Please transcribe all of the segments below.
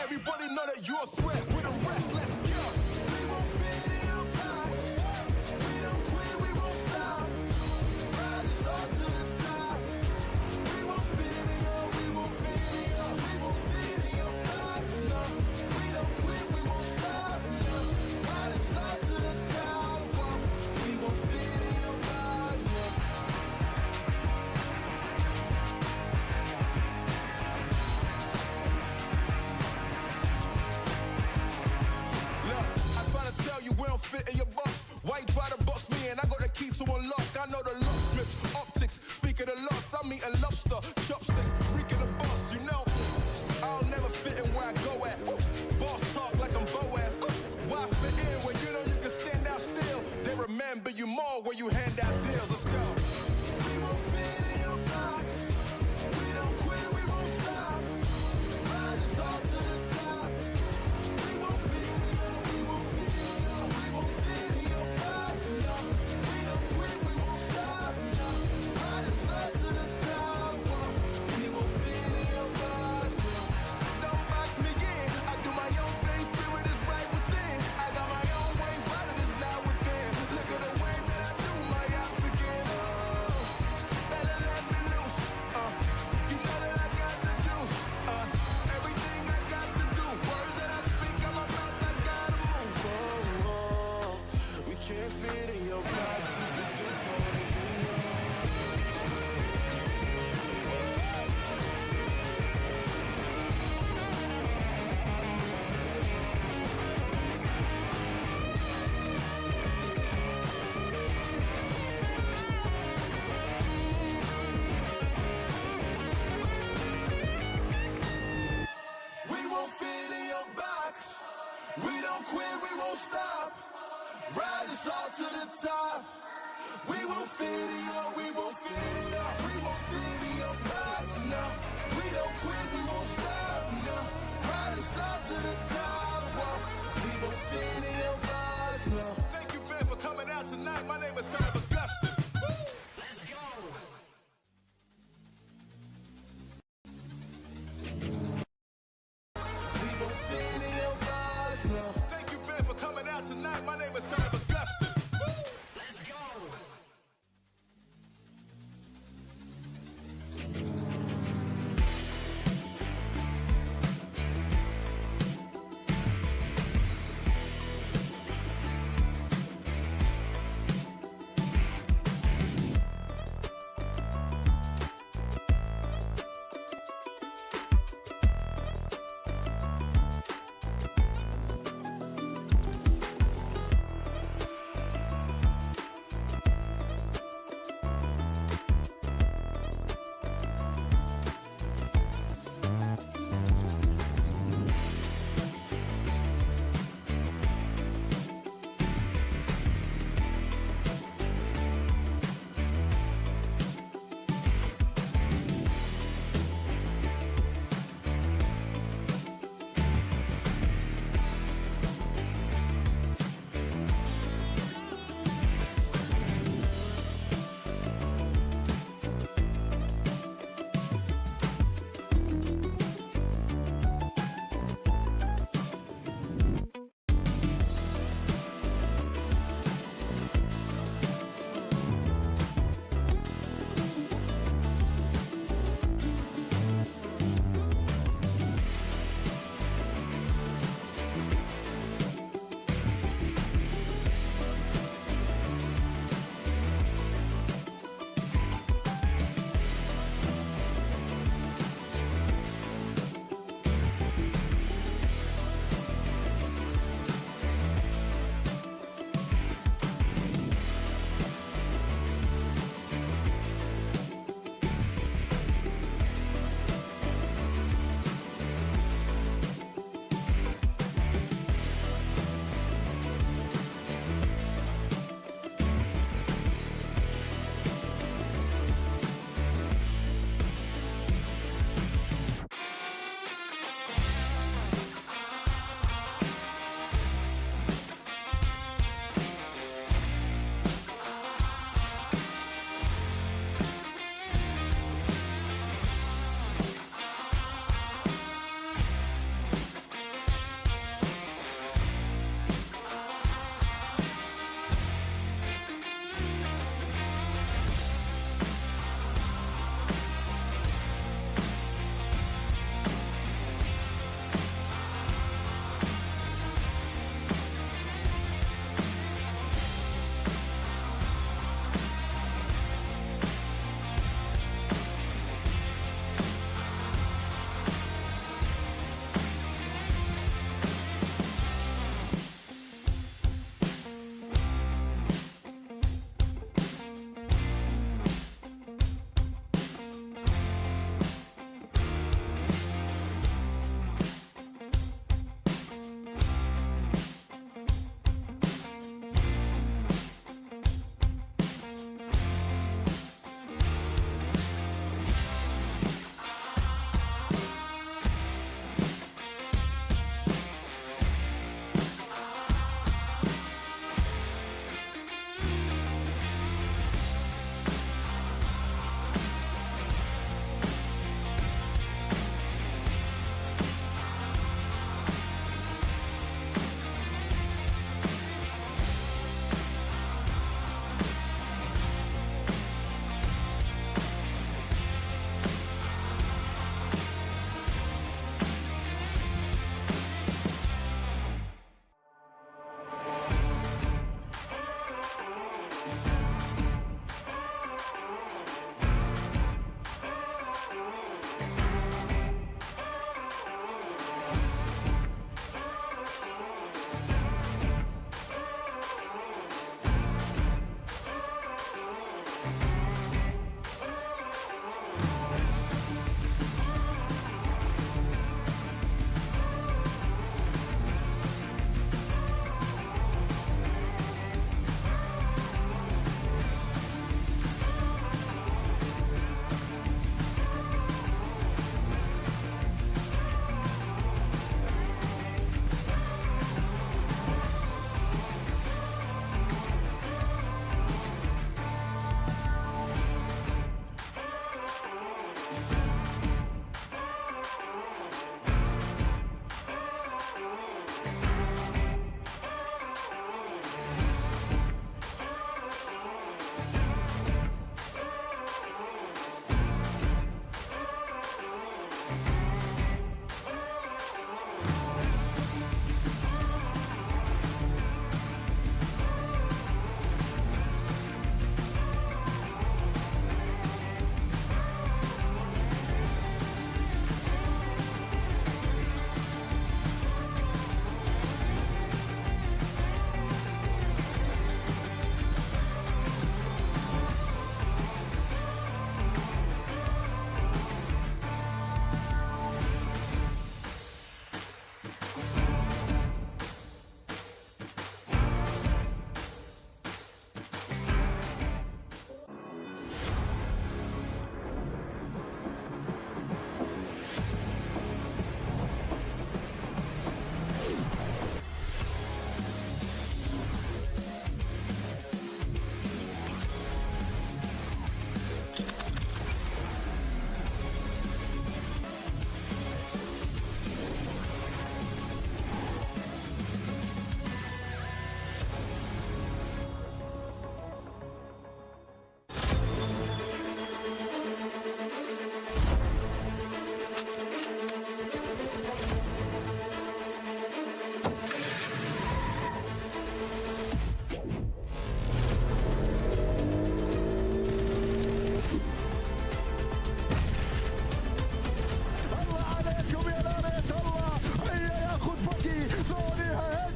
Everybody know that you're a threat. With the rest, let's go. We won't fit in your box. We don't quit, we won't stop. Ride us all to the top. We won't fit in your, we won't fit in your, we won't fit in your box. No, we don't quit, we won't stop. No, ride us all to the top. Whoa. We won't fit in your box. No. Look, I try to tell you we don't fit in your box. Why you try to box me and I got the key to unlock? I know the locksmith, optics, speak of the lots. I'm eating lobster, chopsticks, freaking the boss, you know. I'll never fit in where I go at. Ooh, boss talk like I'm Boaz. Ooh, why fit in where you know you can stand out still? They remember you more when you hand out deals. Let's go. We won't fit in your box. We don't quit, we won't stop. Ride us all to the top. We won't fit in your, we won't fit in your, we won't fit in your box. No, we don't quit, we won't stop. No, ride us all to the top. Whoa. We won't fit in your box. No. Don't box me in. I do my own thing. Spirit is right within. I got my own way. Father is not within. Look at the way that I do my ops again. Oh, better let me loose. You know that I got the juice. Everything I got to do. Words that I speak out my mouth, I gotta move. Oh, oh, we can't fit in your box. You're too cold and you know. We won't fit in your box. We don't quit, we won't stop. Ride us all to the top. We won't fit in your, we won't fit in your, we won't fit in your box. No, we don't quit, we won't stop. No, ride us all to the top. Whoa. We won't fit in your box. No. Thank you, Ben, for coming out tonight. My name is Sanhok. Let's go. We won't fit in your box. No. Thank you, Ben, for coming out tonight. My name is Sanhok. Let's go.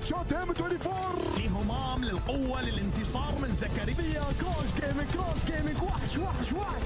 شوت M24 في همام للقوة للانتصار من زكريا. كروش جيمنج وحش وحش وحش.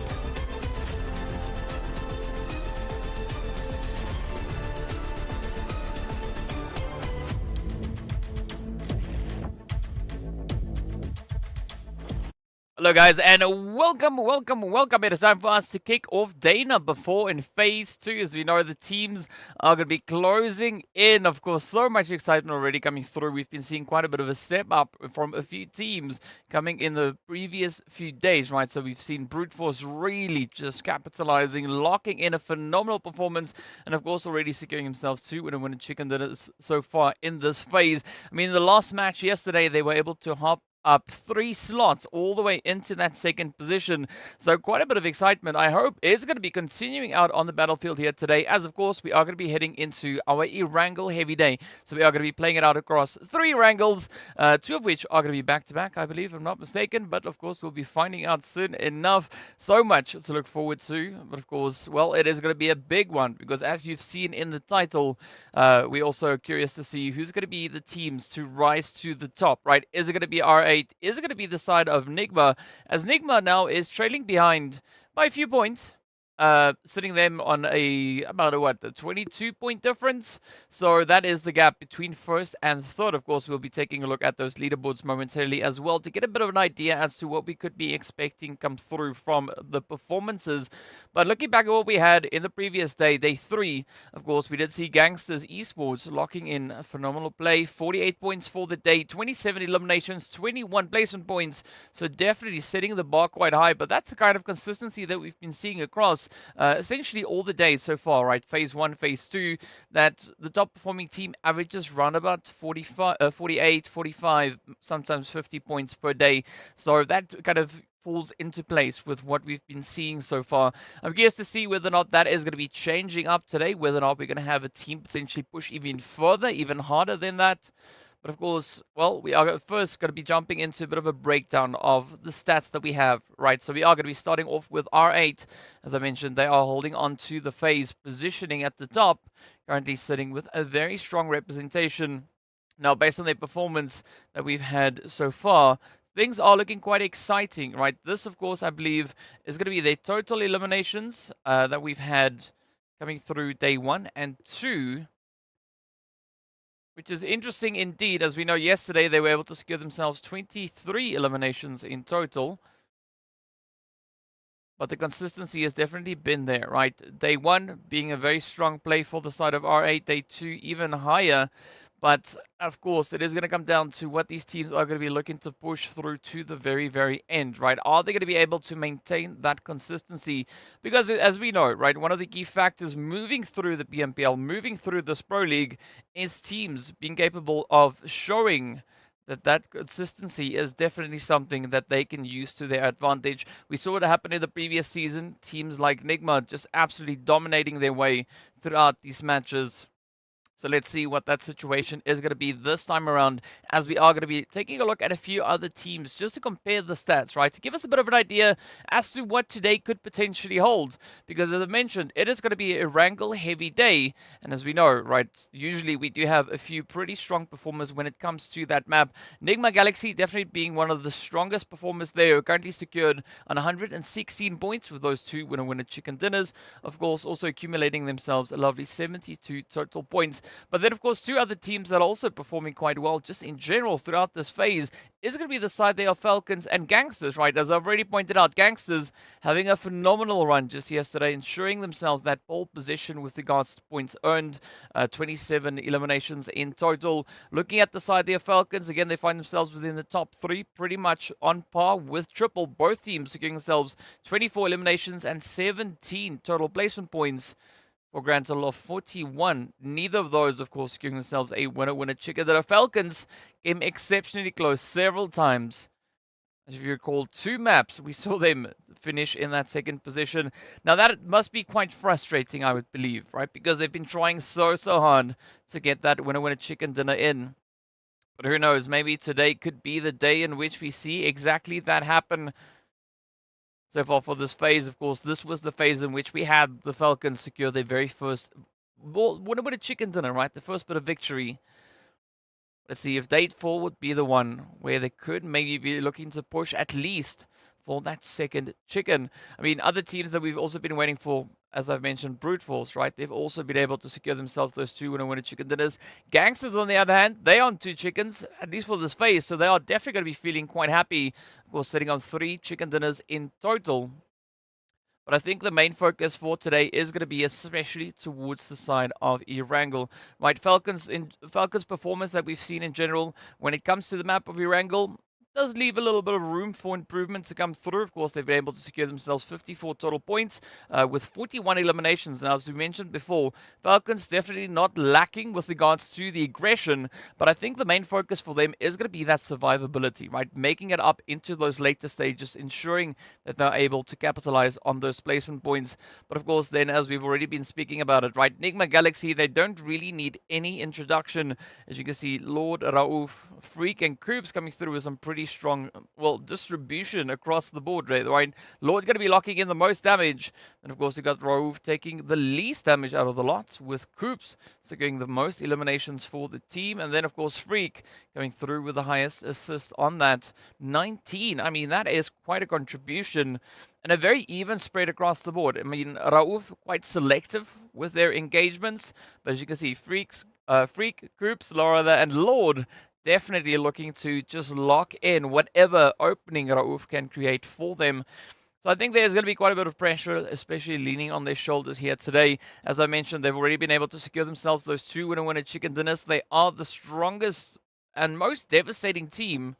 Hello guys, and welcome. It is time for us to kick off day number 4 in phase 2. As we know, the teams are going to be closing in. Of course, so much excitement already coming through. We've been seeing quite a bit of a step up from a few teams coming in the previous few days, right? So we've seen Brute Force really just capitalizing, locking in a phenomenal performance, and of course already securing themselves 2 winner chicken dinners so far in this phase. I mean, the last match yesterday, they were able to hop up 3 slots all the way into that second position. So quite a bit of excitement. I hope it's going to be continuing out on the battlefield here today, as of course we are going to be heading into our Erangel heavy day. So we are going to be playing it out across 3 Erangels, 2 of which are going to be back-to-back, I believe, if I'm not mistaken. But of course we'll be finding out soon enough. So much to look forward to. But of course, well, it is going to be a big one, because as you've seen in the title, we're also curious to see who's going to be the teams to rise to the top, right? Is it going to be R8? Is it going to be the side of NIGMA, as NIGMA now is trailing behind by a few points, sitting them on about a 22-point difference. So that is the gap between first and third. Of course, we'll be taking a look at those leaderboards momentarily as well to get a bit of an idea as to what we could be expecting come through from the performances. But looking back at what we had in the previous day, day 3, of course, we did see GANGSTERS Esports locking in a phenomenal play. 48 points for the day, 27 eliminations, 21 placement points. So definitely setting the bar quite high. But that's the kind of consistency that we've been seeing across essentially all the days so far, right? Phase 1, Phase 2, that the top performing team averages around about 45, 48, 45, sometimes 50 points per day. So that kind of falls into place with what we've been seeing so far. I'm curious to see whether or not that is going to be changing up today, whether or not we're going to have a team potentially push even further, even harder than that. But of course, well, we are first going to be jumping into a bit of a breakdown of the stats that we have, right? So we are going to be starting off with R8. As I mentioned, they are holding on to the phase positioning at the top, currently sitting with a very strong representation. Now, based on their performance that we've had so far, things are looking quite exciting, right? This, of course, I believe is going to be their total eliminations that we've had coming through day 1 and 2. Which is interesting indeed, as we know yesterday they were able to secure themselves 23 eliminations in total. But the consistency has definitely been there, right? Day 1 being a very strong play for the side of R8, day 2 even higher. But, of course, it is going to come down to what these teams are going to be looking to push through to the very, very end, right? Are they going to be able to maintain that consistency? Because, as we know, right, one of the key factors moving through the PMPL, moving through this Pro League, is teams being capable of showing that consistency is definitely something that they can use to their advantage. We saw it happen in the previous season. Teams like NIGMA just absolutely dominating their way throughout these matches. So let's see what that situation is going to be this time around, as we are going to be taking a look at a few other teams just to compare the stats, right? To give us a bit of an idea as to what today could potentially hold. Because as I mentioned, it is going to be a Erangel heavy day. And as we know, right, usually we do have a few pretty strong performers when it comes to that map. NIGMA Galaxy definitely being one of the strongest performers there. Currently secured on 116 points with those 2 winner chicken dinners. Of course, also accumulating themselves a lovely 72 total points. But then, of course, 2 other teams that are also performing quite well just in general throughout this phase is going to be the side there of FALCONS and GANGSTERS, right? As I've already pointed out, GANGSTERS having a phenomenal run just yesterday, ensuring themselves that pole position with regards to points earned, 27 eliminations in total. Looking at the side there of FALCONS, again, they find themselves within the top 3, pretty much on par with Triple. Both teams securing themselves 24 eliminations and 17 total placement points, for a grand total of 41. Neither of those, of course, securing themselves a winner chicken. The FALCONS came exceptionally close several times. As if you recall, 2 maps, we saw them finish in that second position. Now, that must be quite frustrating, I would believe, right? Because they've been trying so hard to get that winner chicken dinner in. But who knows, maybe today could be the day in which we see exactly that happen. So far for this phase, of course, this was the phase in which we had the FALCONS secure their very first winner chicken dinner, right? The first bit of victory. Let's see if Date 4 would be the one where they could maybe be looking to push at least for that second chicken. I mean, other teams that we've also been waiting for, as I've mentioned, Brute Force, right? They've also been able to secure themselves those 2 winner chicken dinners. Gangsters, on the other hand, they on 2 chickens, at least for this phase, so they are definitely going to be feeling quite happy. Of course, sitting on 3 chicken dinners in total. But I think the main focus for today is going to be especially towards the side of Erangel. Right, Falcons performance that we've seen in general when it comes to the map of Erangel does leave a little bit of room for improvement to come through. Of course, they've been able to secure themselves 54 total points with 41 eliminations. Now, as we mentioned before, Falcons definitely not lacking with regards to the aggression, but I think the main focus for them is going to be that survivability, right? Making it up into those later stages, ensuring that they're able to capitalize on those placement points. But of course, then, as we've already been speaking about it, right, NIGMA Galaxy, they don't really need any introduction. As you can see, Lord, Rauf, Freak, and Koops coming through with some pretty strong, well, distribution across the board, right? Lord going to be locking in the most damage. And of course, you got Rauf taking the least damage out of the lot, with Koops securing the most eliminations for the team. And then, of course, Freak going through with the highest assist on that, 19. I mean, that is quite a contribution. And a very even spread across the board. I mean, Rauf quite selective with their engagements. But as you can see, Freak, Koops, Laura, and Lord definitely looking to just lock in whatever opening Rauf can create for them. So I think there's going to be quite a bit of pressure, especially leaning on their shoulders here today. As I mentioned, they've already been able to secure themselves those 2 winner chicken dinners. They are the strongest and most devastating team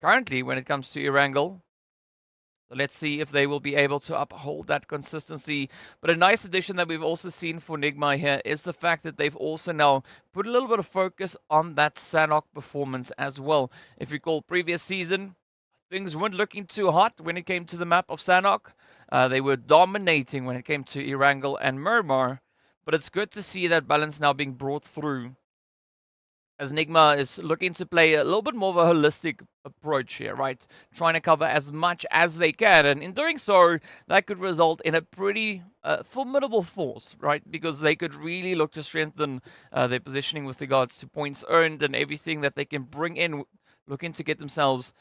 currently when it comes to Erangel. So let's see if they will be able to uphold that consistency. But a nice addition that we've also seen for NIGMA here is the fact that they've also now put a little bit of focus on that Sanhok performance as well. If you recall previous season, things weren't looking too hot when it came to the map of Sanhok. They were dominating when it came to Erangel and Miramar. But it's good to see that balance now being brought through, as NIGMA is looking to play a little bit more of a holistic approach here, right? Trying to cover as much as they can. And in doing so, that could result in a pretty formidable force, right? Because they could really look to strengthen their positioning with regards to points earned and everything that they can bring in, looking to get themselves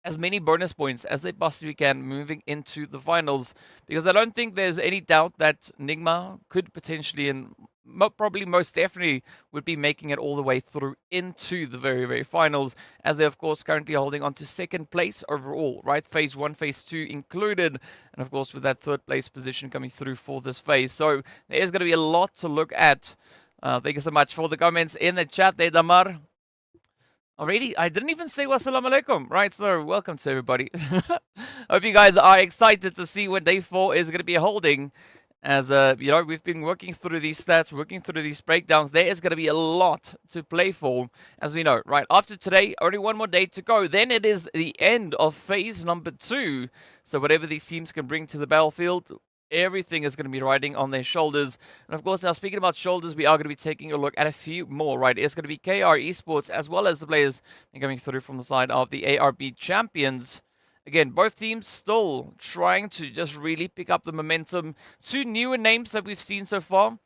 as many bonus points as they possibly can moving into the finals. Because I don't think there's any doubt that NIGMA could potentially, and probably most definitely, would be making it all the way through into the very, very finals, as they're, of course, currently holding on to second place overall, right? Phase 1, Phase 2 included, and of course, with that third place position coming through for this phase. So there's going to be a lot to look at. Thank you so much for the comments in the chat there, Damar. Already, I didn't even say wassalamu alaikum, right? So, welcome to everybody. Hope you guys are excited to see what Day 4 is going to be holding. As, you know, we've been working through these stats, working through these breakdowns. There is going to be a lot to play for, as we know, right? After today, only one more day to go. Then it is the end of phase number 2. So, whatever these teams can bring to the battlefield, everything is going to be riding on their shoulders. And of course, now speaking about shoulders, we are going to be taking a look at a few more, right? It's going to be KR-E-SPORTS as well as the players coming through from the side of the ARB champions. Again, both teams still trying to just really pick up the momentum. 2 newer names that we've seen so far.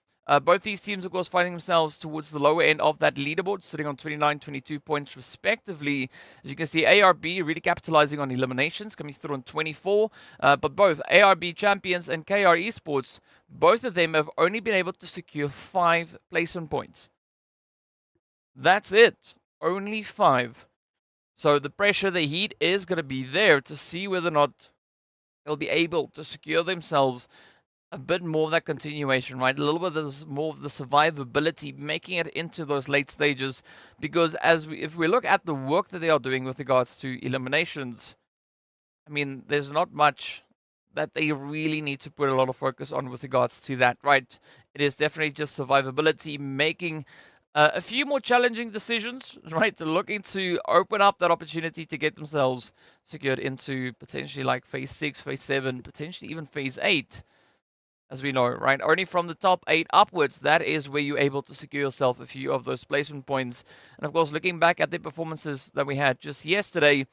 Both these teams, of course, finding themselves towards the lower end of that leaderboard, sitting on 29, 22 points respectively. As you can see, ARB really capitalizing on eliminations, coming through on 24. But both ARB champions and KR-E-SPORTS, both of them have only been able to secure 5 placement points. That's it. Only 5. So the pressure, the heat is going to be there to see whether or not they'll be able to secure themselves a bit more of that continuation, right? A little bit more of the survivability, making it into those late stages. Because if we look at the work that they are doing with regards to eliminations, I mean, there's not much that they really need to put a lot of focus on with regards to that, right? It is definitely just survivability, making a few more challenging decisions, right? They're looking to open up that opportunity to get themselves secured into potentially like phase 6, phase 7, potentially even phase 8. As we know, right? Only from the top 8 upwards, that is where you're able to secure yourself a few of those placement points. And of course, looking back at the performances that we had just yesterday,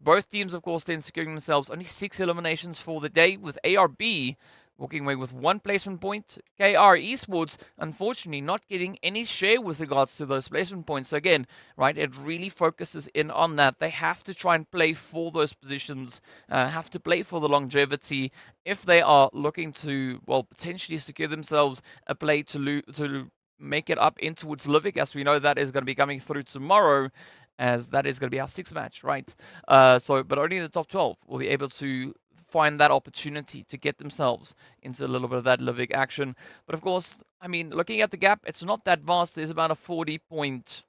both teams, of course, then securing themselves only 6 eliminations for the day, with ARB walking away with 1 placement point. KONQUEROR, unfortunately, not getting any share with regards to those placement points. So again, right, it really focuses in on that. They have to try and play for those positions, have to play for the longevity if they are looking to, well, potentially secure themselves a play to make it up in towards Livik, as we know that is going to be coming through tomorrow, as that is going to be our 6th match, right? But only the top 12 will be able to find that opportunity to get themselves into a little bit of that Livik action. But of course, I mean, looking at the gap, it's not that vast. There's about a 40 point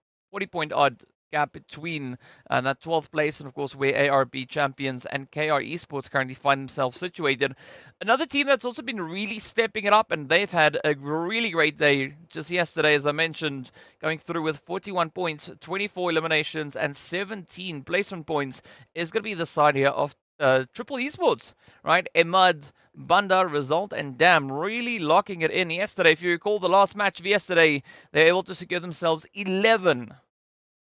odd gap between that 12th place and of course where ARB champions and KONQUEROR currently find themselves situated. Another team that's also been really stepping it up, and they've had a really great day just yesterday, as I mentioned, going through with 41 points, 24 eliminations and 17 placement points, is going to be the side here of Triple Esports, right? Emad, Banda, Result, and Dam really locking it in yesterday. If you recall the last match of yesterday, they were able to secure themselves 11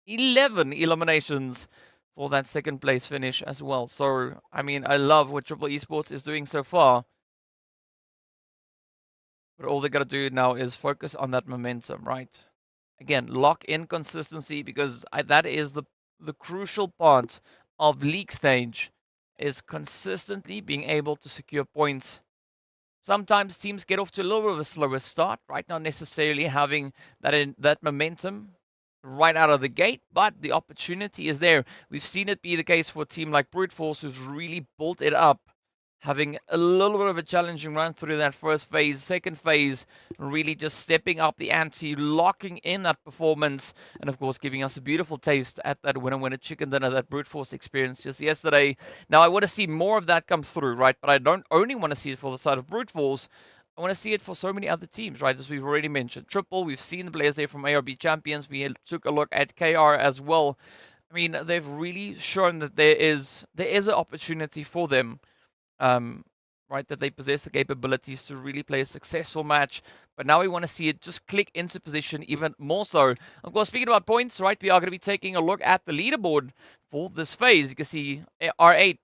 eliminations for that 2nd place finish as well. So, I mean, I love what Triple Esports is doing so far. But all they got to do now is focus on that momentum, right? Again, lock in consistency, because that is the crucial part of league stage, is consistently being able to secure points. Sometimes teams get off to a little bit of a slower start, right? Not necessarily having that momentum right out of the gate, but the opportunity is there. We've seen it be the case for a team like Brute Force, who's really built it up, having a little bit of a challenging run through that 1st phase, 2nd phase, really just stepping up the ante, locking in that performance, and of course giving us a beautiful taste at that winner chicken dinner that Brute Force experienced just yesterday. Now, I want to see more of that come through, right? But I don't only want to see it for the side of Brute Force. I want to see it for so many other teams, right? As we've already mentioned. Triple, we've seen the players there from ARB champions. We took a look at KR as well. I mean, they've really shown that there is an opportunity for them. Right, that they possess the capabilities to really play a successful match. But now we want to see it just click into position even more so. Of course, speaking about points, right, we are going to be taking a look at the leaderboard for this phase. You can see R8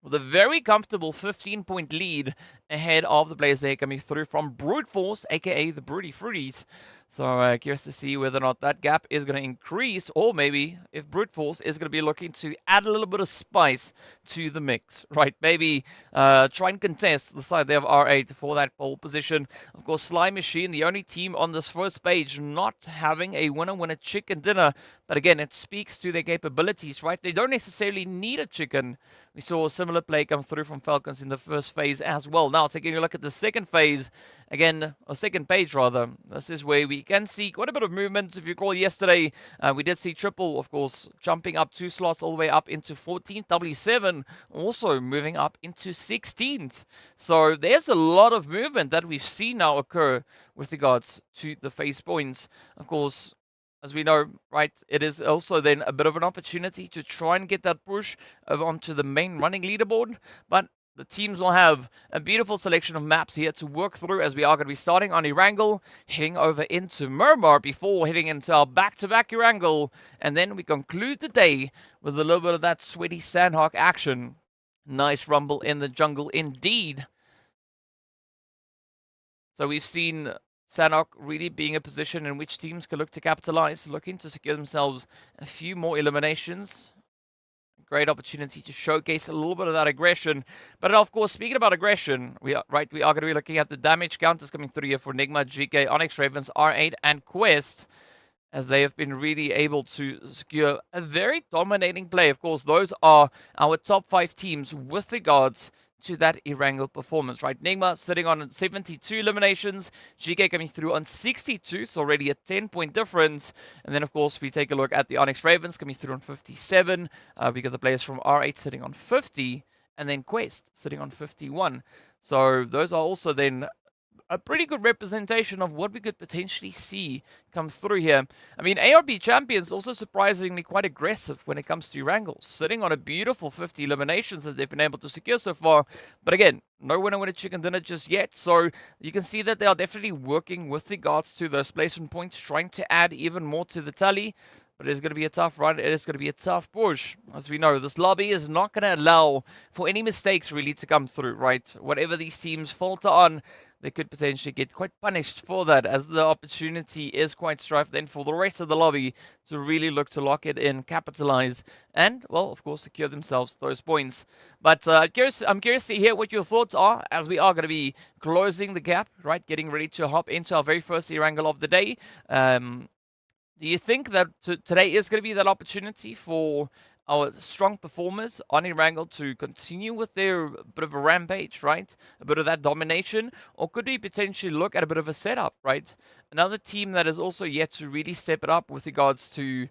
with a very comfortable 15-point lead ahead of the players there coming through from Brute Force, aka the Broody Fruities. So curious to see whether or not that gap is going to increase, or maybe if Brute Force is going to be looking to add a little bit of spice to the mix, right? Maybe try and contest the side there of R8 for that pole position. Of course, Slime Machine, the only team on this 1st page not having a winner chicken dinner. But again, it speaks to their capabilities, right? They don't necessarily need a chicken. We saw a similar play come through from Falcons in the 1st phase as well. Now, taking a look at the 2nd phase, again, or 2nd page rather, this is where we can see quite a bit of movement. If you recall yesterday, we did see Triple, of course, jumping up 2 slots all the way up into 14th. W7 also moving up into 16th. So there's a lot of movement that we've seen now occur with regards to the phase points. Of course, as we know, right, it is also then a bit of an opportunity to try and get that push onto the main running leaderboard. But the teams will have a beautiful selection of maps here to work through, as we are going to be starting on Erangel, heading over into Miramar before heading into our back-to-back Erangel. And then we conclude the day with a little bit of that sweaty Sanhok action. Nice rumble in the jungle indeed. So we've seen Sanhok really being a position in which teams can look to capitalize, looking to secure themselves a few more eliminations. Great opportunity to showcase a little bit of that aggression. But of course, speaking about aggression, we are going to be looking at the damage counters coming through here for NIGMA, GEEKAY, ONYX Ravens, R8, and Quest, as they have been really able to secure a very dominating play. Of course, those are our top 5 teams with regards to that Erangel performance, right? NIGMA sitting on 72 eliminations, GEEKAY coming through on 62, so already a 10-point difference. And then, of course, we take a look at the ONYX Ravens coming through on 57. We got the players from R8 sitting on 50, and then Quest sitting on 51. So those are also then a pretty good representation of what we could potentially see come through here. I mean, ARB Champions also surprisingly quite aggressive when it comes to Erangel, sitting on a beautiful 50 eliminations that they've been able to secure so far. But again, no winner with a chicken dinner just yet. So you can see that they are definitely working with regards to those placement points, trying to add even more to the tally. But it is going to be a tough run. It is going to be a tough push. As we know, this lobby is not going to allow for any mistakes really to come through, right? Whatever these teams falter on, they could potentially get quite punished for that, as the opportunity is quite strife then for the rest of the lobby to really look to lock it in, capitalize, and, well, of course, secure themselves those points. But I'm curious to hear what your thoughts are, as we are going to be closing the gap, right? Getting ready to hop into our very first Erangel of the day. Do you think that today is going to be that opportunity for our strong performers on Erangel to continue with their bit of a rampage, right? A bit of that domination? Or could we potentially look at a bit of a setup, right? Another team that is also yet to really step it up with regards to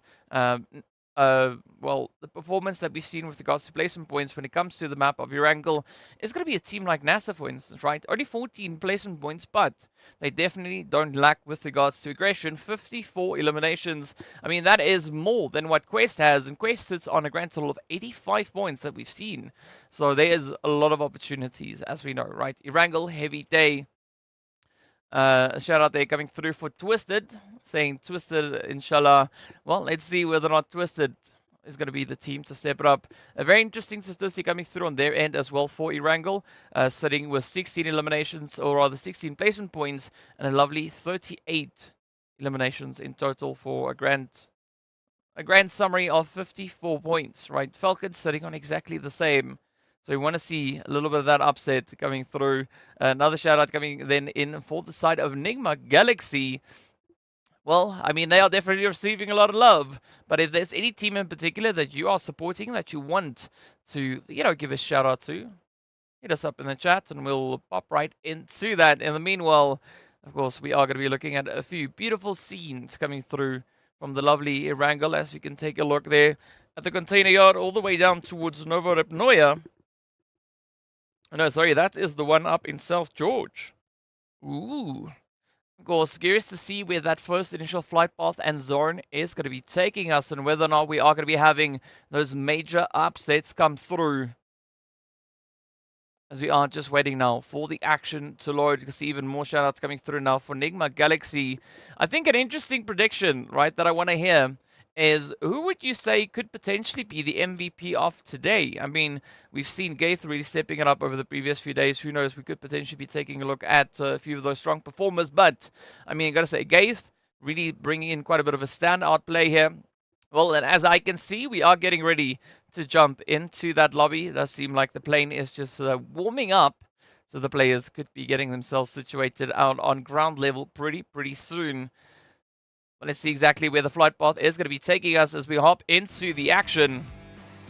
well, the performance that we've seen with regards to placement points when it comes to the map of Erangel is going to be a team like NASR, for instance, right? Only 14 placement points, but they definitely don't lack with regards to aggression. 54 eliminations. I mean, that is more than what Quest has, and Quest sits on a grand total of 85 points that we've seen. So there is a lot of opportunities, as we know, right? Erangel, heavy day. A shout out there coming through for Twisted, saying Twisted, inshallah. Well, let's see whether or not Twisted is going to be the team to step it up. A very interesting statistic coming through on their end as well for Erangel, sitting with 16 eliminations, or rather 16 placement points, and a lovely 38 eliminations in total for a grand summary of 54 points, right? Falcons sitting on exactly the same. So we want to see a little bit of that upset coming through. Another shout out coming then in for the side of NIGMA GALAXY. Well, I mean, they are definitely receiving a lot of love. But if there's any team in particular that you are supporting, that you want to, give a shout out to, hit us up in the chat and we'll pop right into that. In the meanwhile, of course, we are going to be looking at a few beautiful scenes coming through from the lovely Erangel, as you can take a look there at the container yard all the way down towards Nova Repnoya. No, sorry, that is the one up in South George. Ooh. Of course, curious to see where that first initial flight path and zone is going to be taking us, and whether or not we are going to be having those major upsets come through. As we are just waiting now for the action to load. You can see even more shoutouts coming through now for NIGMA GALAXY. I think an interesting prediction, right, that I want to hear is, who would you say could potentially be the MVP of today? I mean, we've seen Gaith really stepping it up over the previous few days. Who knows, we could potentially be taking a look at a few of those strong performers. But, I mean, I gotta say, Gaith really bringing in quite a bit of a standout play here. Well, and as I can see, we are getting ready to jump into that lobby. It does seem like the plane is just warming up. So the players could be getting themselves situated out on ground level pretty soon. Let's see exactly where the flight path is going to be taking us as we hop into the action.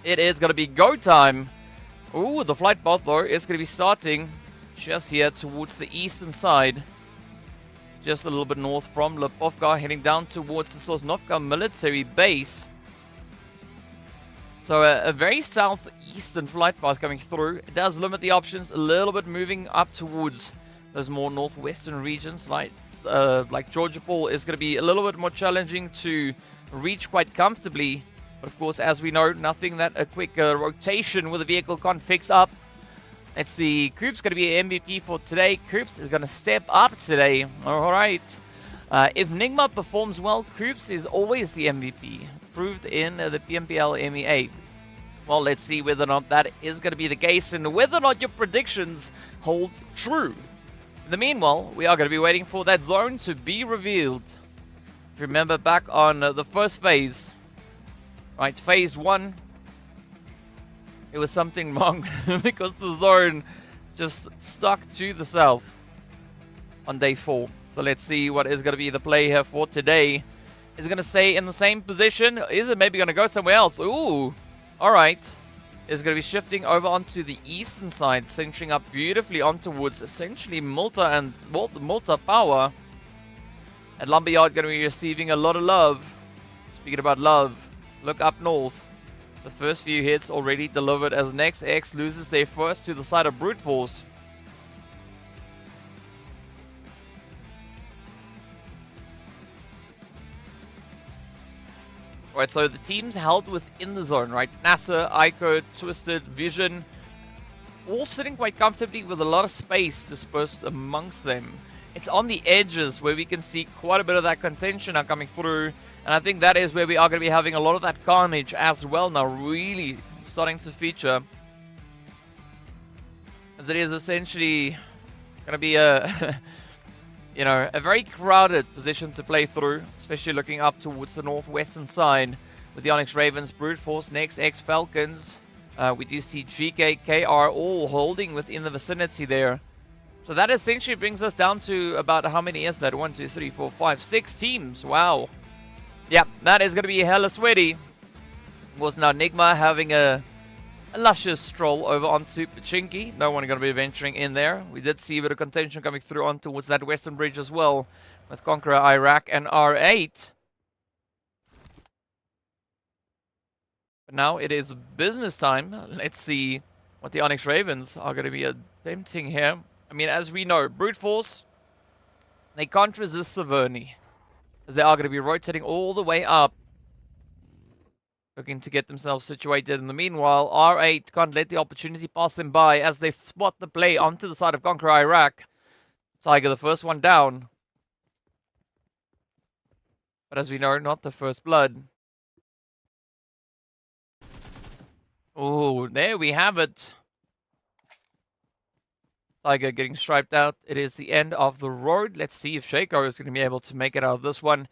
It is going to be go time. Ooh, the flight path, though, is going to be starting just here towards the eastern side. Just a little bit north from Lipovka, heading down towards the Sosnovka military base. So a very southeastern flight path coming through. It does limit the options a little bit, moving up towards those more northwestern regions, like Georgia Pool is going to be a little bit more challenging to reach quite comfortably. But of course, as we know, nothing that a quick rotation with a vehicle can't fix up. Let's see, Koops going to be an MVP for today. Koops is going to step up today. All right. If NIGMA performs well, Koops is always the MVP, proved in the PMPL MEA. Well, let's see whether or not that is going to be the case, and whether or not your predictions hold true. In the meanwhile, we are going to be waiting for that zone to be revealed. If you remember back on the first phase, right, phase 1, it was something wrong because the zone just stuck to the south on day 4. So let's see what is going to be the play here for today. Is it going to stay in the same position? Is it maybe going to go somewhere else? Ooh, all right. Is going to be shifting over onto the eastern side, centering up beautifully on towards essentially Malta and Malta Power. And Lumberyard going to be receiving a lot of love. Speaking about love, look up north. The first few hits already delivered as Next X loses their first to the side of Brute Force. Right, so the teams held within the zone, right? NASR, IKURD, Twisted, Vision, all sitting quite comfortably with a lot of space dispersed amongst them. it's on the edges where we can see quite a bit of that contention now coming through. And I think that is where we are going to be having a lot of that carnage as well now, really starting to feature. As it is essentially going to be a, you know, a very crowded position to play through, especially looking up towards the northwestern side with the ONYX Ravens, Brute Force, Next, X Falcons. We do see GEEKAY, KR all holding within the vicinity there. So that essentially brings us down to about how many is that? 1, 2, 3, 4, 5, 6 teams. Wow. Yeah, that is going to be hella sweaty. Of course, now NIGMA having a luscious stroll over onto Pachinki. No one going to be venturing in there. We did see a bit of contention coming through on towards that western bridge as well with Conqueror, Iraq, and R8. But now it is business time. Let's see what the ONYX Ravens are going to be attempting here. I mean, as we know, Brute Force, they can't resist Severny. They are going to be rotating all the way up, looking to get themselves situated. In the meanwhile, R8 can't let the opportunity pass them by as they spot the play onto the side of Conqueror Iraq. Tiger, the first one down. But as we know, not the first blood. Oh, there we have it. Tiger getting striped out. It is the end of the road. Let's see if Shaco is going to be able to make it out of this one.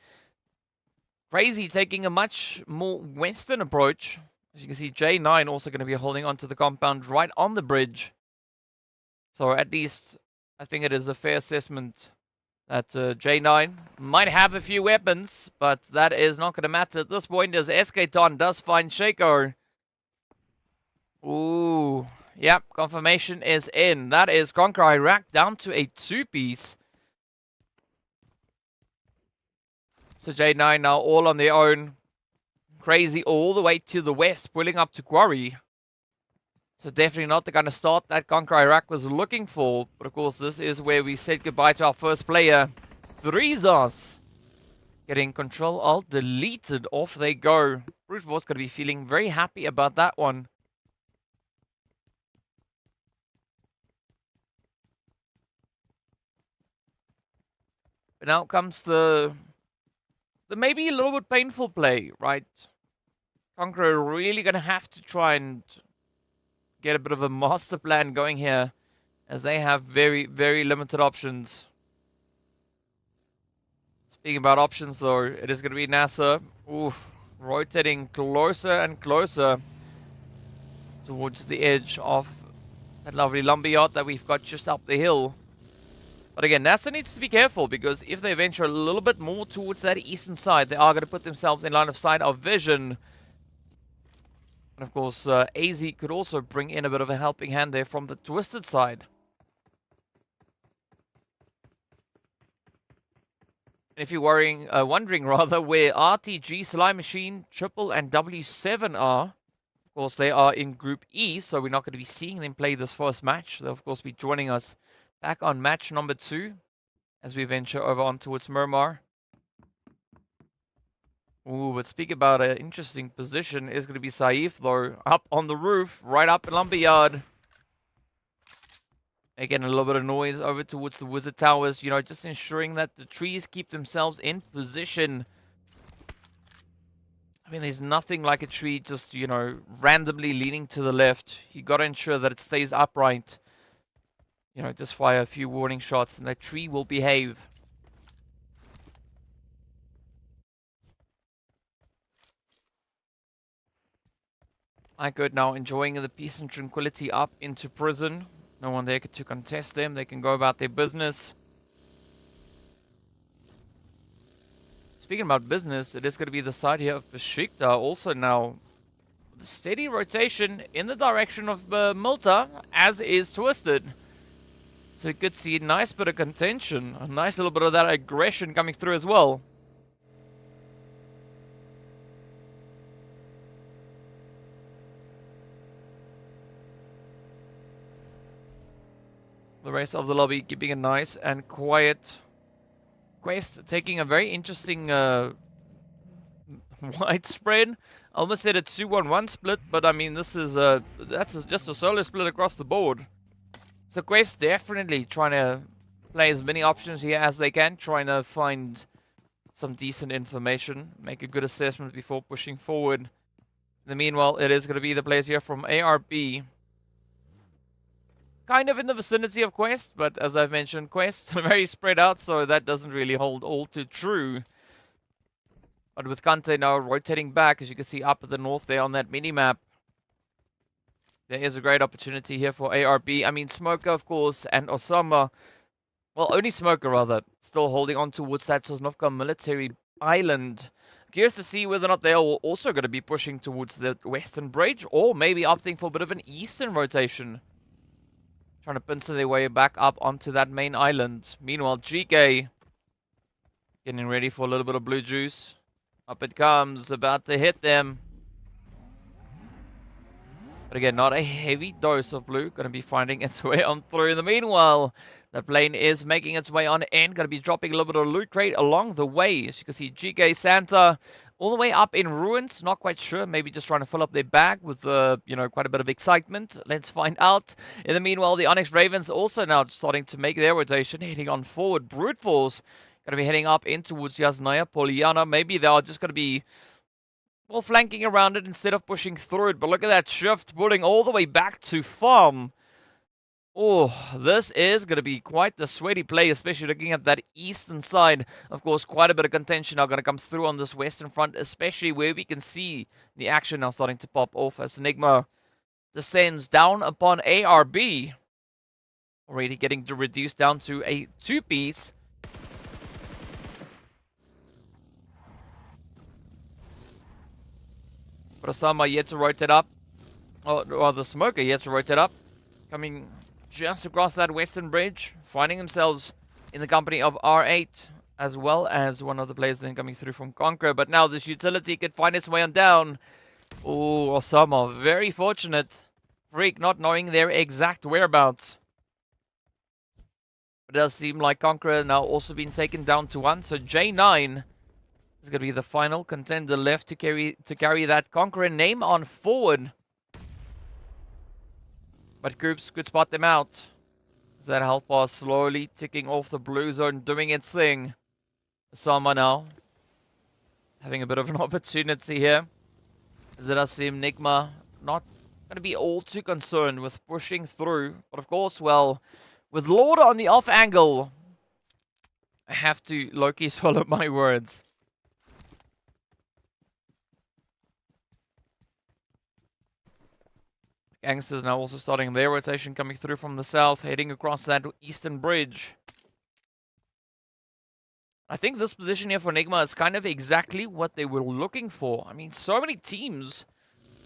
Crazy taking a much more western approach. As you can see, J9 also going to be holding onto the compound right on the bridge. So at least, I think it is a fair assessment that J9 might have a few weapons, but that is not going to matter at this point as Esketon does find Shaco. Ooh, yep, confirmation is in. That is Conqueror Iraq down to a 2-piece. So J9 now all on their own. Crazy all the way to the west, pulling up to Quarry. So definitely not the kind of start that Conqueror Iraq was looking for. But of course, this is where we said goodbye to our first player. Threezos. Getting Control Alt deleted. Off they go. Brute Force going to be feeling very happy about that one. But now comes the maybe a little bit painful play, right? Conqueror really going to have to try and get a bit of a master plan going here, as they have very, very limited options. Speaking about options, though, it is going to be NASR. Oof, rotating closer and closer towards the edge of that lovely lumberyard that we've got just up the hill. But again, NASR needs to be careful, because if they venture a little bit more towards that eastern side, they are going to put themselves in line of sight of vision. And of course, AZ could also bring in a bit of a helping hand there from the twisted side. And if you're wondering rather where RTG, Slime Machine, Triple, and W7 are, of course, they are in Group E, so we're not going to be seeing them play this first match. They'll, of course, be joining us back on match number 2 as we venture over on towards Miramar. Ooh, but speak about an interesting position is going to be Saif, though, up on the roof, right up in Lumberyard. Again, a little bit of noise over towards the Wizard Towers, you know, just ensuring that the trees keep themselves in position. I mean, there's nothing like a tree just, you know, randomly leaning to the left. You got to ensure that it stays upright. You know, just fire a few warning shots and that tree will behave. IKURD now enjoying the peace and tranquility up into prison. No one there to contest them. They can go about their business. Speaking about business, it is going to be the side here of Besikta. Also now, the steady rotation in the direction of Milta, as is Twisted. So you could see a nice bit of contention. A nice little bit of that aggression coming through as well. The rest of the lobby keeping a nice and quiet. Quest taking a very interesting widespread. I almost said a 2-1-1 split, but I mean this is just a solo split across the board. So Quest definitely trying to play as many options here as they can, trying to find some decent information, make a good assessment before pushing forward. In the meanwhile, it is going to be the players here from ARB. Kind of in the vicinity of Quest, but as I've mentioned, Quest are very spread out, so that doesn't really hold all too true. But with Kante now rotating back, as you can see up at the north there on that mini-map, there is a great opportunity here for ARB. I mean, Smoker, of course, and Osama. Well, only Smoker, rather, still holding on towards that Sosnovka military island. Curious to see whether or not they are also going to be pushing towards the western bridge, or maybe opting for a bit of an eastern rotation. Trying to pincer their way back up onto that main island. Meanwhile, GEEKAY getting ready for a little bit of blue juice. Up it comes, about to hit them. But again, not a heavy dose of blue. Going to be finding its way on through. In the meanwhile, the plane is making its way on in. Going to be dropping a little bit of loot crate along the way. As you can see, GEEKAY Santa all the way up in ruins. Not quite sure. Maybe just trying to fill up their bag with, quite a bit of excitement. Let's find out. In the meanwhile, the ONYX Ravens also now starting to make their rotation. Heading on forward. Brute Force going to be heading up in towards Yasnaya Poliana. Maybe they are just going to be, well, flanking around it instead of pushing through it. But look at that shift, pulling all the way back to farm. Oh, this is going to be quite the sweaty play, especially looking at that eastern side. Of course, quite a bit of contention now going to come through on this western front, especially where we can see the action now starting to pop off as NIGMA descends down upon ARB. Already getting to reduce down to a 2-piece. But Osama yet to rotate up. Or the Smoker yet to rotate up. Coming just across that western bridge. Finding themselves in the company of R8. As well as one of the players then coming through from CONQUEROR. But now this utility could find its way on down. Oh, Osama. Very fortunate. Freak not knowing their exact whereabouts. It does seem like CONQUEROR now also been taken down to 1. So J9 is going to be the final contender left to carry that CONQUEROR name on forward. But Coops could spot them out. As that health bar slowly ticking off the blue zone, doing its thing. Osama now having a bit of an opportunity here. As it does seem NIGMA not going to be all too concerned with pushing through. But of course, well, with Lord on the off angle, I have to low-key swallow my words. Gangsters now also starting their rotation, coming through from the south, heading across that eastern bridge. I think this position here for NIGMA is kind of exactly what they were looking for. I mean, so many teams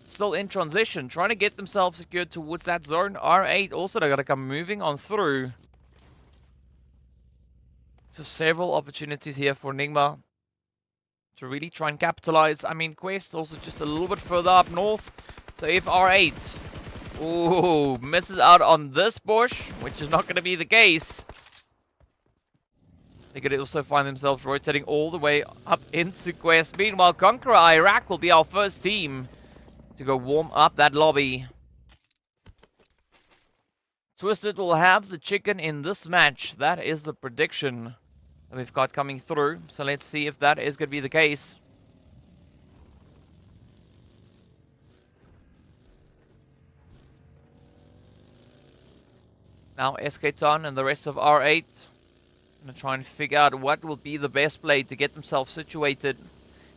still in transition, trying to get themselves secured towards that zone. R8 also they got to come moving on through. So several opportunities here for NIGMA to really try and capitalize. I mean, Quest also just a little bit further up north. So if R8 misses out on this bush, which is not going to be the case, they could also find themselves rotating all the way up into Quest. Meanwhile, CONQUEROR Iraq will be our first team to go warm up that lobby. Twisted will have the chicken in this match. That is the prediction that we've got coming through. So let's see if that is going to be the case. Now Esketon and the rest of R8 going to try and figure out what will be the best play to get themselves situated.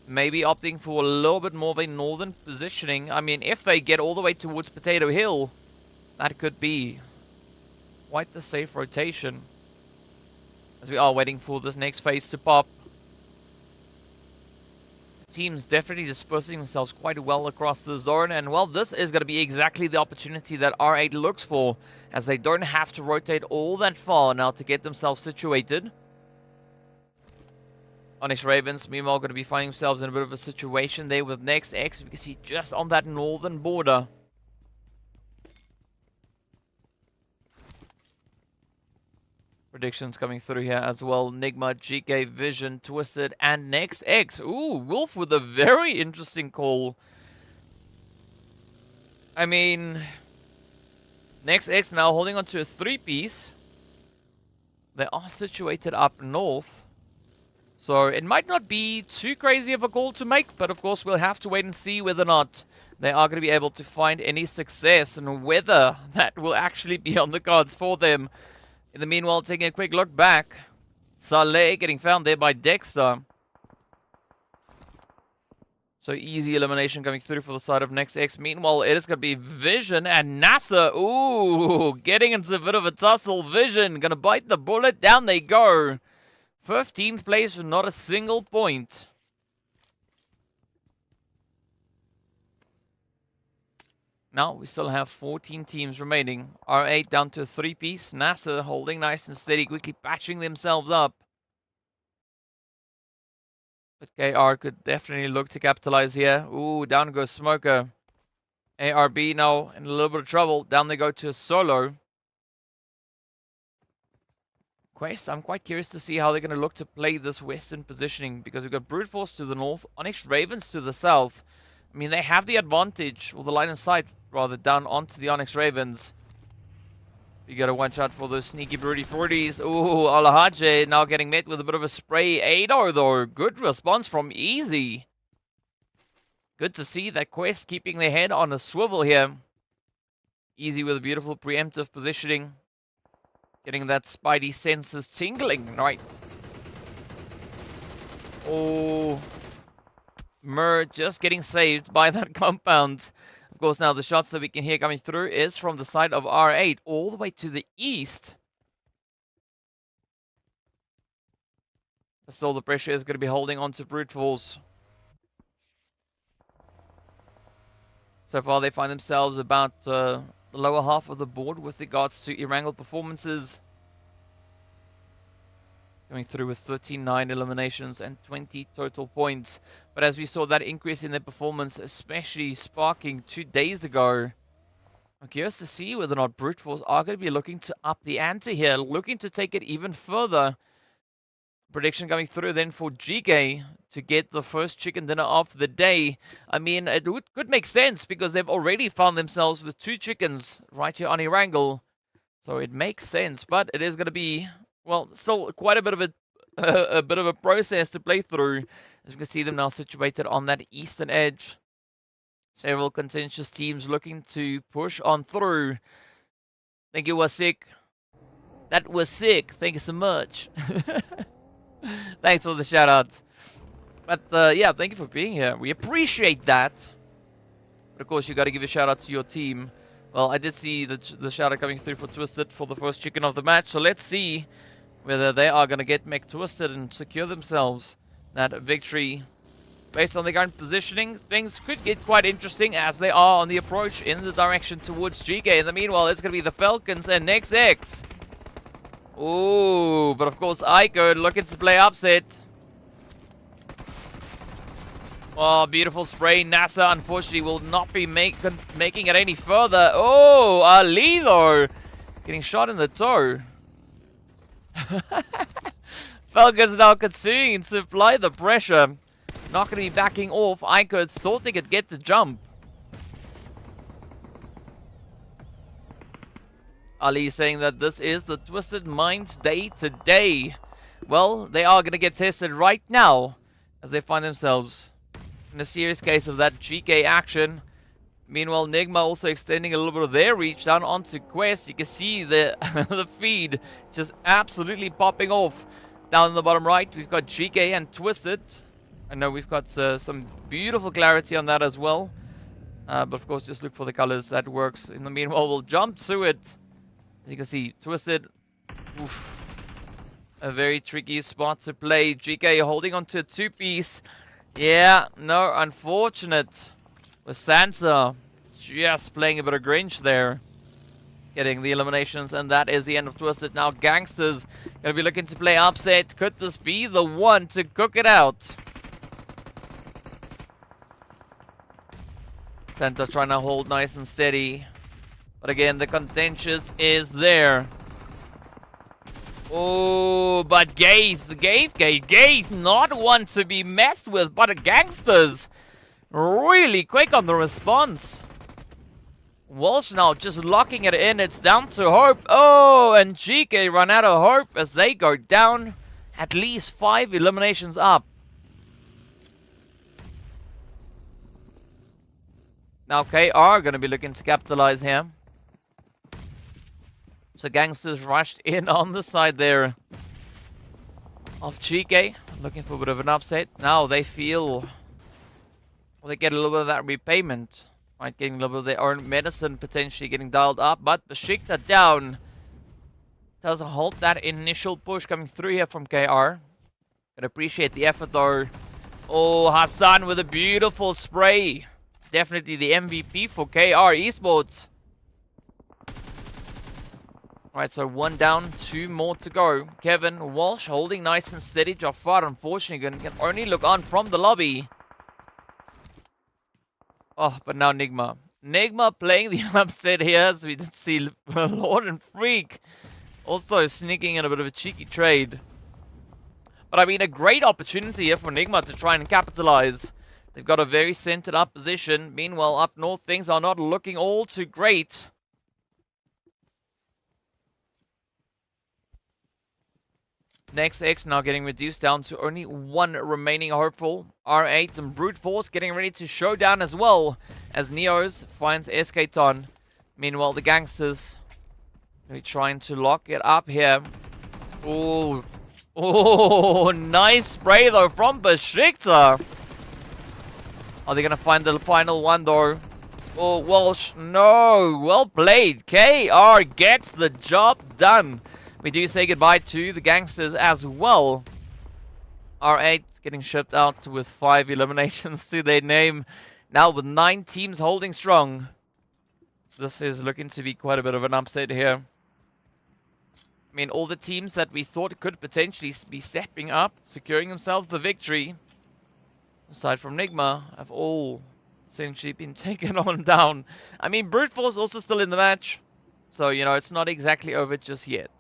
Maybe opting for a little bit more of a northern positioning. I mean, if they get all the way towards Potato Hill, that could be quite the safe rotation. As we are waiting for this next phase to pop. Teams definitely dispersing themselves quite well across the zone. And well, this is going to be exactly the opportunity that R8 looks for, as they don't have to rotate all that far now to get themselves situated. ONYX Ravens, meanwhile, going to be finding themselves in a bit of a situation there with Next X. We can see just on that northern border. Predictions coming through here as well. NIGMA, GEEKAY, Vision, Twisted, and Next X. Ooh, Wolf with a very interesting call. I mean, Next X now holding on to a 3-piece. They are situated up north. So it might not be too crazy of a call to make, but of course we'll have to wait and see whether or not they are going to be able to find any success and whether that will actually be on the cards for them. In the meanwhile, taking a quick look back, Saleh getting found there by Dexter. So easy elimination coming through for the side of NEXX. Meanwhile, it is going to be Vision and NASR. Ooh, getting into a bit of a tussle. Vision going to bite the bullet. Down they go. 15th place with not a single point. Now we still have 14 teams remaining. R8 down to a 3-piece. NASR holding nice and steady, quickly patching themselves up. But KR could definitely look to capitalize here. Ooh, down goes Smoker. ARB now in a little bit of trouble. Down they go to a solo. Quest, I'm quite curious to see how they're going to look to play this western positioning, because we've got Brute Force to the north, ONYX Ravens to the south. I mean, they have the advantage, or the line of sight, rather, down onto the ONYX Ravens. You got to watch out for those sneaky Broody 40s. Ooh, Alahaje now getting met with a bit of a spray. Adar, though. Good response from Easy. Good to see that Quest keeping their head on a swivel here. Easy with a beautiful preemptive positioning. Getting that spidey senses tingling, right? Oh. Mur just getting saved by that compound. Of course, now the shots that we can hear coming through is from the side of R8 all the way to the east. But still, the pressure is going to be holding on to Brute Force. So far, they find themselves about the lower half of the board with regards to Erangel performances. Coming through with 39 eliminations and 20 total points. But as we saw that increase in their performance, especially sparking 2 days ago, I'm curious to see whether or not Brute Force are going to be looking to up the ante here, looking to take it even further. Prediction coming through then for GEEKAY to get the first chicken dinner of the day. I mean, it could make sense because they've already found themselves with 2 chickens right here on Erangel. So it makes sense, but it is going to be, well, still quite a bit of a bit of a process to play through. As you can see them now situated on that eastern edge. Several contentious teams looking to push on through. Thank you, was sick. That was sick. Thank you so much. Thanks for the shout outs. But yeah, thank you for being here. We appreciate that. But of course, you got to give a shout out to your team. Well, I did see the shout out coming through for Twisted for the first chicken of the match. So let's see whether they are going to get McTwisted and secure themselves that victory. Based on the current positioning, things could get quite interesting as they are on the approach in the direction towards GEEKAY. In the meanwhile, it's going to be the Falcons and NEXX. Ooh, but of course, IKURD looking to play upset. Oh, beautiful spray. NASR, unfortunately, will not be making it any further. Oh, Ali, though, getting shot in the toe. Falcons now continuing to apply the pressure. Not going to be backing off. IKURD thought they could get the jump. Ali saying that this is the Twisted Minds day today. Well, they are going to get tested right now as they find themselves in a serious case of that GEEKAY action. Meanwhile, NIGMA also extending a little bit of their reach down onto Quest. You can see the, the feed just absolutely popping off. Down in the bottom right, we've got GEEKAY and Twisted. I know we've got some beautiful clarity on that as well. But of course, just look for the colors. That works. In the meanwhile, we'll jump to it. As you can see, Twisted. Oof. A very tricky spot to play. GEEKAY holding on to a 2-piece. Yeah, no, unfortunate. With Santa just playing a bit of Grinch there. Getting the eliminations, and that is the end of Twisted. Now GANGSTERS going to be looking to play upset. Could this be the one to cook it out? Santa trying to hold nice and steady. But again, the contentious is there. Oh, but Gaze not one to be messed with, but GANGSTERS really quick on the response. Walsh now just locking it in. It's down to Hope. Oh, and GEEKAY run out of hope as they go down. At least 5 eliminations up. Now KR going to be looking to capitalize here. So GANGSTERS rushed in on the side there of GEEKAY. Looking for a bit of an upset. Now they feel... Well, they get a little bit of that repayment. Right, getting a little bit of their own medicine potentially getting dialed up. But Besikta down. Doesn't halt that initial push coming through here from KR. Can appreciate the effort though. Oh, Hassan with a beautiful spray. Definitely the MVP for KR-E-SPORTS. Alright, so 1 down, 2 more to go. Kevin, Walsh holding nice and steady. Jafar, unfortunately, can only look on from the lobby. Oh, but now NIGMA. NIGMA playing the upset here, as we did see Lord and Freak also sneaking in a bit of a cheeky trade. But I mean, a great opportunity here for NIGMA to try and capitalize. They've got a very centered up position. Meanwhile, up north, things are not looking all too great. Next X now getting reduced down to only 1 remaining hopeful. R8 and Brute Force getting ready to show down as well as Neos finds Escaton. Meanwhile, the GANGSTERS are trying to lock it up here. Oh, nice spray though from Besikta. Are they going to find the final one though? Oh, Walsh, no. Well played. KR gets the job done. We do say goodbye to the GANGSTERS as well. R8 getting shipped out with 5 eliminations to their name. Now with 9 teams holding strong. This is looking to be quite a bit of an upset here. I mean, all the teams that we thought could potentially be stepping up, securing themselves the victory, aside from NIGMA, have all essentially been taken on down. I mean, Brute Force also still in the match. So, you know, it's not exactly over just yet.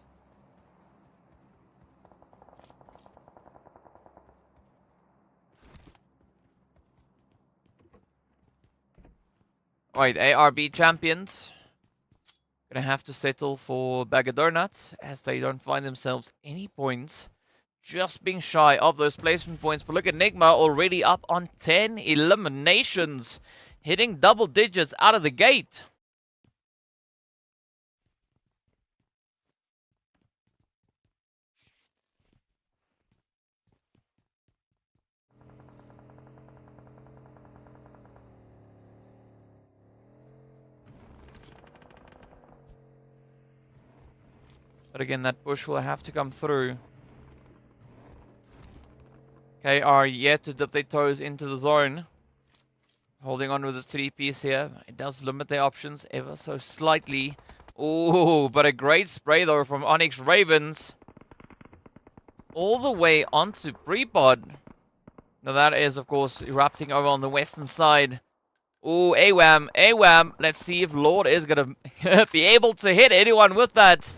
Alright, ARB champions. Gonna have to settle for bag of donuts as they don't find themselves any points. Just being shy of those placement points. But look at NIGMA already up on 10 eliminations. Hitting double digits out of the gate. But again, that push will have to come through. KR yet to dip their toes into the zone. Holding on with the 3-piece here. It does limit their options ever so slightly. Oh, but a great spray though from ONYX Ravens. All the way onto Prepod. Now that is, of course, erupting over on the western side. Oh, AWAM, AWAM. Let's see if Lord is going to be able to hit anyone with that.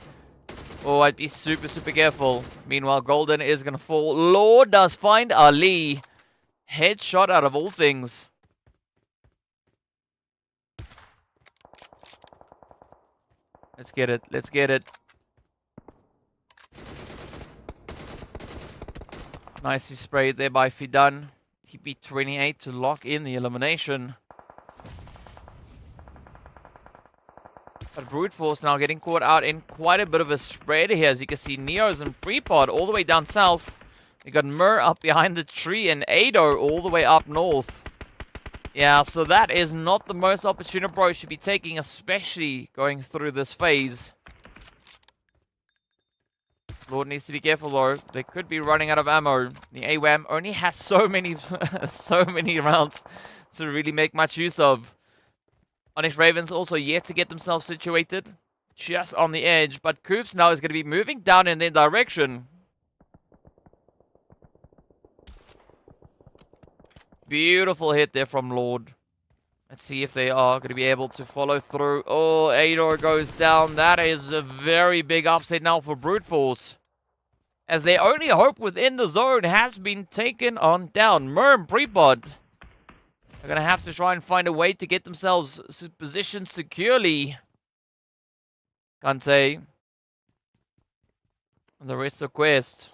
Oh, I'd be super, super careful. Meanwhile, Golden is going to fall. Lord does find Ali. Headshot out of all things. Let's get it. Let's get it. Nicely sprayed there by Fidan. TP28 to lock in the elimination. But Brute Force now getting caught out in quite a bit of a spread here. As you can see, Neos and Prepod all the way down south. You got Mur up behind the tree and Ado all the way up north. Yeah, so that is not the most opportune approach to be taking, especially going through this phase. Lord needs to be careful though. They could be running out of ammo. The AWAM only has so many so many rounds to really make much use of. ONYX Ravens also yet to get themselves situated. Just on the edge. But Coops now is going to be moving down in their direction. Beautiful hit there from Lord. Let's see if they are going to be able to follow through. Oh, Ador goes down. That is a very big upset now for Brute Force. As their only hope within the zone has been taken on down. Merm Prepod. They're going to have to try and find a way to get themselves positioned securely. Kante. And the rest of Quest.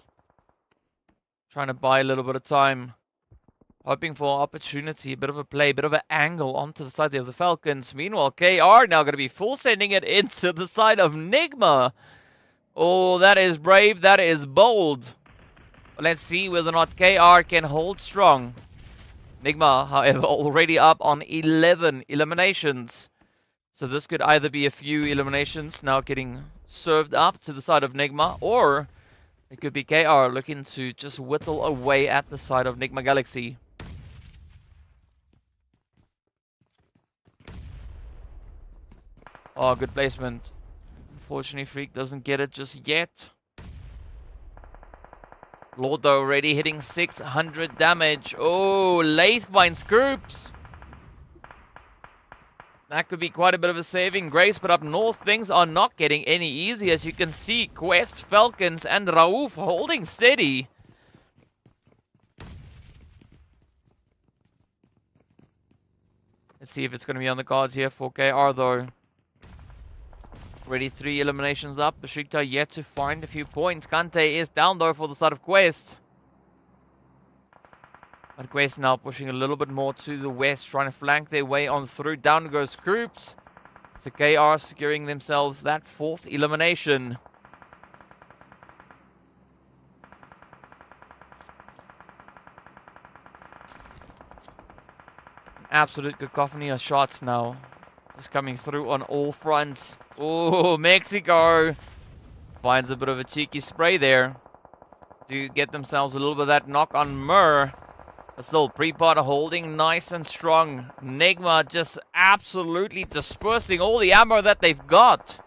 Trying to buy a little bit of time. Hoping for opportunity, a bit of a play, a bit of an angle onto the side of the Falcons. Meanwhile, KR now going to be full sending it into the side of NIGMA. Oh, that is brave. That is bold. Let's see whether or not KR can hold strong. NIGMA, however, already up on 11 eliminations. So this could either be a few eliminations now getting served up to the side of NIGMA, or it could be KR looking to just whittle away at the side of NIGMA Galaxy. Oh, good placement. Unfortunately, Freak doesn't get it just yet. Lord, though, already hitting 600 damage. Oh, laced by Scoops. That could be quite a bit of a saving grace, but up north, things are not getting any easier. As you can see, Quest, Falcons, and Raouf holding steady. Let's see if it's going to be on the cards here for KR, though. Already 3 eliminations up. Besiktas yet to find a few points. Kante is down, though, for the side of Quest. But Quest now pushing a little bit more to the west, trying to flank their way on through. Down goes Scoops. So KR securing themselves that 4th elimination. An absolute cacophony of shots now. Just coming through on all fronts. Oh, Mexico finds a bit of a cheeky spray there to get themselves a little bit of that knock on Mur. But still, Prepot holding nice and strong. NIGMA just absolutely dispersing all the ammo that they've got.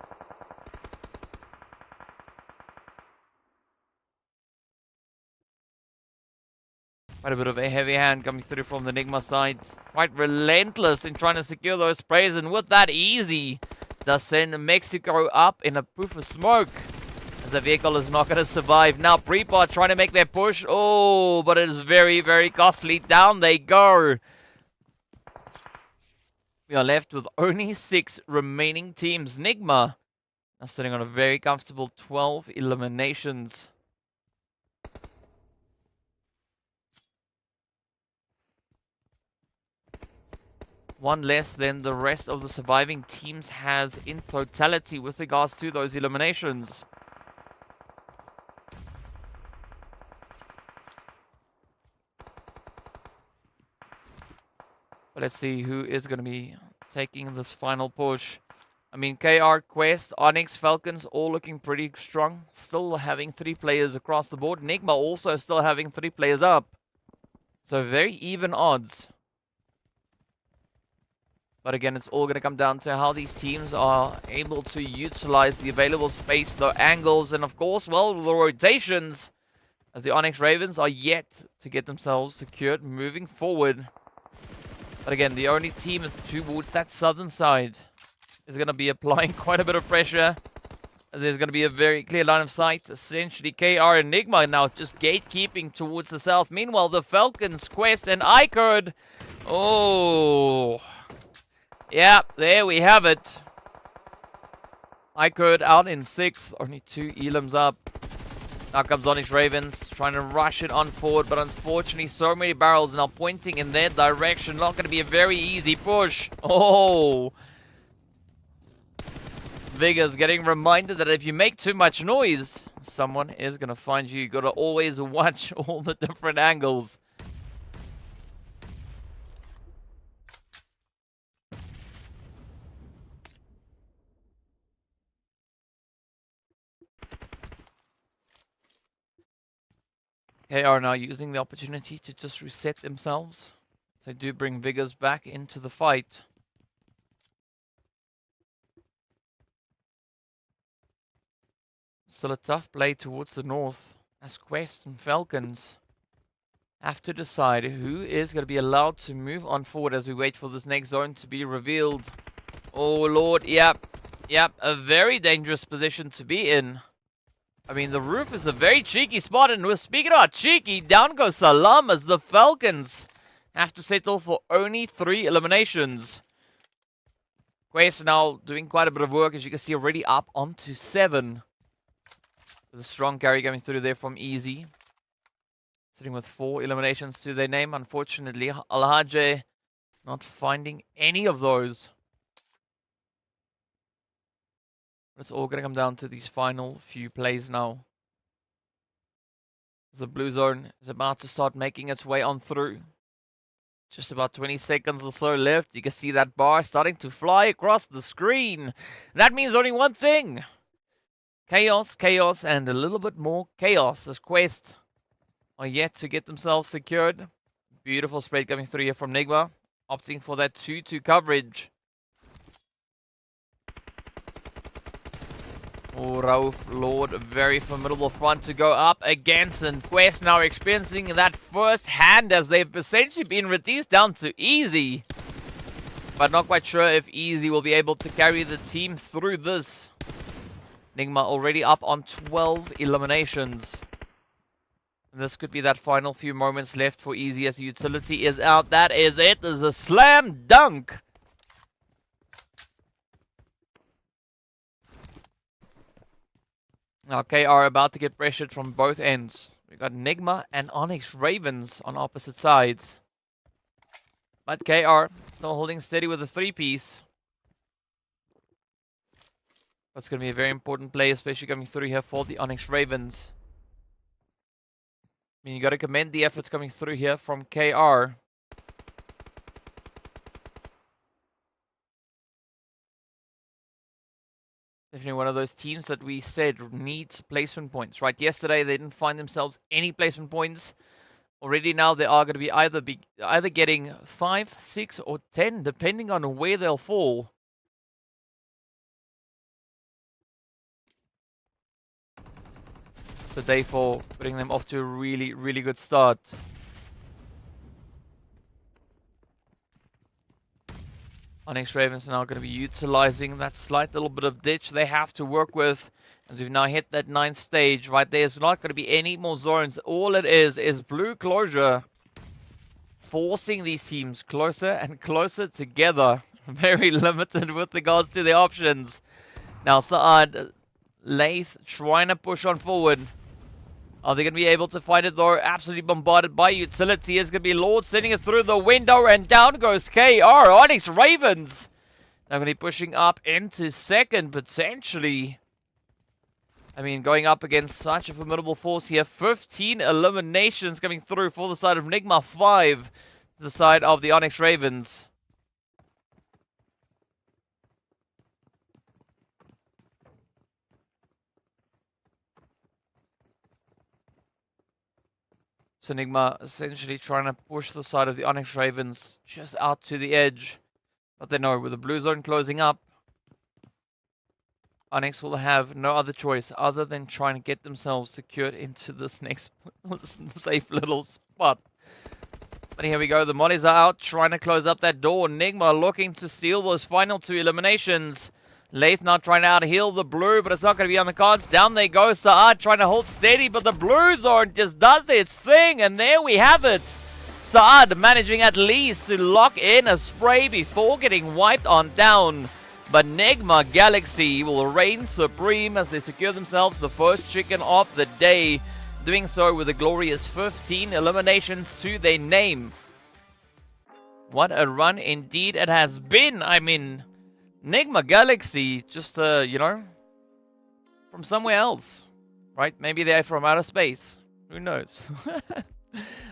Quite a bit of a heavy hand coming through from the NIGMA side. Quite relentless in trying to secure those sprays, and with that easy, does send Mexico up in a poof of smoke. As the vehicle is not going to survive. Now Prepot trying to make their push. Oh, but it is very, very costly. Down they go. We are left with only 6 remaining teams. NIGMA now sitting on a very comfortable 12 eliminations. One less than the rest of the surviving teams has in totality with regards to those eliminations. But let's see who is going to be taking this final push. I mean, KR, Quest, ONYX, Falcons, all looking pretty strong. Still having 3 players across the board. NIGMA also still having 3 players up. So very even odds. But again, it's all going to come down to how these teams are able to utilize the available space, the angles, and of course, well, the rotations. As the ONYX Ravens are yet to get themselves secured moving forward. But again, the only team towards that southern side is going to be applying quite a bit of pressure. There's going to be a very clear line of sight. Essentially, KR and NIGMA now just gatekeeping towards the south. Meanwhile, the Falcons, Quest, and IKURD. Oh... yeah, there we have it. IKURD out in 6th, only 2 elims up. Now comes ONYX Ravens, trying to rush it on forward, but unfortunately so many barrels now pointing in their direction. Not going to be a very easy push. Oh! Vigor's getting reminded that if you make too much noise, someone is going to find you. You got to always watch all the different angles. They are now using the opportunity to just reset themselves. They do bring Vigors back into the fight. Still a tough play towards the north, as Quest and Falcons have to decide who is going to be allowed to move on forward as we wait for this next zone to be revealed. Oh lord, yep, a very dangerous position to be in. I mean, the roof is a very cheeky spot, and we're speaking about cheeky, down goes Salam as the Falcons have to settle for only 3 eliminations. Quest now doing quite a bit of work, as you can see, already up onto 7. With a strong carry coming through there from Easy. Sitting with 4 eliminations to their name. Unfortunately, Alhaje not finding any of those. It's all going to come down to these final few plays now. The blue zone is about to start making its way on through. Just about 20 seconds or so left. You can see that bar starting to fly across the screen. That means only one thing. Chaos, chaos, and a little bit more chaos. As Quest are yet to get themselves secured. Beautiful spread coming through here from NIGMA. Opting for that 2-2 coverage. Oh, Rauf Lord, a very formidable front to go up against, and Quest now experiencing that first hand as they've essentially been reduced down to Easy. But not quite sure if Easy will be able to carry the team through this. NIGMA already up on 12 eliminations. And this could be that final few moments left for Easy as the utility is out. That is it. There's a slam dunk. Now KR about to get pressured from both ends. We got NIGMA and ONYX Ravens on opposite sides. But KR still holding steady with a 3-piece. That's going to be a very important play, especially coming through here for the ONYX Ravens. I mean, you got to commend the efforts coming through here from KR. Definitely one of those teams that we said needs placement points, right? Yesterday, they didn't find themselves any placement points. Already now, they are going to be either getting 5, 6, or 10, depending on where they'll fall. So day 4, putting them off to a really, really good start. ONYX Ravens are now going to be utilizing that slight little bit of ditch they have to work with. As we've now hit that 9th stage, right? There's not going to be any more zones. All it is blue closure. Forcing these teams closer and closer together. Very limited with regards to the options. Now Saad, Lath trying to push on forward. Are they going to be able to find it though? Absolutely bombarded by utility. It's going to be Lord sending it through the window, and down goes KR. ONYX Ravens. They're going to be pushing up into 2nd potentially. I mean, going up against such a formidable force here. 15 eliminations coming through for the side of NIGMA. 5 to the side of the ONYX Ravens. So NIGMA essentially trying to push the side of the ONYX Ravens just out to the edge. But they know with the blue zone closing up, ONYX will have no other choice other than trying to get themselves secured into this next safe little spot. But here we go. The mollies are out trying to close up that door. NIGMA looking to steal those final 2 eliminations. Lath now trying to out-heal the blue, but it's not going to be on the cards. Down they go. Saad trying to hold steady, but the blue zone just does its thing, and there we have it. Saad managing at least to lock in a spray before getting wiped on down. But NIGMA Galaxy will reign supreme as they secure themselves the first chicken of the day. Doing so with a glorious 15 eliminations to their name. What a run indeed it has been. I mean, NIGMA Galaxy, just, you know, from somewhere else, right? Maybe they're from outer space. Who knows?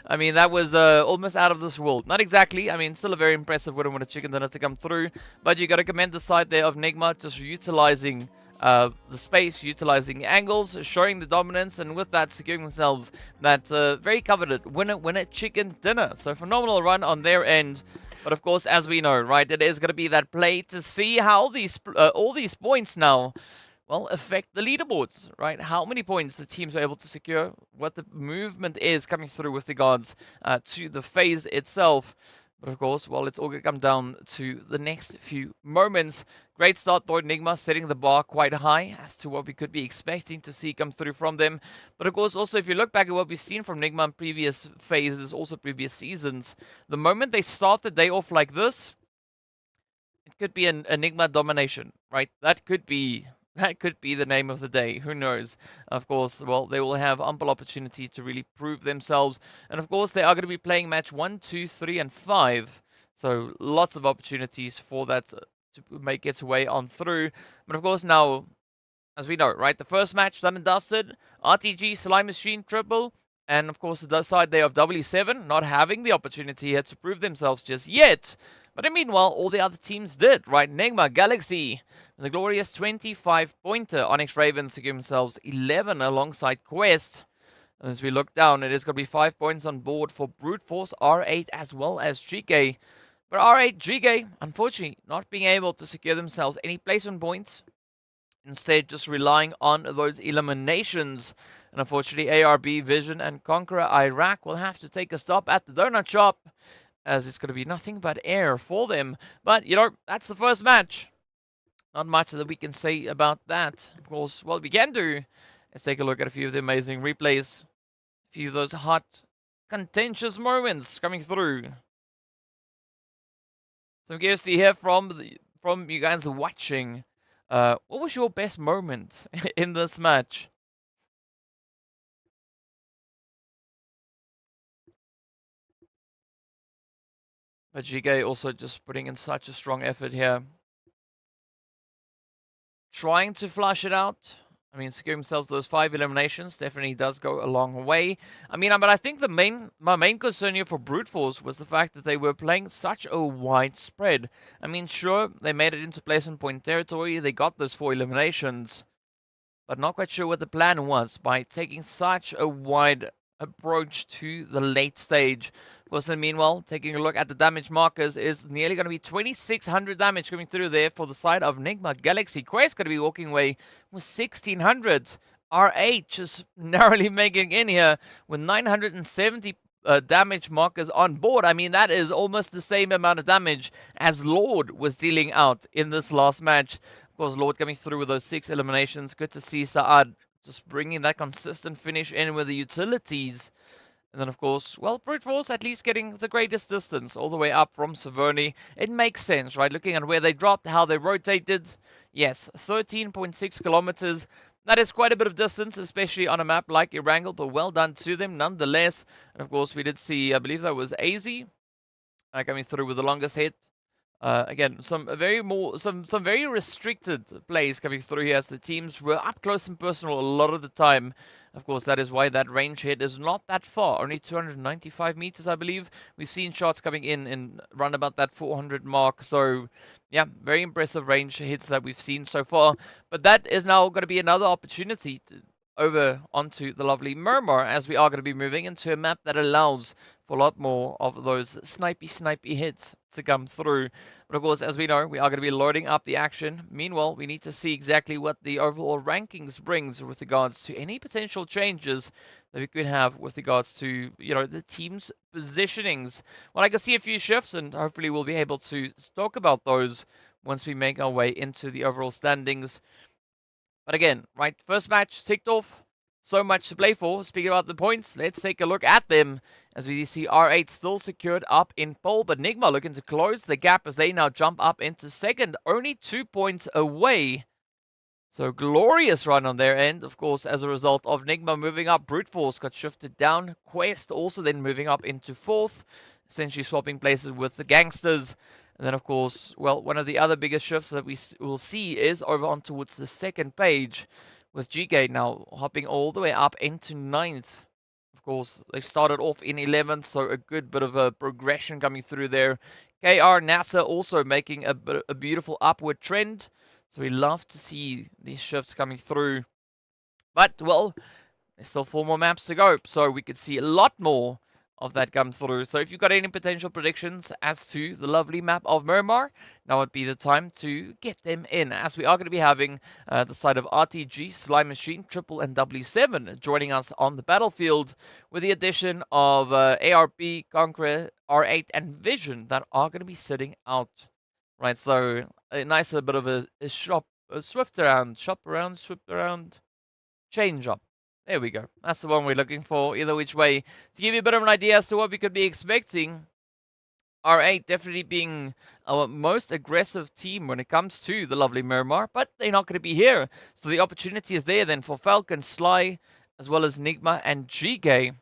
I mean, that was almost out of this world. Not exactly. I mean, still a very impressive win with a chicken dinner to come through. But you got to commend the side there of NIGMA, just utilizing the space, utilizing angles, showing the dominance, and with that, securing themselves that very coveted winner chicken dinner. So phenomenal run on their end. But of course, as we know, right, it is going to be that play to see how these all these points now, well, affect the leaderboards, right? How many points the teams are able to secure, what the movement is coming through with regards to the phase itself. But of course, well, it's all going to come down to the next few moments. Great start though, NIGMA, setting the bar quite high as to what we could be expecting to see come through from them. But of course, also, if you look back at what we've seen from NIGMA in previous phases, also previous seasons, the moment they start the day off like this, it could be an NIGMA domination, right? That could be the name of the day. Who knows? Of course, well, they will have ample opportunity to really prove themselves. And of course, they are going to be playing match 1, 2, 3, and 5. So lots of opportunities for that to make its way on through. But of course, now, as we know, right, the first match done and dusted. RTG, Slime Machine, triple. And of course, the side there of W7 not having the opportunity here to prove themselves just yet. But meanwhile, all the other teams did, right? NIGMA Galaxy, the glorious 25-pointer. ONYX Ravens to give themselves 11 alongside Quest. And as we look down, it is going to be 5 points on board for Brute Force, R8, as well as GEEKAY. But R8, GEEKAY, unfortunately, not being able to secure themselves any placement points. Instead, just relying on those eliminations. And unfortunately, ARB, Vision, and Conqueror Iraq will have to take a stop at the donut shop, as it's going to be nothing but air for them. But, you know, that's the first match. Not much that we can say about that. Of course, what we can do is take a look at a few of the amazing replays. A few of those hot, contentious moments coming through. So I'm curious to hear from you guys watching. What was your best moment in this match? But GEEKAY also just putting in such a strong effort here. Trying to flush it out. I mean, securing themselves those 5 eliminations definitely does go a long way. I mean, but I think my main concern here for Brute Force was the fact that they were playing such a wide spread. I mean, sure, they made it into placement point territory. They got those 4 eliminations. But not quite sure what the plan was by taking such a wide approach to the late stage. Of course, then meanwhile, taking a look at the damage markers is nearly going to be 2,600 damage coming through there for the side of NIGMA Galaxy. Quest going to be walking away with 1,600. R8 just narrowly making in here with 970 damage markers on board. I mean, that is almost the same amount of damage as Lord was dealing out in this last match. Of course, Lord coming through with those 6 eliminations. Good to see Saad just bringing that consistent finish in with the utilities. And then, of course, well, Brute Force at least getting the greatest distance all the way up from Severny. It makes sense, right? Looking at where they dropped, how they rotated. Yes, 13.6 kilometers. That is quite a bit of distance, especially on a map like Erangel, but well done to them nonetheless. And, of course, we did see, I believe that was AZ coming through with the longest hit. Again, some very restricted plays coming through here as the teams were up close and personal a lot of the time. Of course, that is why that range hit is not that far, only 295 meters, I believe. We've seen shots coming in round about that 400 mark. So, yeah, very impressive range hits that we've seen so far. But that is now going to be another opportunity over onto the lovely Miramar, as we are going to be moving into a map that allows for a lot more of those snipey hits to come through. But of course, as we know, we are going to be loading up the action. Meanwhile, we need to see exactly what the overall rankings brings with regards to any potential changes that we could have with regards to, you know, the team's positionings. Well, I can see a few shifts, and hopefully we'll be able to talk about those once we make our way into the overall standings. But again, right, first match ticked off. So much to play for. Speaking about the points, let's take a look at them. As we see R8 still secured up in pole, but NIGMA looking to close the gap as they now jump up into second. Only 2 points away. So glorious run on their end. Of course, as a result of NIGMA moving up, Brute Force got shifted down. Quest also then moving up into fourth. Essentially swapping places with the GANGSTERS. And then, of course, well, one of the other biggest shifts that we will see is over on towards the second page, with GEEKAY now hopping all the way up into 9th. Of course, they started off in 11th, so a good bit of a progression coming through there. KR NASR also making a beautiful upward trend. So we love to see these shifts coming through. But, well, there's still 4 more maps to go, so we could see a lot more of that come through. So if you've got any potential predictions as to the lovely map of Miramar, now would be the time to get them in, as we are going to be having the side of RTG, Slime Machine, Triple, and W7 joining us on the battlefield, with the addition of ARP, Conqueror, R8, and Vision that are going to be sitting out. Right, so a nice little bit of a swift around, change up. There we go. That's the one we're looking for, either which way. To give you a bit of an idea as to what we could be expecting, R8 definitely being our most aggressive team when it comes to the lovely Miramar, but they're not going to be here. So the opportunity is there then for Falcon, Sly, as well as NIGMA and GEEKAY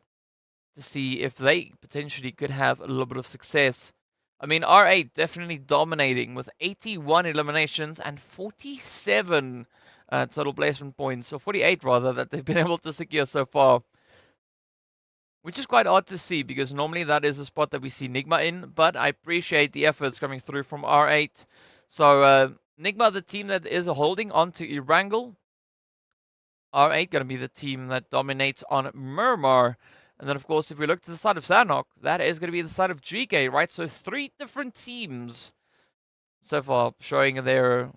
to see if they potentially could have a little bit of success. I mean, R8 definitely dominating with 81 eliminations and 47 total placement points, or 48 rather, that they've been able to secure so far. Which is quite odd to see, because normally that is a spot that we see NIGMA in, but I appreciate the efforts coming through from R8. So, NIGMA, the team that is holding on to Erangel. R8 going to be the team that dominates on Miramar. And then, of course, if we look to the side of Sanhok, that is going to be the side of GEEKAY, right? So 3 different teams so far showing their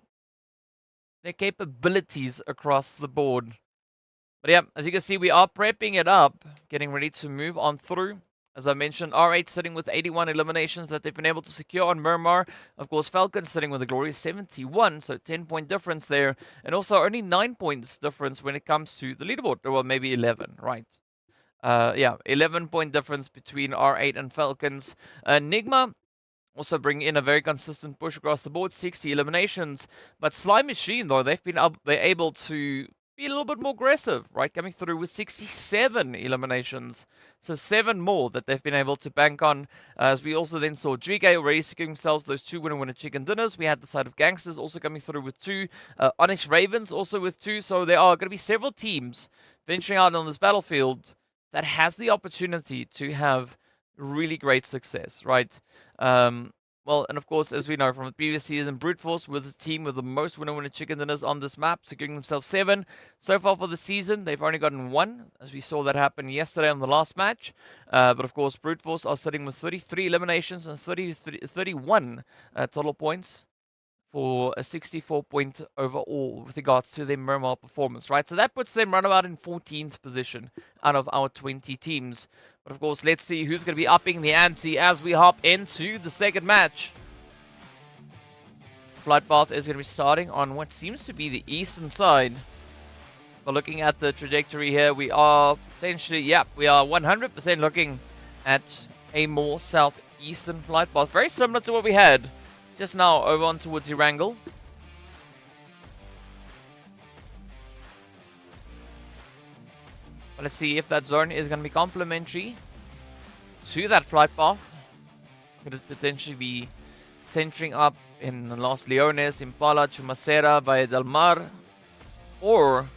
capabilities across the board. But yeah, as you can see, we are prepping it up, getting ready to move on through. As I mentioned, R8 sitting with 81 eliminations that they've been able to secure on Miramar. Of course, Falcons sitting with a glorious 71, so 10-point difference there. And also only 9 points difference when it comes to the leaderboard. Well, maybe 11, right? Yeah, 11-point difference between R8 and Falcons. NIGMA also bringing in a very consistent push across the board, 60 eliminations. But Slime Machine, though, they've been able to be a little bit more aggressive, right? Coming through with 67 eliminations. So 7 more that they've been able to bank on. As we also then saw GEEKAY already securing themselves those 2 winner chicken dinners. We had the side of GANGSTERS also coming through with 2. ONYX Ravens also with 2. So there are going to be several teams venturing out on this battlefield that has the opportunity to have really great success, right? Well, and of course, as we know from the previous season, Brute Force with the team with the most winner chicken dinners on this map, securing themselves 7. So far for the season, they've only gotten 1, as we saw that happen yesterday on the last match. But of course, Brute Force are sitting with 33 eliminations and 31 total points, for a 64-point overall with regards to their Miramar performance, right? So that puts them roundabout in 14th position out of our 20 teams. But of course, let's see who's going to be upping the ante as we hop into the second match. Flight path is going to be starting on what seems to be the eastern side. But looking at the trajectory here, we are potentially, we are 100% looking at a more southeastern flight path. Very similar to what we had just now over on towards Erangel. But let's see if that zone is going to be complementary to that flight path. Could it potentially be centering up in Los Leones, Impala, Chumacera, Valle del Mar? Or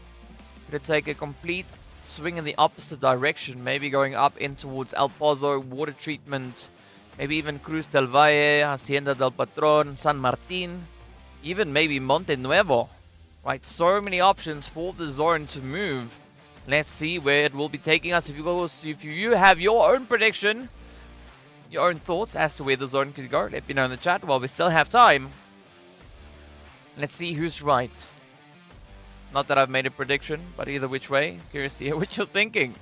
could it take a complete swing in the opposite direction, maybe going up in towards El Pozo, water treatment, maybe even Cruz del Valle, Hacienda del Patron, San Martin, even maybe Monte Nuevo, right? So many options for the zone to move. Let's see where it will be taking us. If you have your own prediction, your own thoughts as to where the zone could go, let me know in the chat while we still have time. Let's see who's right. Not that I've made a prediction, but either which way, curious to hear what you're thinking.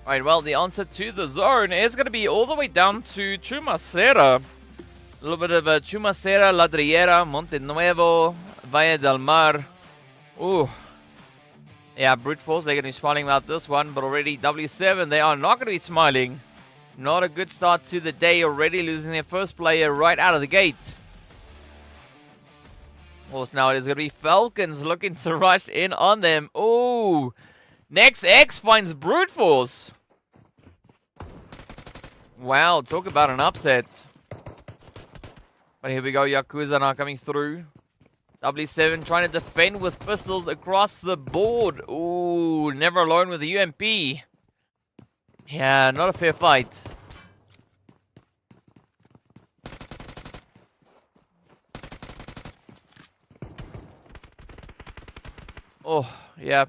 Right, well, the answer to the zone is going to be all the way down to Chumacera. A little bit of a Chumacera, Ladrillera, Monte Nuevo, Valle del Mar. Ooh. Yeah, Brute Force, they're going to be smiling about this one, but already W7, they are not going to be smiling. Not a good start to the day, already losing their first player right out of the gate. Of course, now it is going to be Falcons looking to rush in on them. Ooh. Next X finds Brute Force. Wow, talk about an upset. But here we go, Yakuza now coming through. W7 trying to defend with pistols across the board. Ooh, never alone with the UMP. Yeah, not a fair fight. Oh, yeah.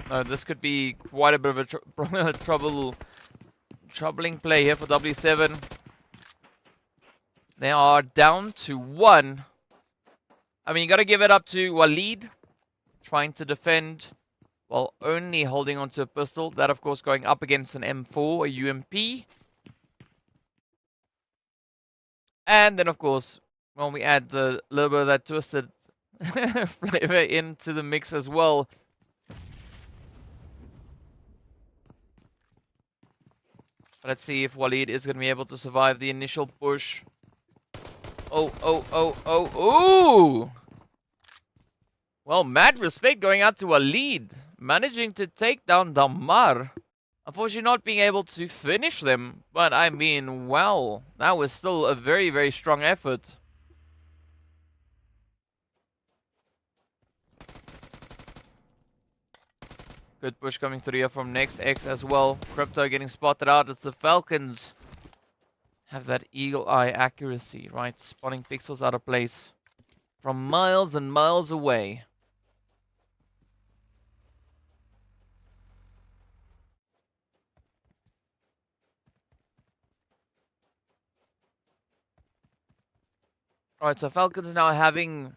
No, this could be quite a bit of a troubling play here for W7. They are down to 1. I mean, you got to give it up to Walid, trying to defend while only holding onto a pistol. That, of course, going up against an M4, a UMP. And then, of course, when we add a little bit of that twisted flavor into the mix as well. Let's see if Walid is going to be able to survive the initial push. Oh. Ooh! Well, mad respect going out to Walid. Managing to take down Damar. Unfortunately, not being able to finish them. But, I mean, well, that was still a very, very strong effort. Good push coming through here from NextX as well. Crypto getting spotted out as the Falcons have that eagle eye accuracy, right? Spotting pixels out of place from miles and miles away. Alright, so Falcons now having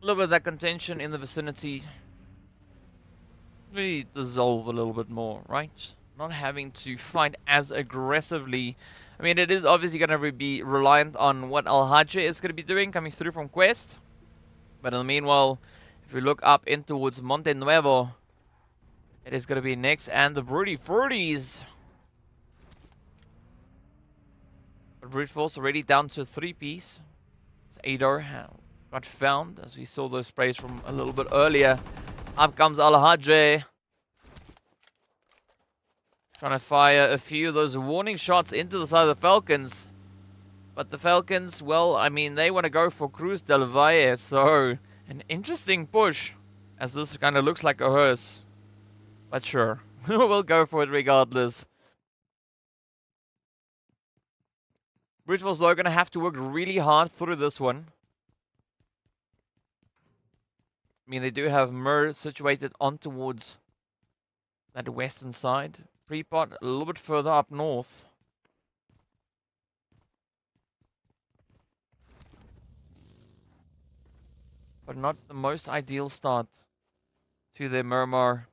a little bit of that contention in the vicinity. Really dissolve a little bit more, right? Not having to fight as aggressively. I mean, it is obviously going to be reliant on what Al-Hajj is going to be doing, coming through from Quest. But in the meanwhile, if we look up in towards Monte Nuevo, it is going to be Nex and the Broody Fruities. But Brute Force already down to a 3-piece. Adar got found, as we saw those sprays from a little bit earlier. Up comes Al-Hajj. Trying to fire a few of those warning shots into the side of the Falcons. But the Falcons, well, I mean, they want to go for Cruz del Valle. So, an interesting push. As this kind of looks like a hearse. But sure, we'll go for it regardless. Bridgeville's though going to have to work really hard through this one. I mean, they do have Mur situated on towards that western side. Prepot a little bit further up north. But not the most ideal start to their Miramar.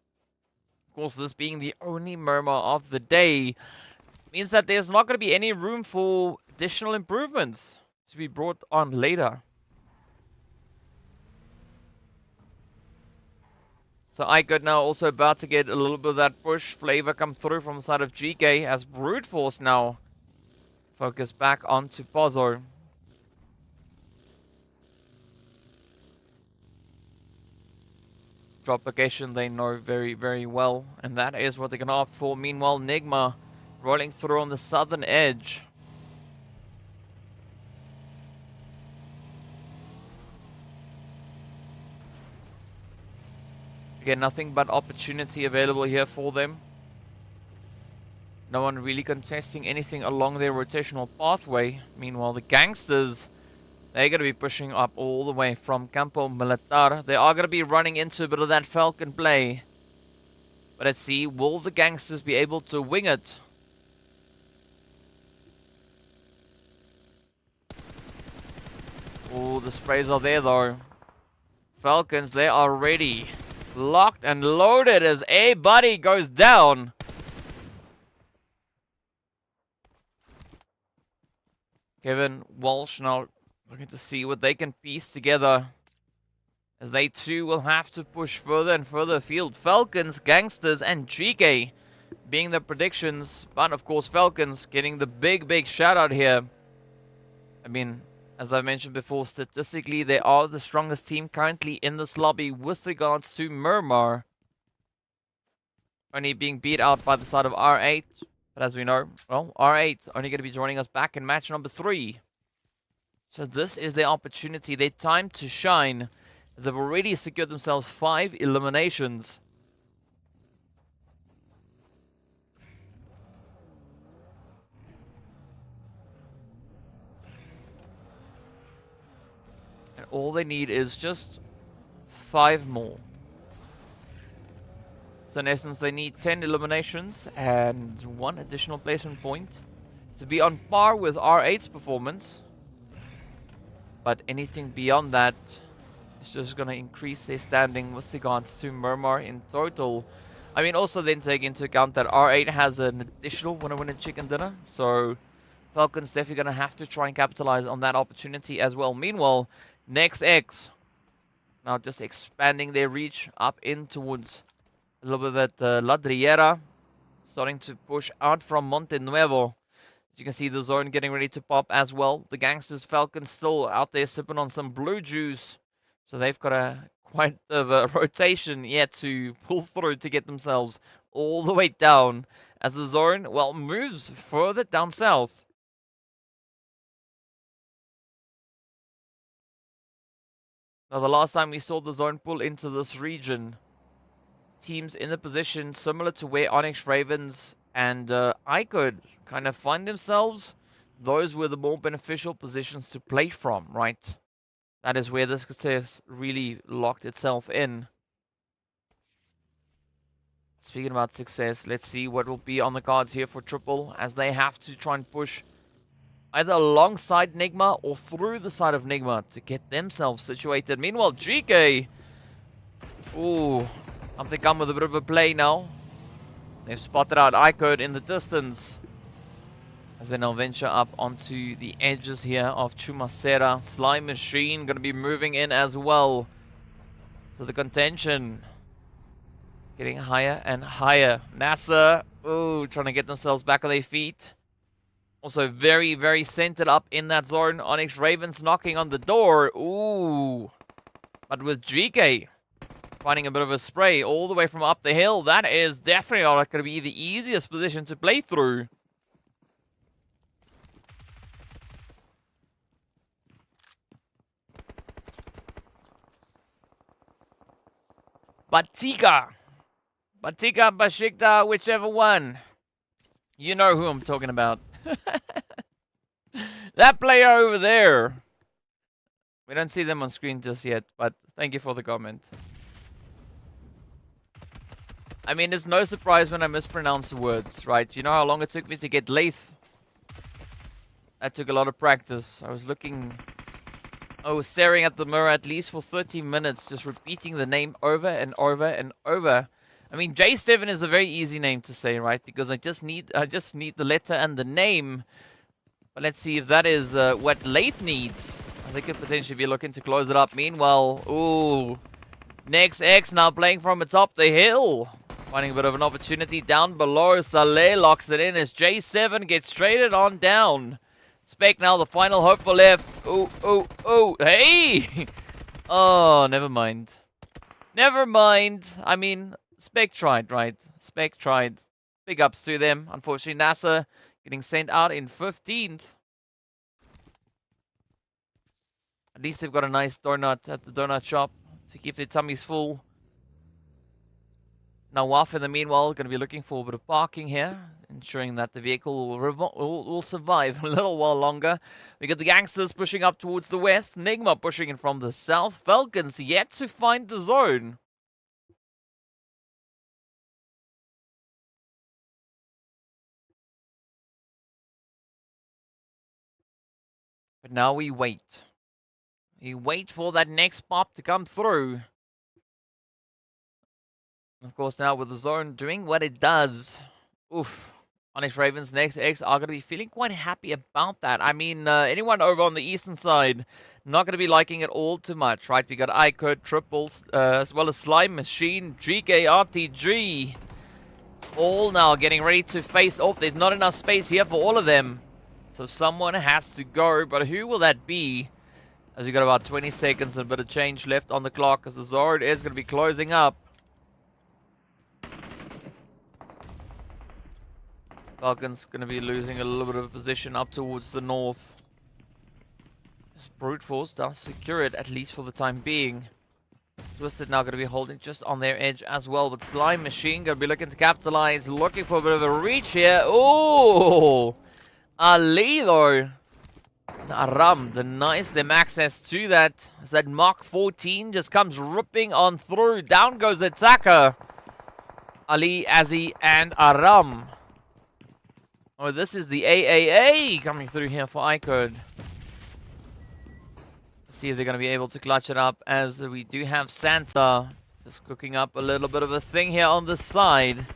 Of course, this being the only Miramar of the day means that there's not going to be any room for additional improvements to be brought on later. So IKURD now also about to get a little bit of that push flavor come through from the side of GEEKAY as Brute Force now focus back onto Pozzo. Drop location they know very, very well, and that is what they're going to opt for. Meanwhile, NIGMA rolling through on the southern edge. Again, nothing but opportunity available here for them. No one really contesting anything along their rotational pathway. Meanwhile, the Gangsters, they're going to be pushing up all the way from Campo Militar. They are going to be running into a bit of that Falcon play. But let's see, will the Gangsters be able to wing it? Oh, the sprays are there though. Falcons, they are ready. Locked and loaded as a buddy goes down. Kevin Walsh now looking to see what they can piece together, as they too will have to push further and further afield. Falcons, Gangsters, and GEEKAY being the predictions, but of course Falcons getting the big shout out here. I mean, as I mentioned before, statistically, they are the strongest team currently in this lobby with regards to Miramar. Only being beat out by the side of R8. But as we know, well, R8 only going to be joining us back in match number 3. So this is their opportunity, their time to shine. They've already secured themselves 5 eliminations. And all they need is just 5 more. So in essence, they need 10 eliminations and 1 additional placement point to be on par with R8's performance. But anything beyond that is just going to increase their standing with regards to Miramar in total. I mean, also then take into account that R8 has an additional winner-winner chicken dinner. So Falcons definitely going to have to try and capitalize on that opportunity as well. Meanwhile, NEXX now just expanding their reach up in towards a little bit at La Driera, starting to push out from Monte Nuevo. As you can see, the zone getting ready to pop as well. The Gangsters Falcons still out there sipping on some blue juice. So they've got quite a rotation yet to pull through to get themselves all the way down. As the zone, well, moves further down south. Now, the last time we saw the zone pull into this region, teams in the position similar to where ONYX Ravens and IKURD kind of find themselves, those were the more beneficial positions to play from, right? That is where this success really locked itself in. Speaking about success, let's see what will be on the cards here for Triple, as they have to try and push either alongside NIGMA or through the side of NIGMA to get themselves situated. Meanwhile, GEEKAY, ooh, I think I'm with a bit of a play now. They've spotted out IKURD in the distance as they now venture up onto the edges here of Chumacera. Slime Machine going to be moving in as well. So the contention getting higher and higher. NASR, ooh, trying to get themselves back on their feet. Also very, very centered up in that zone. ONYX Ravens knocking on the door. Ooh. But with GEEKAY finding a bit of a spray all the way from up the hill, that is definitely not going to be the easiest position to play through. Batika, Bashikta, whichever one. You know who I'm talking about. That player over there. We don't see them on screen just yet, but thank you for the comment. I mean, it's no surprise when I mispronounce the words, right? You know how long it took me to get Lath? That took a lot of practice. I was staring at the mirror at least for 30 minutes, just repeating the name over and over and over. I mean, J7 is a very easy name to say, right? Because I just need the letter and the name. But let's see if that is what Lath needs. They could potentially be looking to close it up. Meanwhile, ooh, NEXX now playing from atop the hill. Finding a bit of an opportunity down below. Saleh locks it in as J7 gets traded on down. Spec now the final hope for left. Ooh, ooh, ooh. Hey! Oh, never mind. Never mind. I mean, Spec tried, right? Spec tried. Big ups to them. Unfortunately, NASR getting sent out in 15th. At least they've got a nice donut at the donut shop to keep their tummies full. Now, WAF in the meanwhile going to be looking for a bit of parking here, ensuring that the vehicle will survive a little while longer. We got the Gangsters pushing up towards the west, NIGMA pushing in from the south, Falcons yet to find the zone. But now we wait. We wait for that next pop to come through. Of course, now with the zone doing what it does, oof, ONYX Ravens NEXX are going to be feeling quite happy about that. I mean, anyone over on the eastern side, not going to be liking it all too much, right? We got IKURD, Triples, as well as Slime Machine, GEEKAY, RTG, all now getting ready to face off. There's not enough space here for all of them, so someone has to go, but who will that be? As you got about 20 seconds and a bit of change left on the clock, as the zone is going to be closing up. Falcons going to be losing a little bit of position up towards the north. This brute force does secure it, at least for the time being. Twisted now going to be holding just on their edge as well. But Slime Machine going to be looking to capitalize. Looking for a bit of a reach here. Oh! Ali though. Aram denies them access to that. As that Mark 14 just comes ripping on through. Down goes the attacker. Ali, Azzy, and Aram. Oh, this is the AAA coming through here for IKURD. Let's see if they're going to be able to clutch it up, as we do have Santa just cooking up a little bit of a thing here on the side.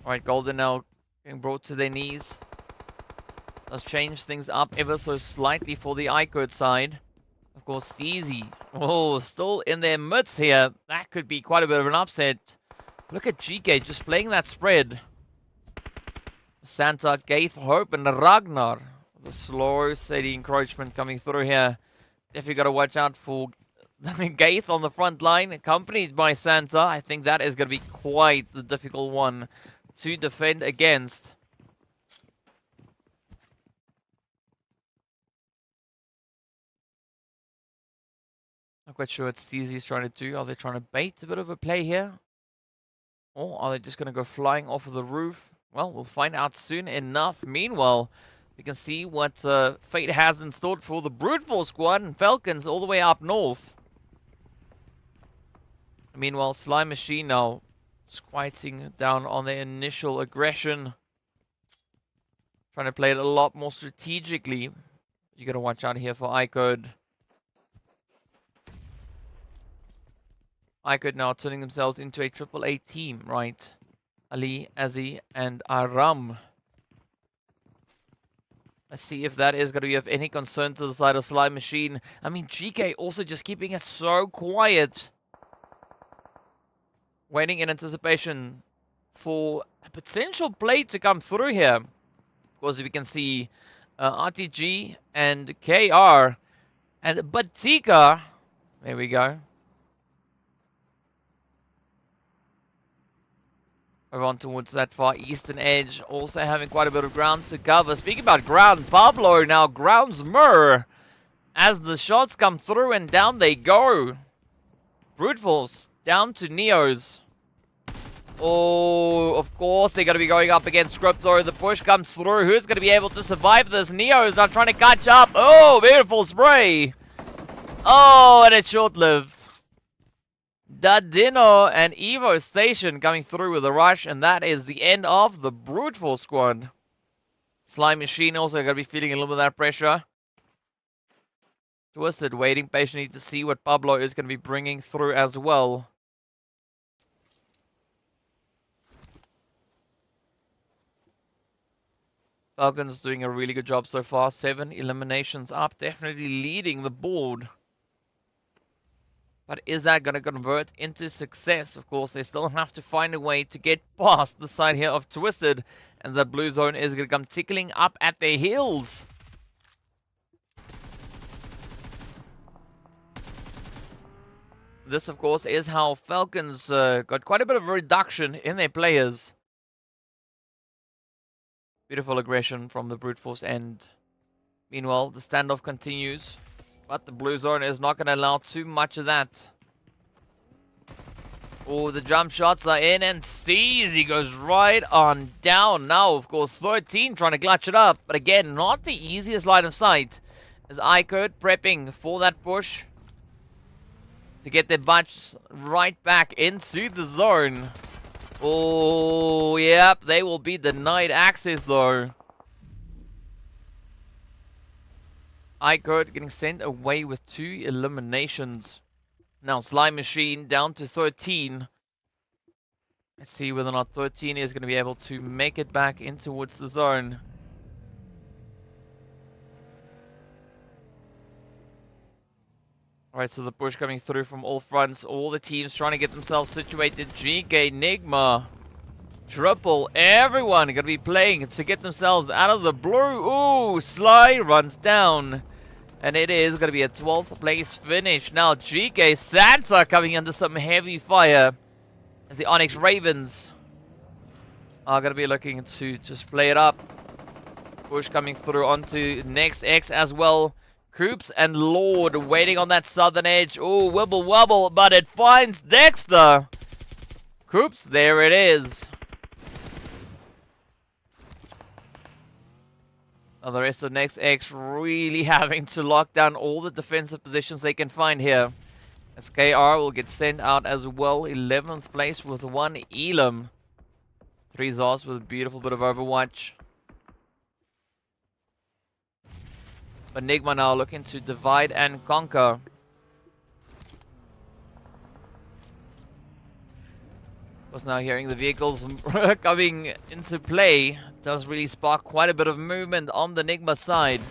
Alright, Golden now getting brought to their knees. Does change things up ever so slightly for the IKURD side. Of course, Steezy. Oh, still in their midst here. That could be quite a bit of an upset. Look at GEEKAY just playing that spread. Santa, Gaith, Hope, and Ragnar. The slow, steady encroachment coming through here. Definitely got to watch out for Gaith on the front line, accompanied by Santa. I think that is going to be quite the difficult one to defend against. Not quite sure what Steezy's trying to do. Are they trying to bait a bit of a play here? Or are they just going to go flying off of the roof? Well, we'll find out soon enough. Meanwhile, we can see what fate has in store for the Brute Force squad and Falcons all the way up north. Meanwhile, Slime Machine now quieting down on their initial aggression. Trying to play it a lot more strategically. You got to watch out here for IKURD. IKURD now turning themselves into a AAA team, right? Ali, Azzy, and Aram. Let's see if that is going to be of any concern to the side of Slime Machine. I mean, GEEKAY also just keeping it so quiet. Waiting in anticipation for a potential play to come through here. Of course, we can see RTG and KR and Batika. There we go. Over on towards that far eastern edge. Also having quite a bit of ground to cover. Speaking about ground, Pablo now grounds Mur. As the shots come through and down they go. Brute Force down to Neos. Oh, of course they're going to be going up against Crypto. The push comes through. Who's going to be able to survive this? Neos are trying to catch up. Oh, beautiful spray. Oh, and it's short-lived. Dadino and Evo Station coming through with a rush, and that is the end of the Brute Force squad. Slime Machine also going to be feeling a little bit of that pressure. Twisted waiting patiently to see what Pablo is going to be bringing through as well. Falcons doing a really good job so far. 7 eliminations up, definitely leading the board. But is that going to convert into success? Of course, they still have to find a way to get past the side here of Twisted. And that blue zone is going to come tickling up at their heels. This, of course, is how Falcons got quite a bit of a reduction in their players. Beautiful aggression from the Brute Force end. Meanwhile, the standoff continues. But the blue zone is not going to allow too much of that. Oh, the jump shots are in, and Steezy goes right on down. Now, of course, 13 trying to clutch it up. But again, not the easiest line of sight. As IKURD prepping for that push to get their bunch right back into the zone. Oh, yep, they will be denied access though. IKURD getting sent away with 2 eliminations. Now Slime Machine down to 13. Let's see whether or not 13 is going to be able to make it back in towards the zone. Alright, so the push coming through from all fronts. All the teams trying to get themselves situated. GEEKAY, NIGMA, Triple, everyone going to be playing to get themselves out of the blue. Ooh, Sly runs down. And it is going to be a 12th place finish. Now GEEKAY, Santa coming under some heavy fire. As the ONYX Ravens are going to be looking to just play it up. Push coming through onto next X as well. Coops and Lord waiting on that southern edge. Oh, wibble wobble, but it finds Dexter. Coops, there it is. Now the rest of next X really having to lock down all the defensive positions they can find here. As KR will get sent out as well. 11th place with 1 Elam. 3 Zos with a beautiful bit of Overwatch. But NIGMA now looking to divide and conquer. Was now hearing the vehicles coming into play. Does really spark quite a bit of movement on the NIGMA side.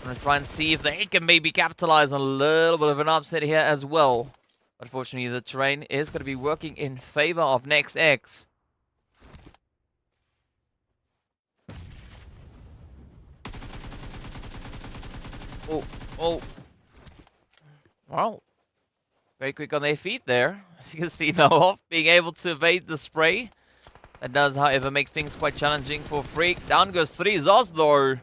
Gonna try and see if they can maybe capitalize on a little bit of an upset here as well. Unfortunately, the terrain is going to be working in favor of next X. Oh. Well, very quick on their feet there. As you can see now, being able to evade the spray. That does, however, make things quite challenging for Freak. Down goes 3 Zos though.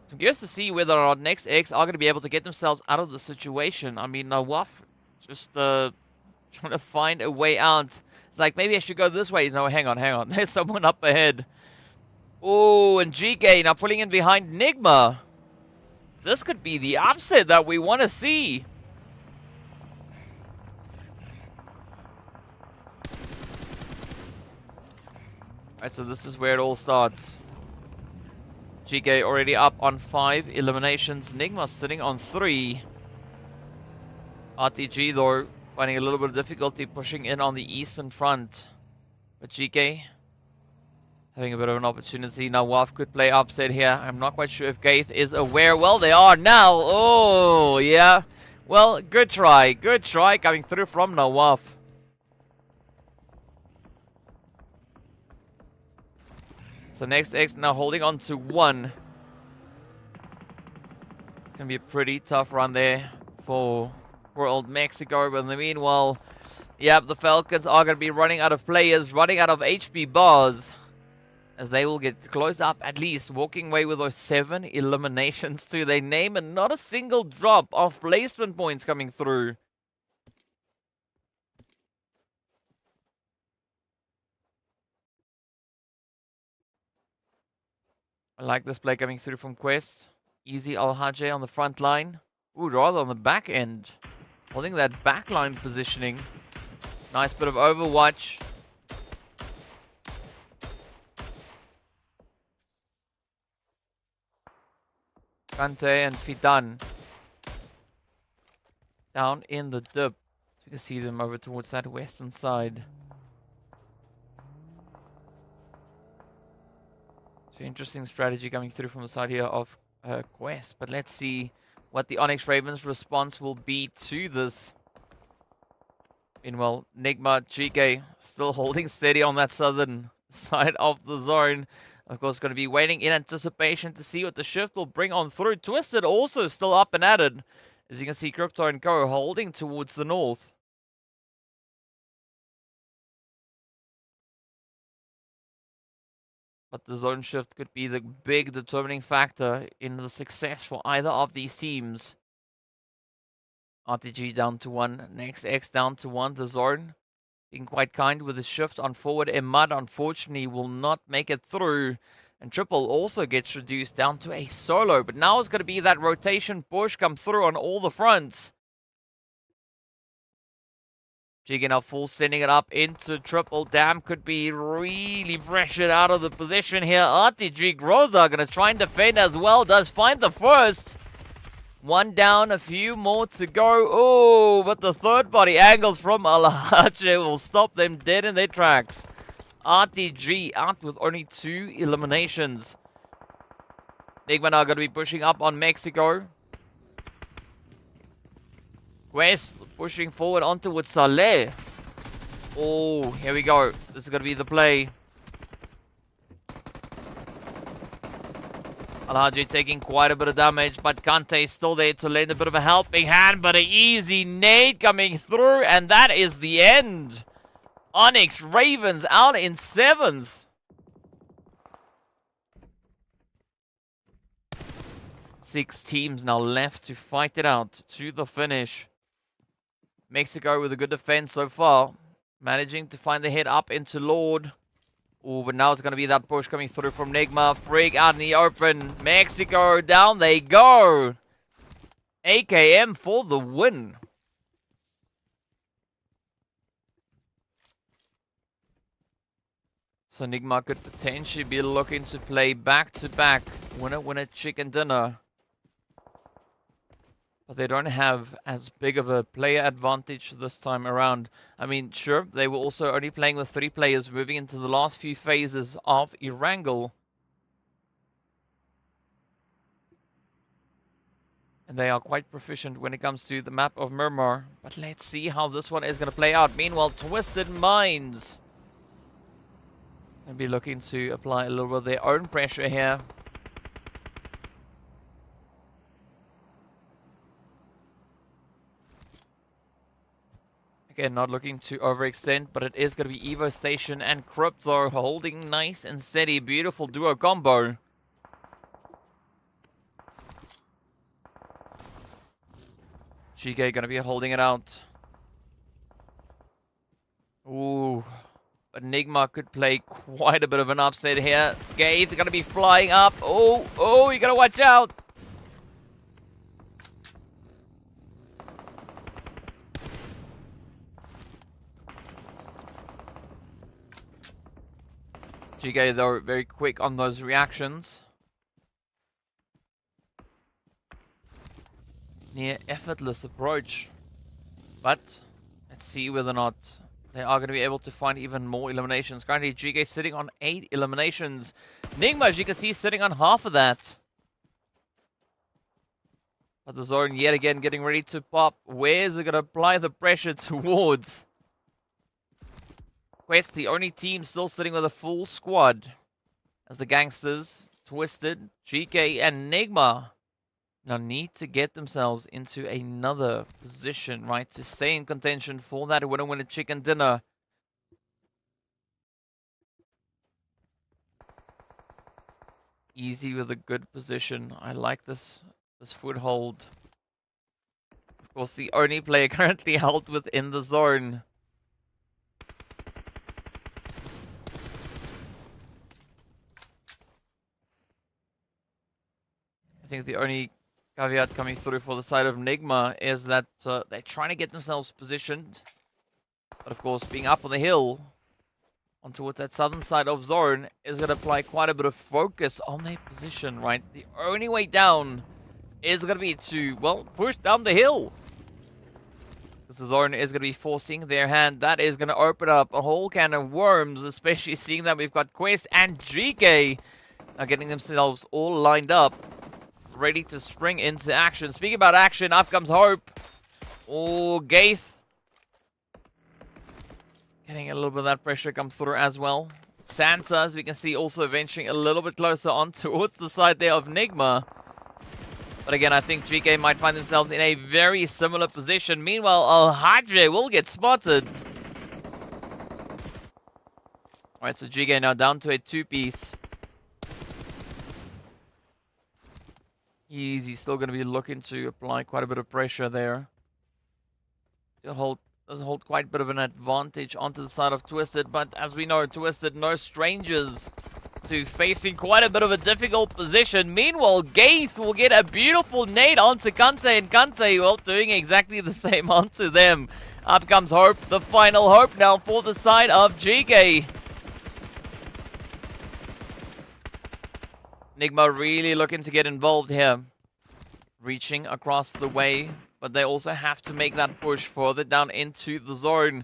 So I'm curious to see whether or not next X are going to be able to get themselves out of the situation. I mean, Nawaf just trying to find a way out. It's like, maybe I should go this way. No, hang on. There's someone up ahead. Oh, and GEEKAY now pulling in behind NIGMA. This could be the upset that we want to see. Alright, so this is where it all starts. GEEKAY already up on 5 eliminations. NIGMA sitting on 3. RTG, though, finding a little bit of difficulty pushing in on the eastern front. But GEEKAY having a bit of an opportunity. Now WAF could play upset here. I'm not quite sure if Gaith is aware. Well, they are now. Oh, yeah. Well, good try. Good try coming through from Nawaf. So next X now holding on to 1. Gonna be a pretty tough run there for World Mexico. But in the meanwhile, yeah, the Falcons are gonna be running out of players, running out of HP bars, as they will get close up at least, walking away with those 7 eliminations to their name, and not a single drop of placement points coming through. I like this play coming through from Quest. Easy Al-Hajj on the front line. Ooh, rather on the back end. Holding that backline positioning. Nice bit of Overwatch. Kante and Fidan down in the dip. You can see them over towards that western side. So interesting strategy coming through from the side here of Quest. But let's see what the ONYX Ravens response will be to this. Meanwhile, NIGMA, GEEKAY still holding steady on that southern side of the zone. Of course, going to be waiting in anticipation to see what the shift will bring on through. Twisted also still up and at it. As you can see, Crypto and Co holding towards the north. But the zone shift could be the big determining factor in the success for either of these teams. RTG down to 1. Next X down to 1. The zone being quite kind with the shift on forward. Mud, unfortunately, will not make it through. And Triple also gets reduced down to a solo. But now it's going to be that rotation push come through on all the fronts. GEEKAY now full sending it up into Triple. Damn, could be really pressured out of the position here. RTG Groza going to try and defend as well. Does find the first. 1 down, a few more to go. Oh, but the third body angles from Al-Hajj will stop them dead in their tracks. RTG out with only 2 eliminations. NIGMA now going to be pushing up on Mexico. Quest pushing forward onto with Saleh. Oh, here we go. This is going to be the play. Al-Hajj taking quite a bit of damage, but Kante is still there to lend a bit of a helping hand, but an easy nade coming through, and that is the end. ONYX Ravens out in 7th. 6 teams now left to fight it out to the finish. Mexico with a good defense so far. Managing to find the head up into Lord. Oh, but now it's going to be that push coming through from NIGMA. Freak out in the open. Mexico, down they go. AKM for the win. So NIGMA could potentially be looking to play back-to-back winner-winner chicken dinner. But they don't have as big of a player advantage this time around. I mean, sure, they were also only playing with 3 players moving into the last few phases of Erangel. And they are quite proficient when it comes to the map of Miramar. But let's see how this one is going to play out. Meanwhile, Twisted Minds going to be looking to apply a little bit of their own pressure here. Again, not looking to overextend, but it is going to be Evo Station and Crypto holding nice and steady. Beautiful duo combo. GEEKAY going to be holding it out. Ooh. But NIGMA could play quite a bit of an upset here. Gaith going to be flying up. Oh, you got to watch out. GEEKAY, though, very quick on those reactions. Near effortless approach. But let's see whether or not they are going to be able to find even more eliminations. Currently, GEEKAY sitting on 8 eliminations. NIGMA, as you can see, sitting on half of that. But the zone yet again getting ready to pop. Where is it going to apply the pressure towards? Quest, the only team still sitting with a full squad. As the Gangsters, Twisted, GEEKAY, and NIGMA now need to get themselves into another position, right? To stay in contention for that winner-winner chicken dinner. Easy with a good position. I like this foothold. Of course, the only player currently held within the zone. I think the only caveat coming through for the side of NIGMA is that they're trying to get themselves positioned. But of course, being up on the hill onto that southern side of zone is going to apply quite a bit of focus on their position, right? The only way down is going to be to, well, push down the hill. Because the zone is going to be forcing their hand. That is going to open up a whole can of worms, especially seeing that we've got Quest and GEEKAY now getting themselves all lined up, ready to spring into action. Speaking about action, up comes Hope. Oh, Gaith getting a little bit of that pressure come through as well. Sansa, as we can see, also venturing a little bit closer on towards the side there of NIGMA. But again, I think GEEKAY might find themselves in a very similar position. Meanwhile, Al-Hajj will get spotted. Alright, so GEEKAY now down to a 2-piece. He's still going to be looking to apply quite a bit of pressure there. Does hold quite a bit of an advantage onto the side of Twisted, but as we know, Twisted no strangers to facing quite a bit of a difficult position. Meanwhile, Gaith will get a beautiful nade onto Kante, and Kante, well, doing exactly the same onto them. Up comes Hope, the final Hope now for the side of GEEKAY. NIGMA really looking to get involved here. Reaching across the way, but they also have to make that push further down into the zone.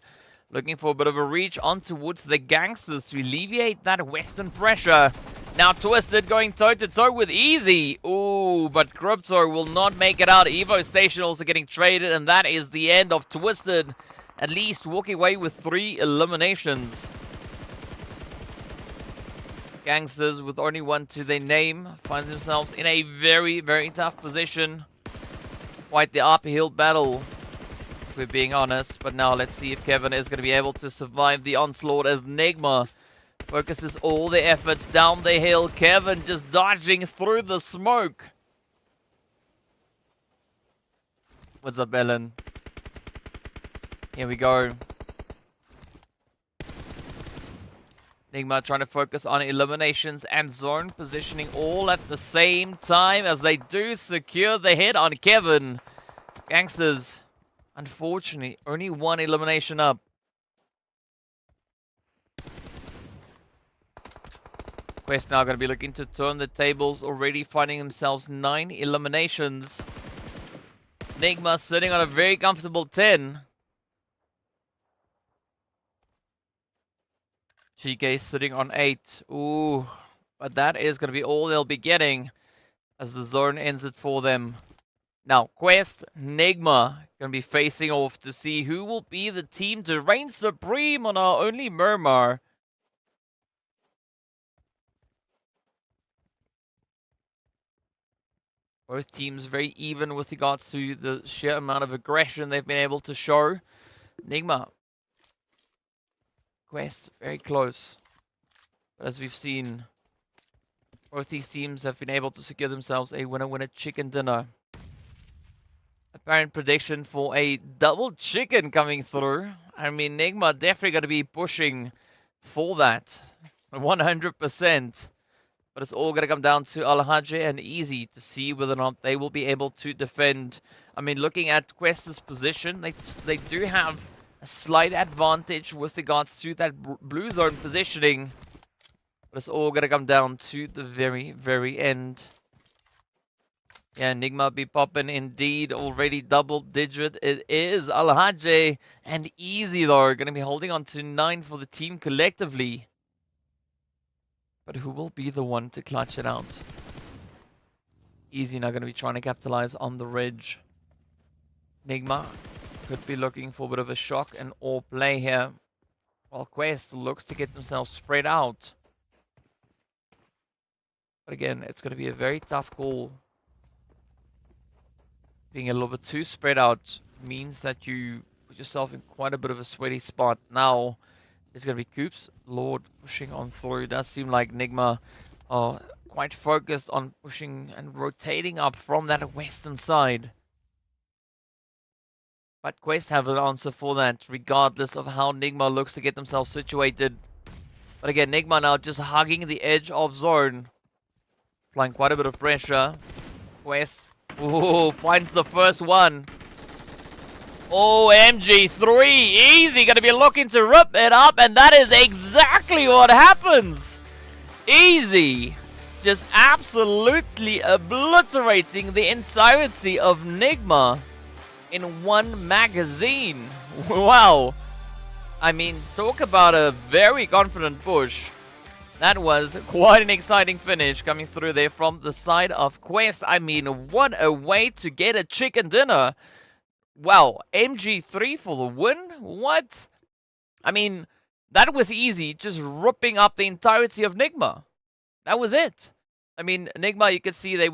Looking for a bit of a reach on towards the Gangsters to alleviate that western pressure. Now Twisted going toe-to-toe with Easy. Ooh, but Crypto will not make it out. Evo Station also getting traded, and that is the end of Twisted. At least walking away with 3 eliminations. Gangsters with only 1 to their name find themselves in a very, very tough position. Quite the uphill battle, if we're being honest. But now let's see if Kevin is going to be able to survive the onslaught as NIGMA focuses all their efforts down the hill. Kevin just dodging through the smoke. What's up, Ellen? Here we go. NIGMA trying to focus on eliminations and zone positioning all at the same time as they do secure the hit on Kevin. GANGSTERS, unfortunately, only one elimination up. Quest now going to be looking to turn the tables, already finding themselves 9 eliminations. NIGMA sitting on a very comfortable 10. GEEKAY sitting on 8. Ooh, but that is going to be all they'll be getting as the zone ends it for them. Now, Quest, NIGMA going to be facing off to see who will be the team to reign supreme on our only Miramar. Both teams very even with regards to the sheer amount of aggression they've been able to show. NIGMA. Quest, very close. But as we've seen, both these teams have been able to secure themselves a winner-winner chicken dinner. Apparent prediction for a double chicken coming through. I mean, NIGMA definitely going to be pushing for that. 100%. But it's all going to come down to Al-Hajj and Easy to see whether or not they will be able to defend. I mean, looking at Quest's position, they do have a slight advantage with regards to that blue zone positioning. But it's all going to come down to the very, very end. Yeah, NIGMA be popping indeed. Already double digit. It is Al-Hajj and Easy, though. Going to be holding on to 9 for the team collectively. But who will be the one to clutch it out? Easy now going to be trying to capitalize on the ridge. NIGMA could be looking for a bit of a shock and awe play here. While Quest looks to get themselves spread out. But again, it's going to be a very tough call. Being a little bit too spread out means that you put yourself in quite a bit of a sweaty spot. Now, it's going to be Coops. Lord pushing on through. It does seem like NIGMA are quite focused on pushing and rotating up from that western side. But Quest have an answer for that, regardless of how NIGMA looks to get themselves situated. But again, NIGMA now just hugging the edge of zone. Applying quite a bit of pressure. Quest, ooh, finds the first one. Oh, MG3, Easy, going to be looking to rip it up, and that is exactly what happens. Easy, just absolutely obliterating the entirety of NIGMA in one magazine. Wow. I mean, talk about a very confident push. That was quite an exciting finish coming through there from the side of Quest. I mean, what a way to get a chicken dinner. Wow, MG3 for the win? What? I mean, that was easy, just ripping up the entirety of NIGMA. That was it. I mean, NIGMA, you could see they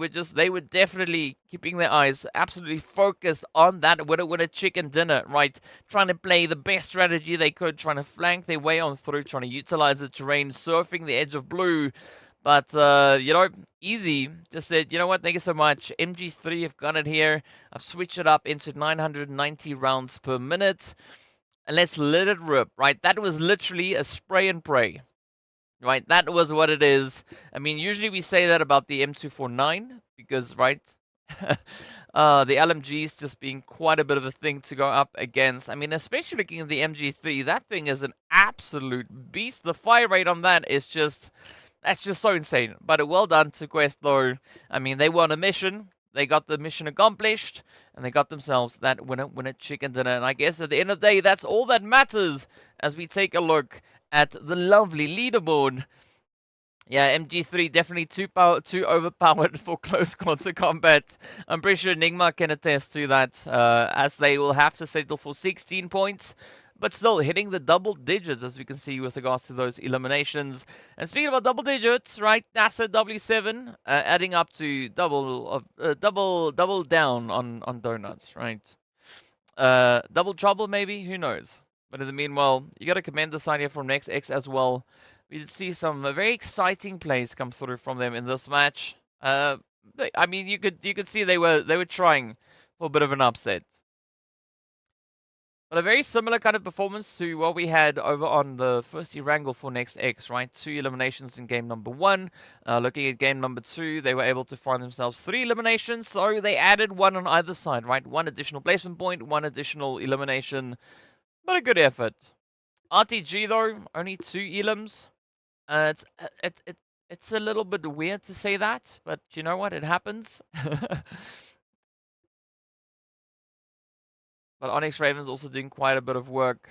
were definitely keeping their eyes absolutely focused on that winner chicken dinner, right? Trying to play the best strategy they could, trying to flank their way on through, trying to utilize the terrain, surfing the edge of blue. But, you know, Easy just said, you know what, thank you so much. MG3 have got it here. I've switched it up into 990 rounds per minute. And let's let it rip, right? That was literally a spray and pray. Right, that was what it is. I mean, usually we say that about the M249. Because, right, the LMGs just being quite a bit of a thing to go up against. I mean, especially looking at the MG3. That thing is an absolute beast. The fire rate on that is just... That's just so insane. But well done to Quest, though. I mean, they won a mission. They got the mission accomplished. And they got themselves that winner chicken dinner. And I guess at the end of the day, that's all that matters. As we take a look at the lovely leaderboard. Yeah, MG3 definitely too overpowered for close quarter combat. I'm pretty sure NIGMA can attest to that. As they will have to settle for 16 points. But still, hitting the double digits, as we can see with regards to those eliminations. And speaking about double digits, right, NASR W7, adding up to double down on donuts, right? Double trouble, maybe? Who knows? But in the meanwhile, you got to commend the side here from NextX as well. We did see some very exciting plays come through from them in this match. I mean, you could see they were trying for a bit of an upset. But a very similar kind of performance to what we had over on the first Erangel for Next X, right? 2 eliminations in game number 1. Looking at game number 2, they were able to find themselves 3 eliminations, so they added 1 on either side, right? 1 additional placement point, 1 additional elimination, but a good effort. RTG though, only 2 elims. It's a little bit weird to say that, but you know what? It happens. But ONYX Ravens also doing quite a bit of work.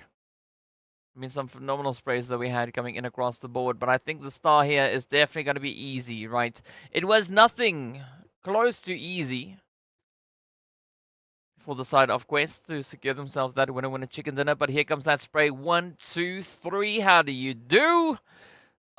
I mean, some phenomenal sprays that we had coming in across the board. But I think the star here is definitely going to be easy, right? It was nothing close to easy for the side of Quest to secure themselves that winner chicken dinner. But here comes that spray. 1, 2, 3. How do you do?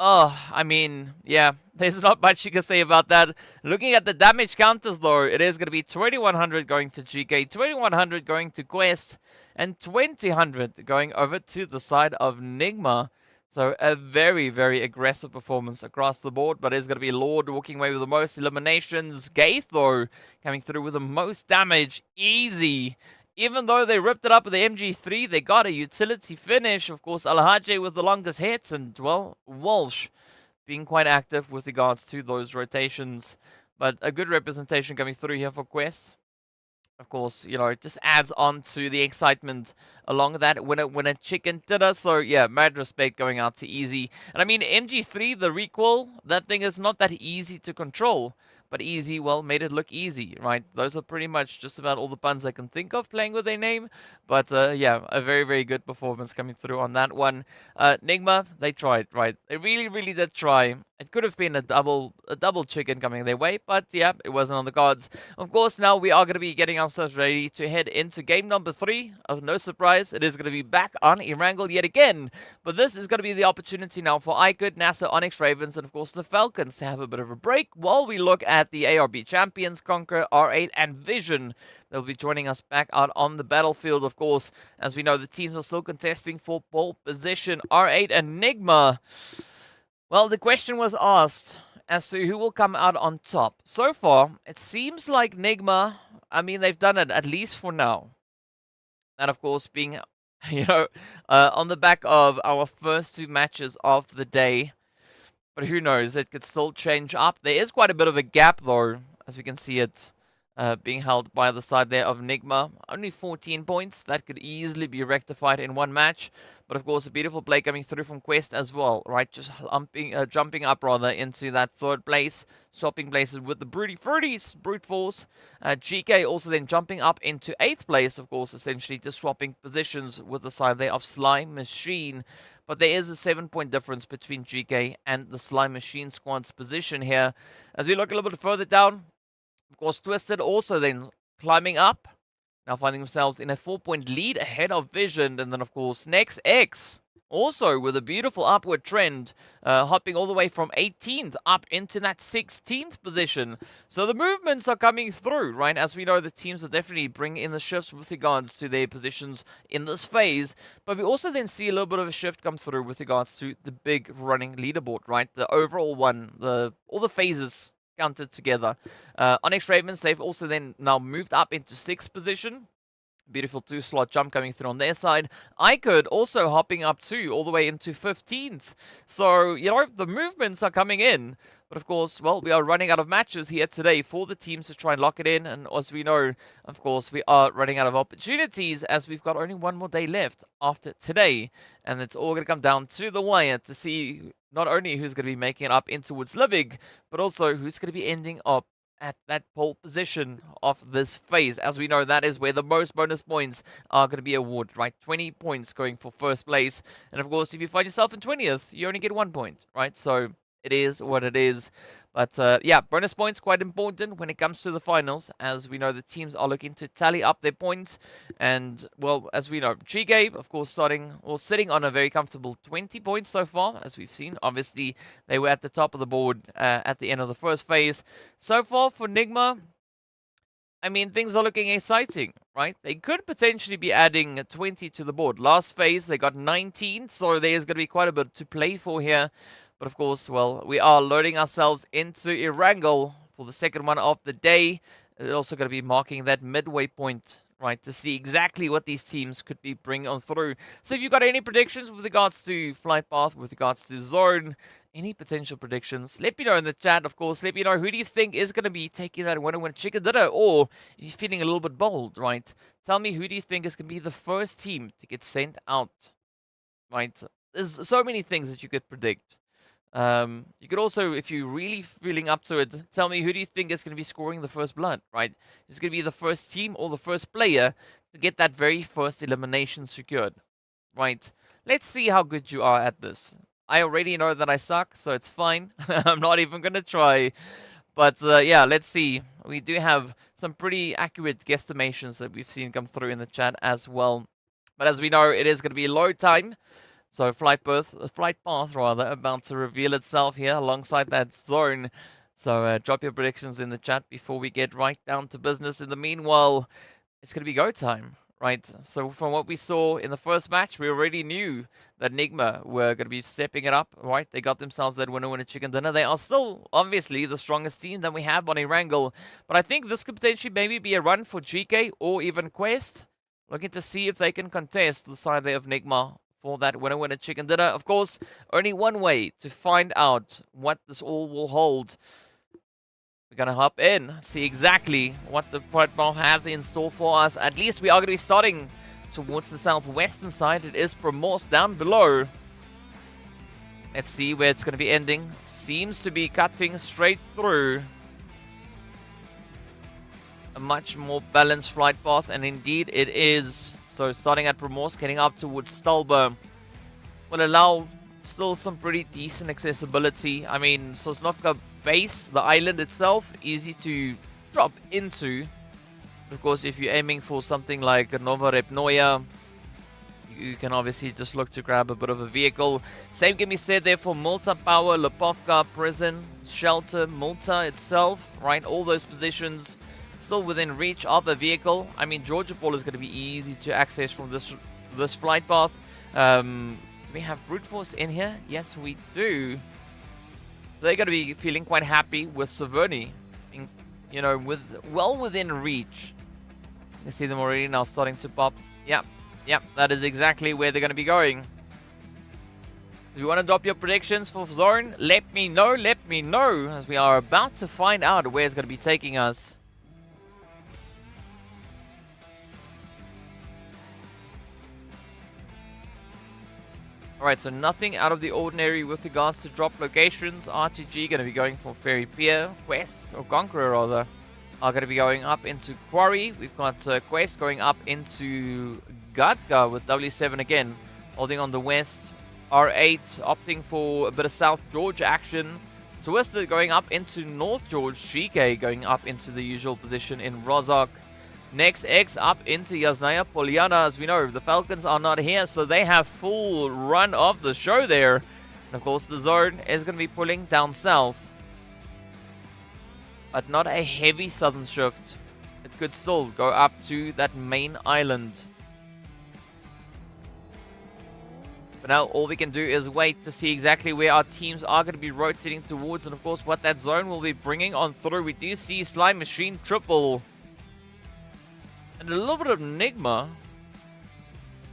Oh, I mean, yeah, there's not much you can say about that. Looking at the damage counters, though, it is going to be 2100 going to GEEKAY, 2100 going to Quest, and 2000 going over to the side of NIGMA. So a very, very aggressive performance across the board, but it's going to be Lord walking away with the most eliminations. Gaith, though, coming through with the most damage. Easy. Even though they ripped it up with the MG3, they got a utility finish. Of course, Alhaji with the longest hits, and, well, Walsh being quite active with regards to those rotations. But a good representation coming through here for Quest. Of course, you know, it just adds on to the excitement along that winner chicken dinner. So, yeah, mad respect going out to Easy. And, I mean, MG3, the recoil, that thing is not that easy to control. But Easy, well, made it look easy, right? Those are pretty much just about all the puns I can think of playing with their name. But, yeah, a very, very good performance coming through on that one. NIGMA, they tried, right? They really, really did try. It could have been a double chicken coming their way, but yeah, it wasn't on the cards. Of course, now we are going to be getting ourselves ready to head into game number 3. Of no surprise, it is going to be back on Erangel yet again. But this is going to be the opportunity now for IKURD, NASR, ONYX Ravens, and of course the Falcons to have a bit of a break while we look at the ARB champions, CONQUEROR, R8, and Vision. They'll be joining us back out on the battlefield, of course. As we know, the teams are still contesting for pole position. R8 and NIGMA. Well, the question was asked as to who will come out on top. So far, it seems like NIGMA, I mean, they've done it, at least for now. And, of course, being, you know, on the back of our first 2 matches of the day. But who knows, it could still change up. There is quite a bit of a gap, though, as we can see it being held by the side there of NIGMA. Only 14 points. That could easily be rectified in one match. But, of course, a beautiful play coming through from Quest as well, right? Just jumping up, rather, into that 3rd place. Swapping places with the Brute Force. GEEKAY also then jumping up into 8th place, of course, essentially just swapping positions with the side there of Slime Machine. But there is a 7-point difference between GEEKAY and the Slime Machine squad's position here. As we look a little bit further down, of course, Twisted also then climbing up. Now finding themselves in a 4-point lead ahead of Vision. And then, of course, Next X also with a beautiful upward trend, hopping all the way from 18th up into that 16th position. So the movements are coming through, right? As we know, the teams are definitely bringing in the shifts with regards to their positions in this phase. But we also then see a little bit of a shift come through with regards to the big running leaderboard, right? The overall one, all the phases counted together. ONYX Ravens, they've also then now moved up into 6th position. Beautiful 2-slot jump coming through on their side. IKURD also hopping up too, all the way into 15th. So, you know, the movements are coming in. But of course, well, we are running out of matches here today for the teams to try and lock it in. And as we know, of course, we are running out of opportunities as we've got only one more day left after today. And it's all going to come down to the wire to see not only who's going to be making it up in towards Livig, but also who's going to be ending up at that pole position of this phase. As we know, that is where the most bonus points are going to be awarded, right? 20 points going for 1st place. And of course, if you find yourself in 20th, you only get 1 point, right? So it is what it is. But yeah, bonus points quite important when it comes to the finals, as we know the teams are looking to tally up their points. And, well, as we know, GEEKAY, of course, sitting on a very comfortable 20 points so far, as we've seen. Obviously, they were at the top of the board at the end of the 1st phase. So far for NIGMA, I mean, things are looking exciting, right? They could potentially be adding 20 to the board. Last phase, they got 19, so there's going to be quite a bit to play for here. But of course, well, we are loading ourselves into Erangel for the 2nd one of the day. It's also going to be marking that midway point, right, to see exactly what these teams could be bringing on through. So if you've got any predictions with regards to flight path, with regards to zone, any potential predictions, let me know in the chat, of course. Let me know who do you think is going to be taking that winner chicken dinner, or you're feeling a little bit bold, right? Tell me who do you think is going to be the first team to get sent out, right? There's so many things that you could predict. You could also, if you're really feeling up to it, tell me who do you think is going to be scoring the first blood, right? Is it going to be the first team or the first player to get that very first elimination secured, right? Let's see how good you are at this. I already know that I suck, so it's fine. I'm not even going to try. But yeah, let's see. We do have some pretty accurate guesstimations that we've seen come through in the chat as well. But as we know, it is going to be low time. So flight path rather, about to reveal itself here alongside that zone. So drop your predictions in the chat before we get right down to business. In the meanwhile, it's going to be go time, right? So from what we saw in the first match, we already knew that NIGMA were going to be stepping it up, right? They got themselves that winner chicken dinner. They are still, obviously, the strongest team that we have on Erangel. But I think this could potentially maybe be a run for GEEKAY or even Quest. Looking to see if they can contest the side there of NIGMA for that winner chicken dinner. Of course, only one way to find out what this all will hold. We're going to hop in, see exactly what the protocol has in store for us. At least we are going to be starting towards the southwestern side. It is Primorse down below. Let's see where it's going to be ending. Seems to be cutting straight through. A much more balanced flight path, and indeed it is. So starting at Primorse, getting up towards Stalber will allow still some pretty decent accessibility. I mean, Sosnovka base, the island itself, easy to drop into. Of course, if you're aiming for something like Nova Repnoya, you can obviously just look to grab a bit of a vehicle. Same can be said there for Malta Power, Lipovka, Prison, Shelter, Malta itself, right? All those positions still within reach of the vehicle. I mean, Georgia Ball is going to be easy to access from this flight path. Do we have Brute Force in here? Yes, we do. They're going to be feeling quite happy with Saverni, you know, well within reach. You see them already now starting to pop. Yep, that is exactly where they're going to be going. If you want to drop your predictions for zone, let me know, as we are about to find out where it's going to be taking us. Alright, so nothing out of the ordinary with regards to drop locations. RTG going to be going for Ferry Pier, Quest, or Conqueror rather, are going to be going up into Quarry. We've got Quest going up into Gatka with W7 again, holding on the west. R8 opting for a bit of South George action. Twisted going up into North George. GEEKAY going up into the usual position in Rozhok. Next X up into Yasnaya Poliana. As we know, the Falcons are not here, so they have full run of the show there. And of course, the zone is going to be pulling down south. But not a heavy southern shift. It could still go up to that main island. But now all we can do is wait to see exactly where our teams are going to be rotating towards. And of course, what that zone will be bringing on through. We do see Slime Machine Triple. And a little bit of NIGMA,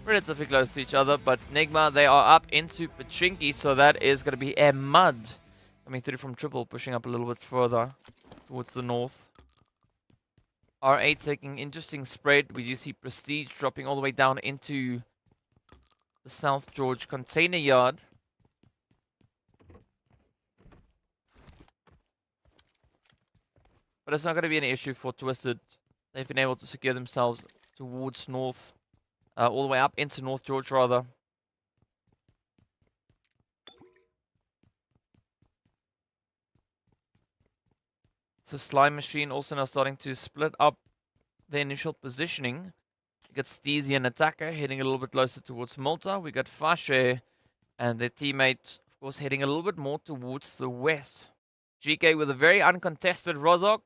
relatively close to each other, but NIGMA, they are up into Pachinki, so that is going to be a mud coming through from Triple, pushing up a little bit further towards the north. R8 taking interesting spread. We do see Prestige dropping all the way down into the South George container yard. But it's not going to be an issue for Twisted. They've been able to secure themselves towards north, all the way up into North George rather. So Slime Machine also now starting to split up the initial positioning. We got Steezy and Attacker heading a little bit closer towards Malta. We got Fashe and their teammate, of course, heading a little bit more towards the west. GEEKAY with a very uncontested Rozhok.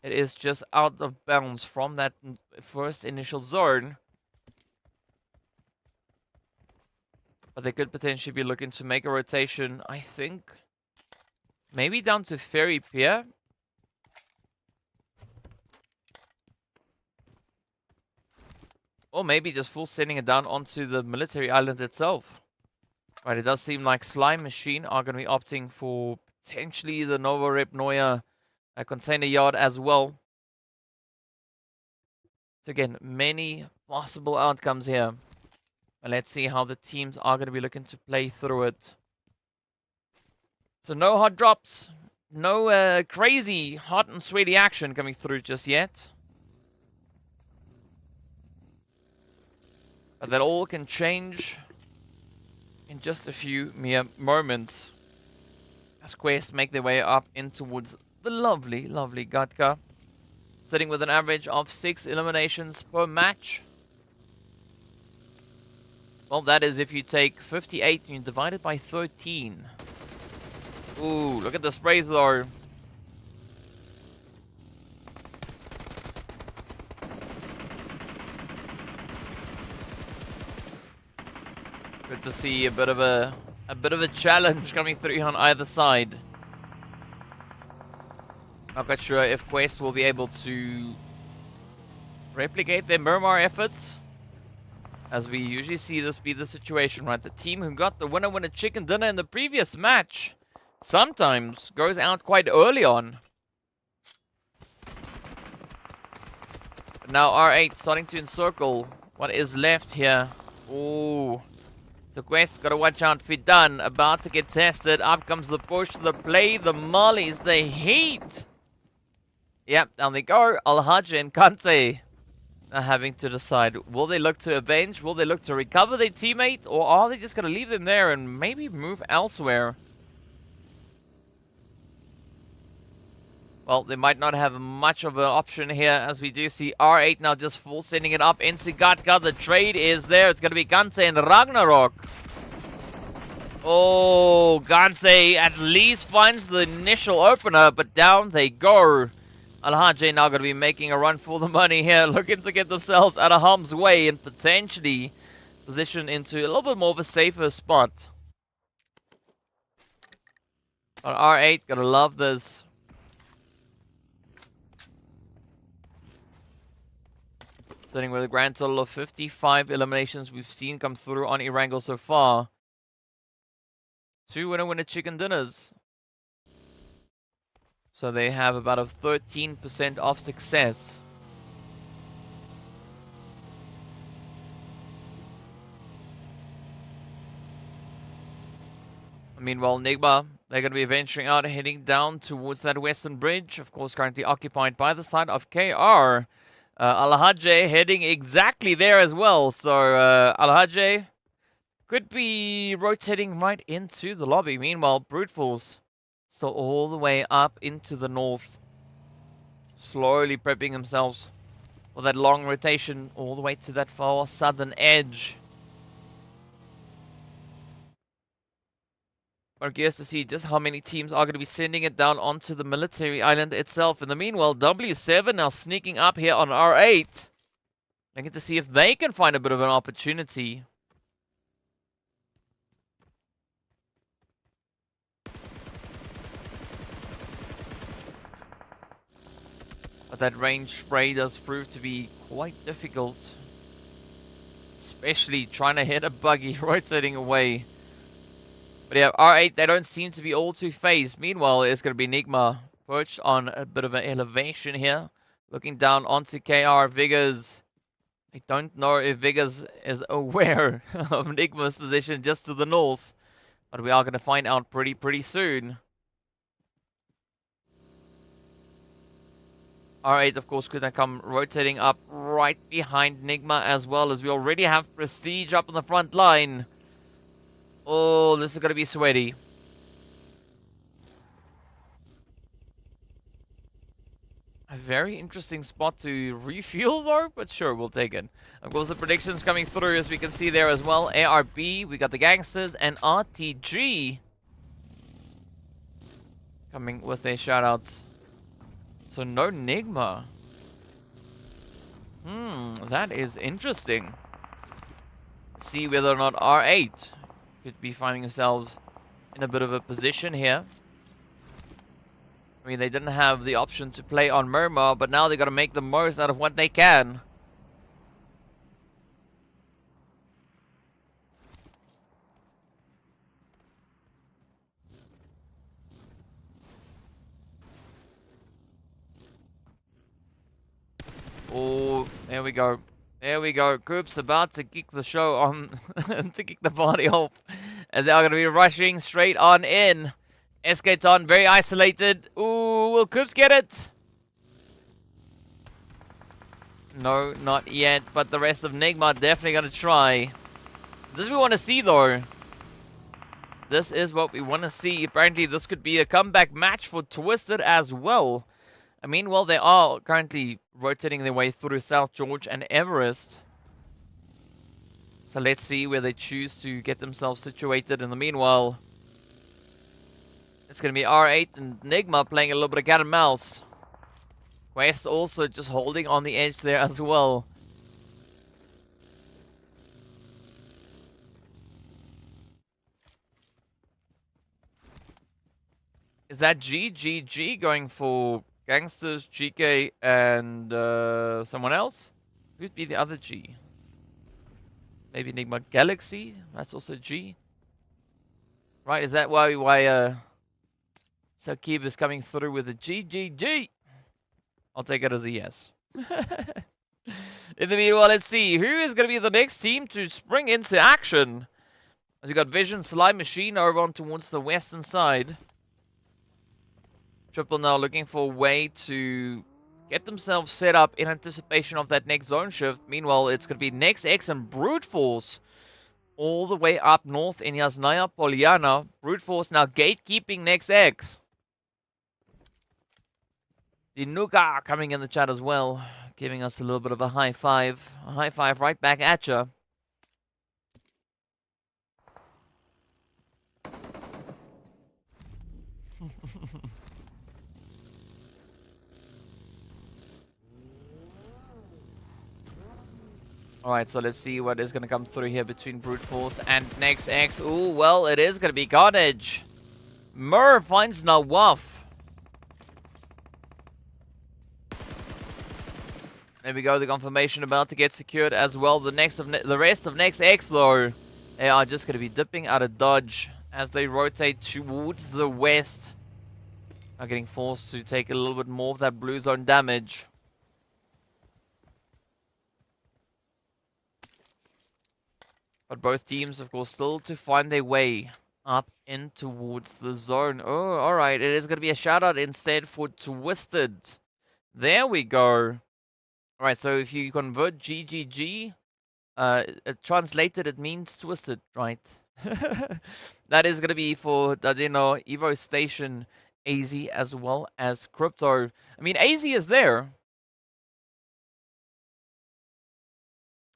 It is just out of bounds from that first initial zone. But they could potentially be looking to make a rotation, I think. Maybe down to Ferry Pier. Or maybe just full sending it down onto the military island itself. Right, it does seem like Slime Machine are going to be opting for potentially the Novorepnoya container yard as well. So again, many possible outcomes here. And let's see how the teams are going to be looking to play through it. So no hot drops. No crazy hot and sweaty action coming through just yet. But that all can change in just a few mere moments. As Quest make their way up in towards the lovely, lovely Gatka. Sitting with an average of 6 eliminations per match. Well, that is if you take 58 and you divide it by 13. Ooh, look at the sprays though. Good to see a bit of a challenge coming through on either side. Not quite sure if Quest will be able to replicate their Miramar efforts. As we usually see this be the situation, right? The team who got the winner chicken dinner in the previous match sometimes goes out quite early on. But now R8 starting to encircle what is left here. Ooh. So Quest gotta watch out. Fidan about to get tested. Up comes the push, the play, the mollies, the heat. Yep, down they go. Al-Hajj and Kante are having to decide. Will they look to avenge? Will they look to recover their teammate? Or are they just gonna leave them there and maybe move elsewhere? Well, they might not have much of an option here, as we do see R8 now just full sending it up into Gatka. The trade is there. It's going to be Kante and Ragnarok. Oh, Kante at least finds the initial opener, but down they go. Al-Hajj now going to be making a run for the money here, looking to get themselves out of harm's way and potentially position into a little bit more of a safer spot. But R8 going to love this. Sitting with a grand total of 55 eliminations we've seen come through on Erangel so far. 2 winner chicken dinners. So they have about a 13% of success. Meanwhile, NIGMA, they're going to be venturing out, heading down towards that western bridge. Of course, currently occupied by the side of KR. Al-Hajj heading exactly there as well. So Al-Hajj could be rotating right into the lobby. Meanwhile, Brute Force still all the way up into the north. Slowly prepping themselves for that long rotation all the way to that far southern edge. I'm curious to see just how many teams are going to be sending it down onto the military island itself. In the meanwhile, W7 now sneaking up here on R8. Looking to see if they can find a bit of an opportunity. But that range spray does prove to be quite difficult. Especially trying to hit a buggy rotating away. But yeah, R8, they don't seem to be all too phased. Meanwhile, it's going to be NIGMA perched on a bit of an elevation here. Looking down onto KR Vigors. I don't know if Vigors is aware of NIGMA's position just to the north. But we are going to find out pretty soon. R8, of course, could then come rotating up right behind NIGMA as well, as we already have Prestige up on the front line. Oh, this is going to be sweaty. A very interesting spot to refuel though, but sure, we'll take it. Of course, the predictions coming through, as we can see there as well. ARB, we got the Gangsters, and RTG coming with their shoutouts. So no NIGMA. That is interesting. Let's see whether or not R8 could be finding themselves in a bit of a position here. I mean, they didn't have the option to play on Miramar, but now they got to make the most out of what they can. There we go. There we go. Group's about to kick the show on, to kick the party off. And they're going to be rushing straight on in. Escaton very isolated. Ooh, will Coops get it? No, not yet. But the rest of NIGMA definitely going to try. This we want to see though. This is what we want to see. Apparently this could be a comeback match for Twisted as well. I mean, well, they are currently rotating their way through South George and Everest. So let's see where they choose to get themselves situated. In the meanwhile, it's going to be R8 and NIGMA playing a little bit of cat and mouse. Quest also just holding on the edge there as well. Is that GGG going for Gangsters, GEEKAY, and someone else? Who'd be the other G? Maybe NIGMA Galaxy? That's also G. Right, is that why Sakib is coming through with a GGG? I'll take it as a yes. In the meanwhile, let's see. Who is going to be the next team to spring into action? As we got Vision, Slime Machine over on towards the western side. Triple now looking for a way to get themselves set up in anticipation of that next zone shift. Meanwhile, it's going to be Next X and Brute Force all the way up north in Yasnaya Poliana. Brute Force now gatekeeping Next X. Dinuka coming in the chat as well, giving us a little bit of a high five. A high five right back at ya. Alright, so let's see what is going to come through here between Brute Force and Next X. Ooh, well, it is going to be Carnage. Mur finds Nawaf. There we go, the confirmation about to get secured as well. The rest of Next X, though, they are just going to be dipping out of dodge as they rotate towards the west. Are getting forced to take a little bit more of that blue zone damage. But both teams, of course, still to find their way up in towards the zone. Oh, alright. It is going to be a shout out instead for Twisted. There we go. Alright, so if you convert GGG, translated, it means Twisted, right? That is going to be for Dadino, Evo Station, AZ, as well as Crypto. I mean, AZ is there.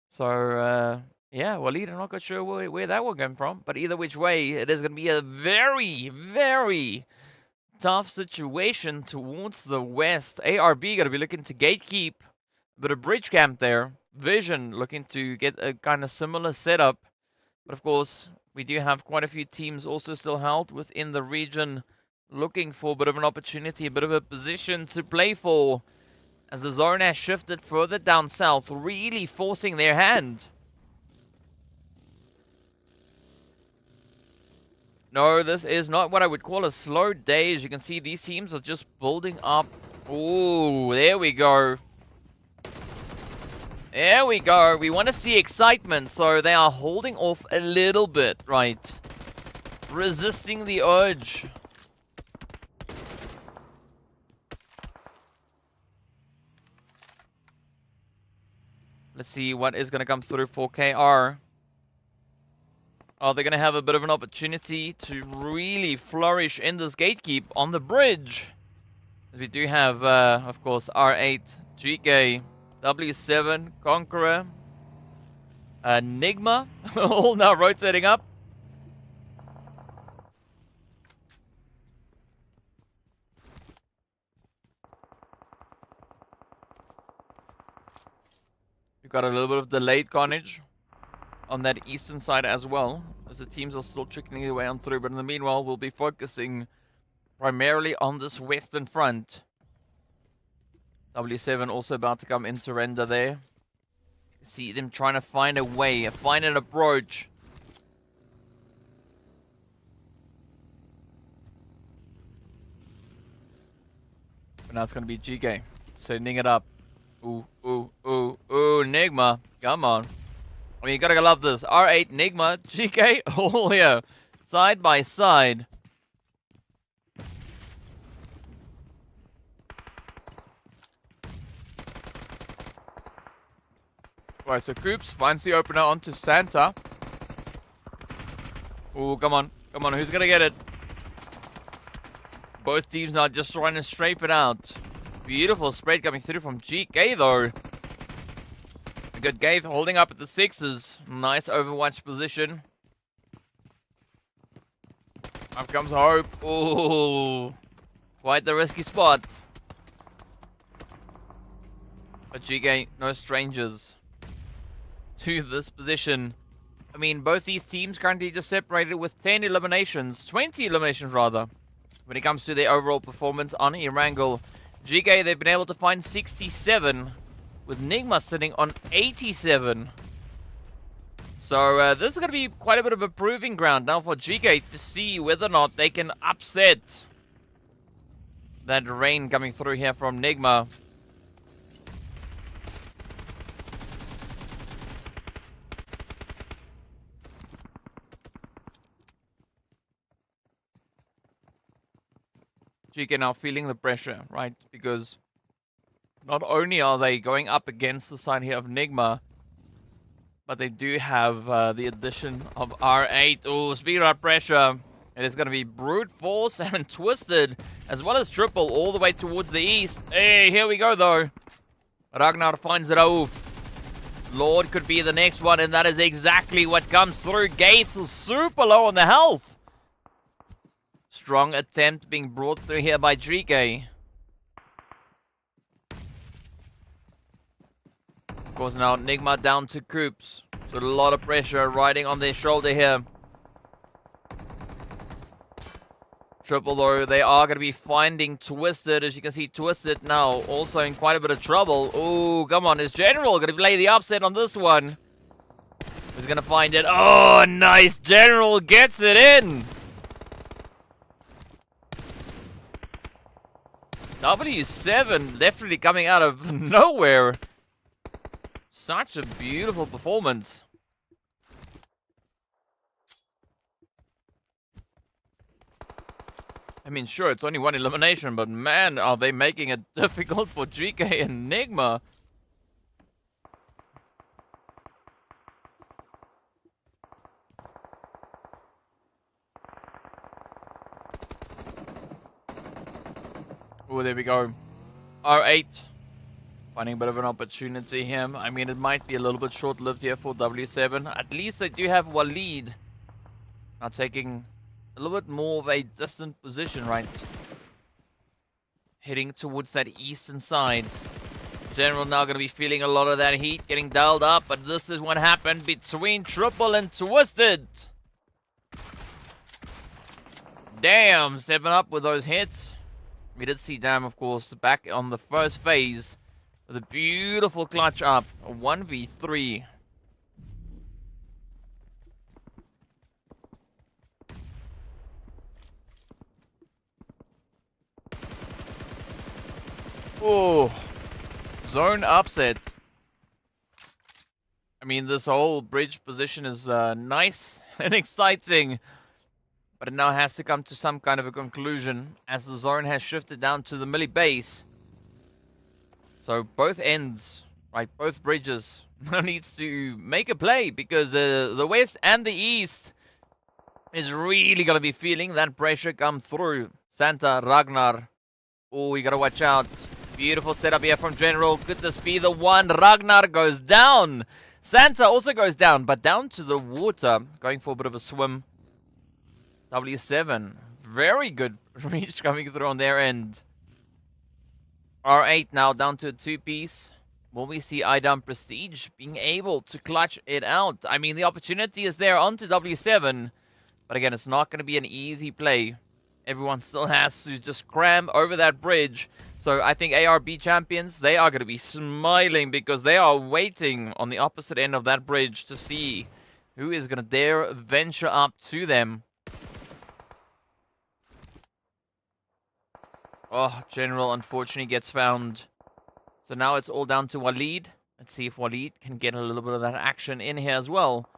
So, yeah, Waleed, I'm not quite sure where that will come from. But either which way, it is going to be a very, very tough situation towards the west. ARB going to be looking to gatekeep. A bit of bridge camp there. Vision looking to get a kind of similar setup. But of course, we do have quite a few teams also still held within the region. Looking for a bit of an opportunity, a bit of a position to play for. As the zone has shifted further down south. Really forcing their hand. No, this is not what I would call a slow day. As you can see, these teams are just building up. Ooh, there we go. There we go. We want to see excitement. So they are holding off a little bit, right? Resisting the urge. Let's see what is going to come through for KR. Oh, they're going to have a bit of an opportunity to really flourish in this gatekeep on the bridge. We do have, of course, R8, GEEKAY, W7, CONQUEROR, NIGMA, all now rotating up. We've got a little bit of delayed carnage on that eastern side as well, as the teams are still trickling their way on through. But in the meanwhile, we'll be focusing primarily on this western front. W7 also about to come in surrender there. See them trying to find a way, find an approach. But now it's going to be GEEKAY sending it up. Ooh, NIGMA. Come on. I mean, you gotta love this. R8, NIGMA, GEEKAY. Oh, yeah. Side by side. Right, so Coops finds the opener onto Santa. Oh, come on. Come on, who's gonna get it? Both teams are just trying to strafe it out. Beautiful spread coming through from GEEKAY, though. A good Gaith holding up at the sixes. Nice overwatch position. Up comes Hope. Ooh. Quite the risky spot. But GEEKAY, no strangers to this position. I mean, both these teams currently just separated with 10 eliminations. 20 eliminations, rather. When it comes to their overall performance on Erangel. GEEKAY, they've been able to find 67. With NIGMA sitting on 87. So this is going to be quite a bit of a proving ground now for GEEKAY to see whether or not they can upset that rain coming through here from NIGMA. GEEKAY now feeling the pressure, right? Because not only are they going up against the side here of NIGMA, but they do have the addition of R8. Oh, speaking of pressure, it is going to be Brute Force and Twisted, as well as Triple, all the way towards the east. Hey, here we go, though. Ragnar finds it off. Lord could be the next one, and that is exactly what comes through. Gaith is super low on the health. Strong attempt being brought through here by GEEKAY. Of course, now NIGMA down to Coops. So a lot of pressure riding on their shoulder here. Triple, though, they are going to be finding Twisted. As you can see, Twisted now also in quite a bit of trouble. Oh, come on. Is General going to play the upset on this one? Who's going to find it? Oh, nice. General gets it in. W7 definitely coming out of nowhere. Such a beautiful performance. I mean, sure, it's only one elimination, but man, are they making it difficult for GEEKAY and NIGMA. Oh, there we go. R8. Finding a bit of an opportunity here. I mean, it might be a little bit short-lived here for W7. At least they do have Waleed. Now taking a little bit more of a distant position, right? Heading towards that eastern side. General now going to be feeling a lot of that heat, getting dialed up. But this is what happened between Triple and Twisted. Damn, stepping up with those hits. We did see Dam, of course, back on the first phase. With a beautiful clutch up, a 1v3. Oh, zone upset. I mean, this whole bridge position is nice and exciting. But it now has to come to some kind of a conclusion as the zone has shifted down to the Millie base. So both ends, right, both bridges needs to make a play because the west and the east is really going to be feeling that pressure come through. Santa, Ragnar. Oh, you got to watch out. Beautiful setup here from General. Could this be the one? Ragnar goes down. Santa also goes down, but down to the water. Going for a bit of a swim. W7. Very good reach coming through on their end. R8 now down to a two-piece. Will we see IDAM Prestige being able to clutch it out? I mean, the opportunity is there onto W7. But again, it's not going to be an easy play. Everyone still has to just cram over that bridge. So I think ARB champions, they are going to be smiling because they are waiting on the opposite end of that bridge to see who is going to dare venture up to them. Oh, General unfortunately gets found. So now it's all down to Waleed. Let's see if Waleed can get a little bit of that action in here as well.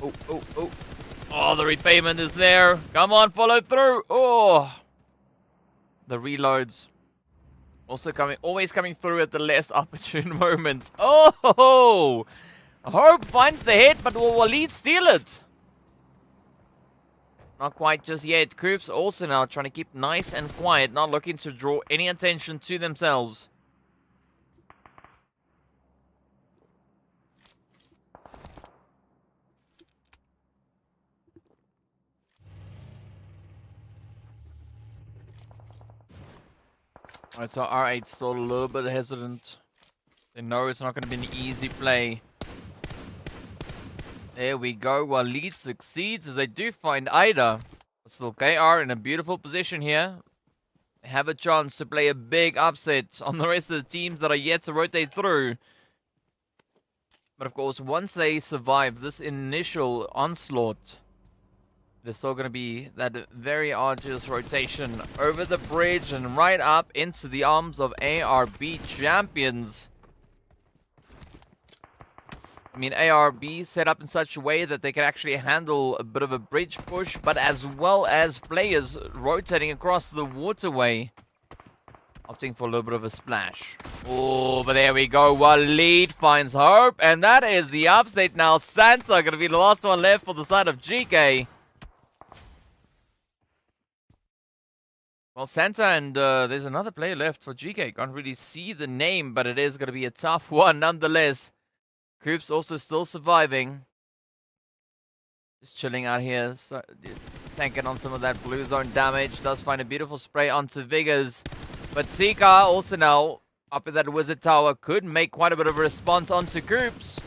Oh, oh, oh. Oh, the repayment is there. Come on, follow through. Oh. The reloads. Also always coming through at the less opportune moment. Oh! Hope finds the hit, but will Waleed steal it? Not quite just yet. Coops also now trying to keep nice and quiet, not looking to draw any attention to themselves. Alright, so R8 still a little bit hesitant. They know it's not going to be an easy play. There we go. Waleed succeeds as they do find Ida. Still KR in a beautiful position here. They have a chance to play a big upset on the rest of the teams that are yet to rotate through. But of course, once they survive this initial onslaught, there's still going to be that very arduous rotation over the bridge and right up into the arms of ARB champions. I mean, ARB set up in such a way that they can actually handle a bit of a bridge push, but as well as players rotating across the waterway, opting for a little bit of a splash. Oh, but there we go. Waleed finds hope, and that is the upset now. Santa going to be the last one left for the side of GEEKAY. Well, Santa and there's another player left for GEEKAY. Can't really see the name, but it is going to be a tough one nonetheless. Coops also still surviving. Just chilling out here, so, tanking on some of that blue zone damage. Does find a beautiful spray onto Vigors. But Sika also now up at that wizard tower could make quite a bit of a response onto Coops.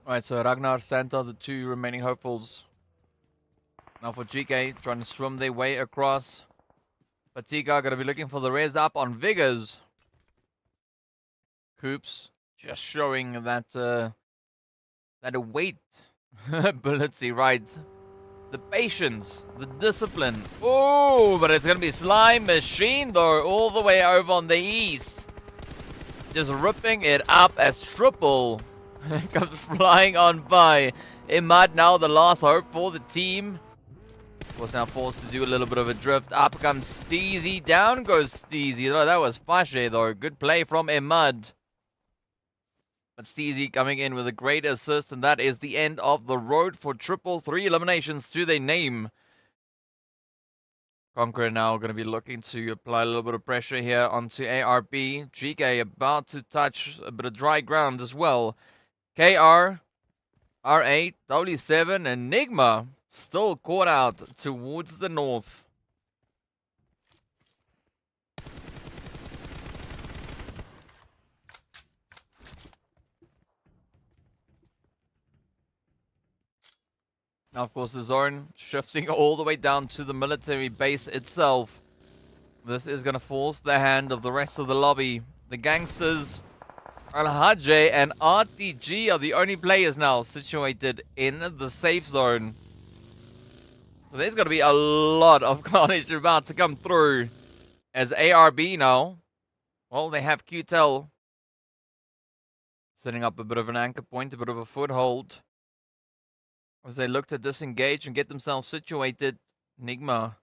Alright, so Ragnar, Santa, the two remaining hopefuls. Now for GEEKAY, trying to swim their way across. Patika going to be looking for the res up on Vigors. Coops just showing that weight ability, right? The patience, the discipline. Oh, but it's going to be Slime Machine though, all the way over on the east. Just ripping it up as triple. Comes flying on by. Imad now the last hope for the team. Was now forced to do a little bit of a drift. Up comes Steezy. Down goes Steezy. Oh, that was Fashe though. Good play from Imad. But Steezy coming in with a great assist. And that is the end of the road for triple. 3 eliminations to their name. Conqueror now going to be looking to apply a little bit of pressure here onto ARB. GEEKAY about to touch a bit of dry ground as well. KR, R8, W7, and NIGMA still caught out towards the north. Now, of course, the zone shifting all the way down to the military base itself. This is going to force the hand of the rest of the lobby. The gangsters, Al-Hajj and RTG are the only players now situated in the safe zone. So there's going to be a lot of carnage about to come through. As ARB now, well, they have QTEL setting up a bit of an anchor point, a bit of a foothold. As they look to disengage and get themselves situated. NIGMA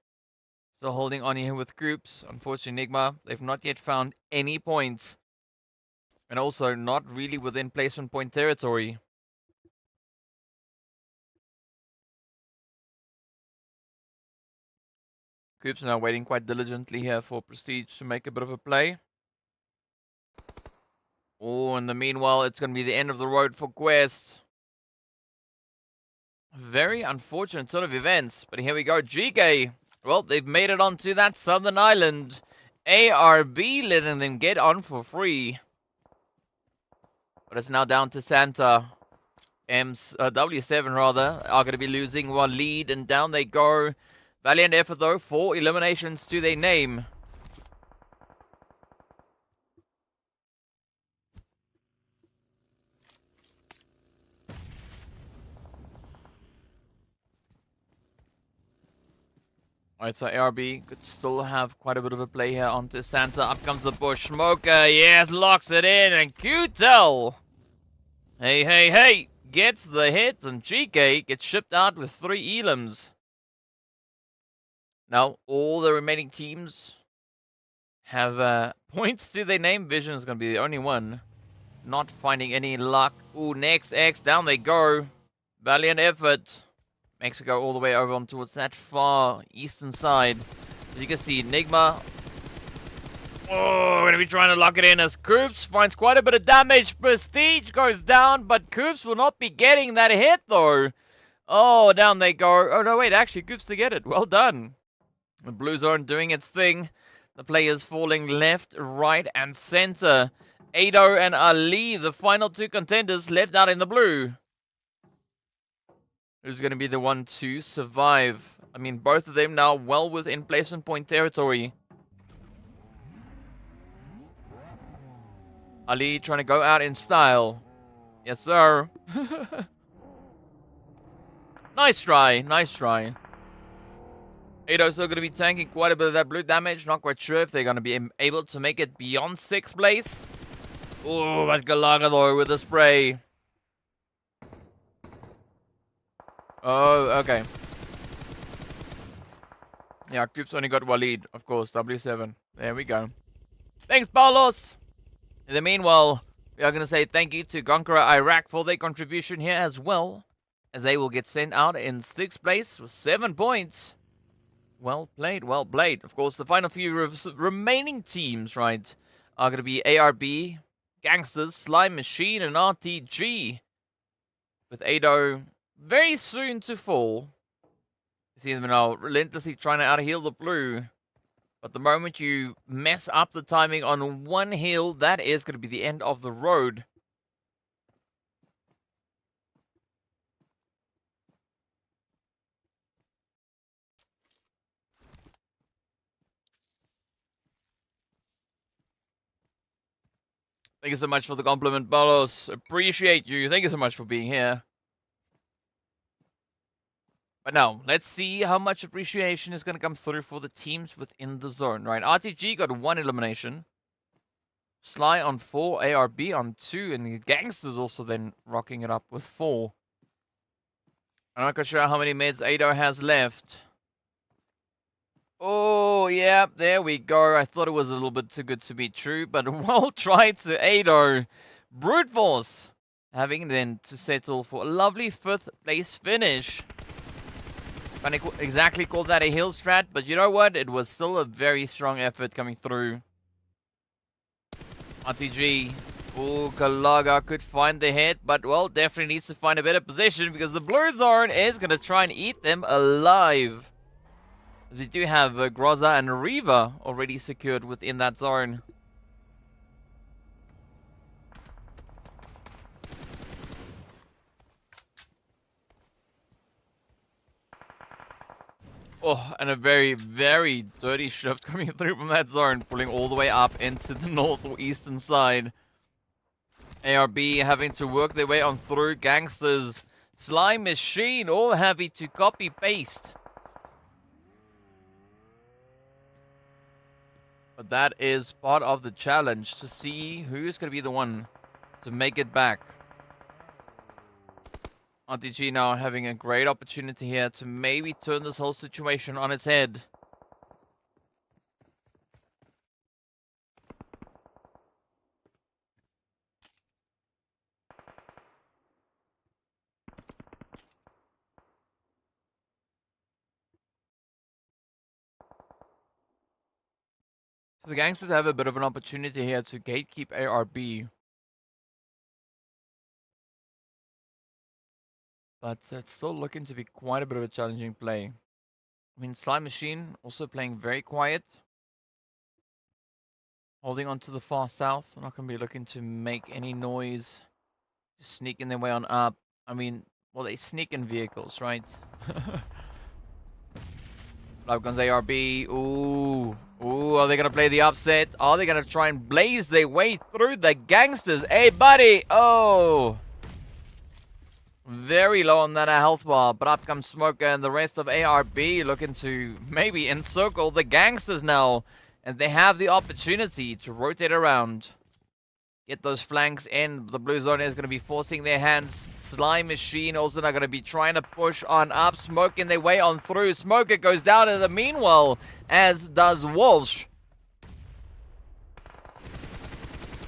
still holding on here with groups. Unfortunately, NIGMA, they've not yet found any points. And also not really within placement point territory. Coops now waiting quite diligently here for Prestige to make a bit of a play. Oh, in the meanwhile, it's going to be the end of the road for Quest. Very unfortunate sort of events. But here we go. GEEKAY. Well, they've made it onto that southern island. ARB letting them get on for free. But it's now down to Santa. W7 rather are going to be losing one lead, and down they go. Valiant effort though, 4 eliminations to their name. Alright, so ARB could still have quite a bit of a play here onto Santa. Up comes the Bush Smoker. Yes, locks it in. And QTEL. Hey. Gets the hit. And GEEKAY gets shipped out with 3 elims. Now, all the remaining teams have points to their name. Vision is going to be the only one not finding any luck. Ooh, next X. Down they go. Valiant effort. Mexico all the way over on towards that far eastern side. As you can see, NIGMA. Oh, going to be trying to lock it in as Koops finds quite a bit of damage. Prestige goes down, but Koops will not be getting that hit, though. Oh, down they go. Oh, no, wait, actually, Koops to get it. Well done. The blue zone doing its thing. The players falling left, right, and center. Ado and Ali, the final 2 contenders left out in the blue. Who's going to be the one to survive? I mean, both of them now well within placement point territory. Ali trying to go out in style. Yes, sir. Nice try. Ado's still going to be tanking quite a bit of that blue damage. Not quite sure if they're going to be able to make it beyond 6th place. Oh, but Galaga though with the spray. Oh, okay. Yeah, Koops only got Waleed, of course, W7. There we go. Thanks, Paulos! In the meanwhile, we are going to say thank you to GONQUEROR Iraq for their contribution here as well, as they will get sent out in 6th place with 7 points. Well played, well played. Of course, the final few remaining teams, right, are going to be ARB, GANGSTERS, Slime Machine, and RTG. With Ado very soon to fall. You see them now relentlessly trying to out-heal the blue. But the moment you mess up the timing on one heal, that is going to be the end of the road. Thank you so much for the compliment, Bolos. Appreciate you. Thank you so much for being here. But now, let's see how much appreciation is going to come through for the teams within the zone, right? RTG got 1 elimination. Sly on 4, ARB on 2, and GANGSTERS also then rocking it up with 4. I'm not quite sure how many meds Ado has left. Oh, yeah, there we go. I thought it was a little bit too good to be true, but well tried to Ado. Brute Force having then to settle for a lovely 5th place finish. Can't exactly call that a heal strat, but you know what? It was still a very strong effort coming through. RTG. Ooh, Galaga could find the hit, but, well, definitely needs to find a better position because the blue zone is going to try and eat them alive. As we do have Groza and Riva already secured within that zone. Oh, and a very, very dirty shift coming through from that zone, pulling all the way up into the north or eastern side. ARB having to work their way on through. GANGSTERS, Slime Machine, all having to copy-paste. But that is part of the challenge, to see who's going to be the one to make it back. RTG now having a great opportunity here to maybe turn this whole situation on its head. So the GANGSTERS have a bit of an opportunity here to gatekeep ARB. But it's still looking to be quite a bit of a challenging play. I mean, Slime Machine also playing very quiet. Holding on to the far south. They're not going to be looking to make any noise. Just sneaking their way on up. I mean, well, they sneak in vehicles, right? FALCONS ARB. Ooh. Ooh, are they going to play the upset? Are they going to try and blaze their way through the GANGSTERS? Hey, buddy. Oh. Very low on that health bar, but up comes Smoker and the rest of ARB looking to maybe encircle the gangsters now. And they have the opportunity to rotate around. Get those flanks in. The blue zone is going to be forcing their hands. Slime Machine also not going to be trying to push on up. Smoking their way on through. Smoker goes down in the meanwhile, as does Walsh.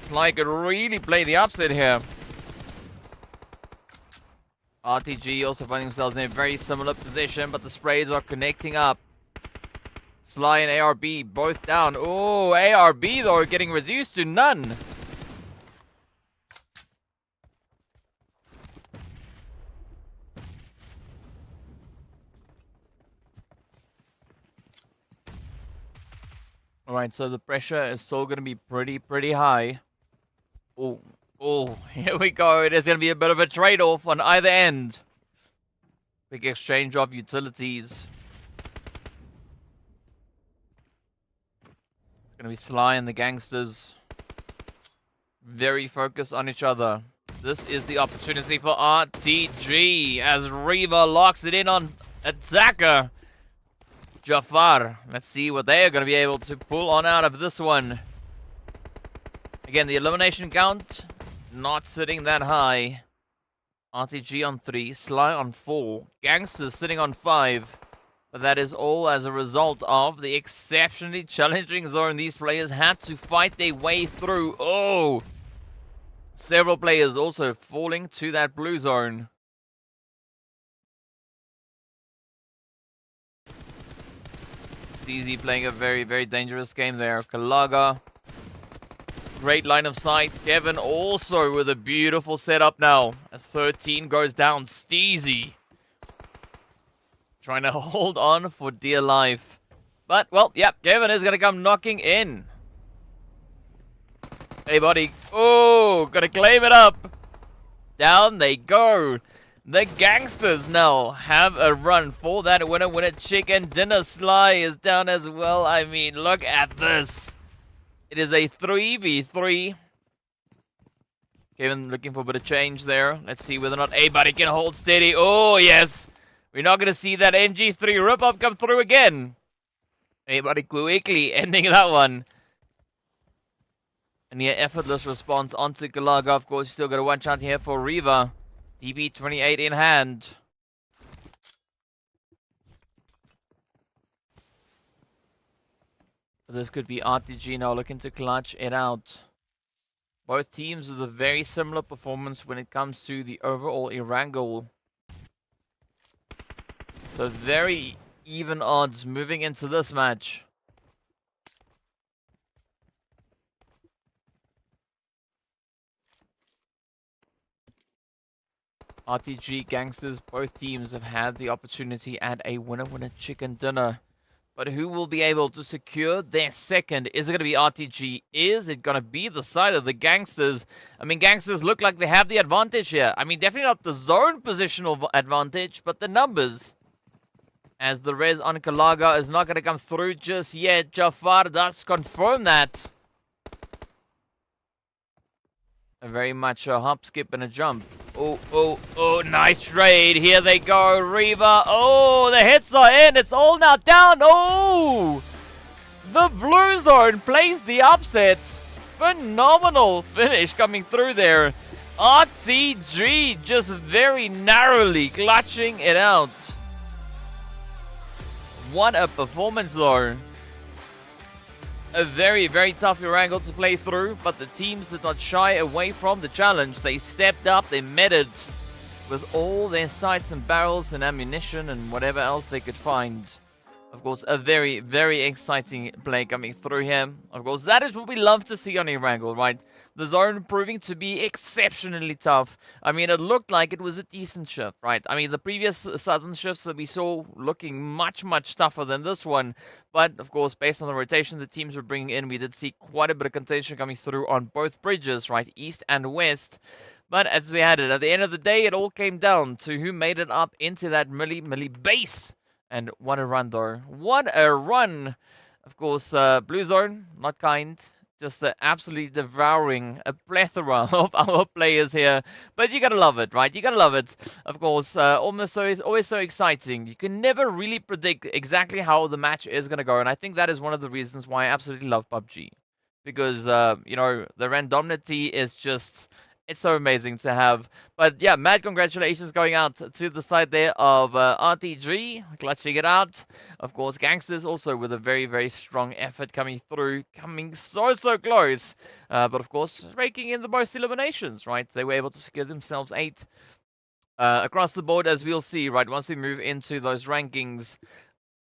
Sly could really play the upset here. RTG also finding themselves in a very similar position, but the sprays are connecting up. Sly and ARB both down. Oh, ARB though getting reduced to none. Alright, so the pressure is still going to be pretty high. Oh, here we go. There's going to be a bit of a trade-off on either end. Big exchange of utilities. It's going to be Sly and the gangsters. Very focused on each other. This is the opportunity for RTG as Reva locks it in on attacker Jafar. Let's see what they are going to be able to pull on out of this one. Again, the elimination count not sitting that high. RTG on 3, Sly on 4, Gangsters sitting on 5. But that is all as a result of the exceptionally challenging zone these players had to fight their way through. Oh! Several players also falling to that blue zone. Steezy playing a very dangerous game there. Kalaga. Great line of sight. Kevin also with a beautiful setup now. As 13 goes down. Steezy trying to hold on for dear life. But, well, yeah, Kevin is going to come knocking in. Hey, buddy. Oh, got to claim it up. Down they go. The gangsters now have a run for that winner chicken dinner. Sly is down as well. I mean, look at this. It is a 3v3. Kevin looking for a bit of change there. Let's see whether or not A-Buddy can hold steady. Oh, yes. We're not going to see that NG3 rip-up come through again. A-Buddy quickly ending that one. And yeah, effortless response onto Galaga. Of course, you still got a one shot here for Reva. DB28 in hand. This could be RTG now looking to clutch it out. Both teams with a very similar performance when it comes to the overall Erangel. So very even odds moving into this match. RTG, Gangsters, both teams have had the opportunity at a winner chicken dinner. But who will be able to secure their second? Is it going to be RTG? Is it going to be the side of the Gangsters? I mean, Gangsters look like they have the advantage here. I mean, definitely not the zone positional advantage, but the numbers. As the res on Kalaga is not going to come through just yet. Jafar does confirm that. A very much a hop, skip, and a jump. Oh, nice trade. Here they go. Reva. Oh, the hits are in. It's all now down. Oh, the blue zone plays the upset. Phenomenal finish coming through there. RTG just very narrowly clutching it out. What a performance though. A very tough Erangel to play through, but the teams did not shy away from the challenge. They stepped up, they met it with all their sights and barrels and ammunition and whatever else they could find. Of course, a very exciting play coming through here. Of course, that is what we love to see on Erangel, right? The zone proving to be exceptionally tough. I mean, it looked like it was a decent shift, right? I mean, the previous southern shifts that we saw looking much tougher than this one. But, of course, based on the rotation the teams were bringing in, we did see quite a bit of contention coming through on both bridges, right? East and west. But as we had it, at the end of the day, it all came down to who made it up into that milli base. And what a run, though. What a run! Of course, blue zone, not kind. just absolutely devouring a plethora of our players here. But you gotta love it, right? You gotta love it. Of course, almost so it's always so exciting. You can never really predict exactly how the match is gonna go, and I think that is one of the reasons why I absolutely love PUBG, because you know, the randomity is just, it's so amazing to have. But yeah, mad congratulations going out to the side there of RTG, clutching it out. Of course, GANGSTERS also with a very, very strong effort coming through, coming so close. But of course, raking in the most eliminations, right? They were able to secure themselves 8 across the board, as we'll see, right? Once we move into those rankings,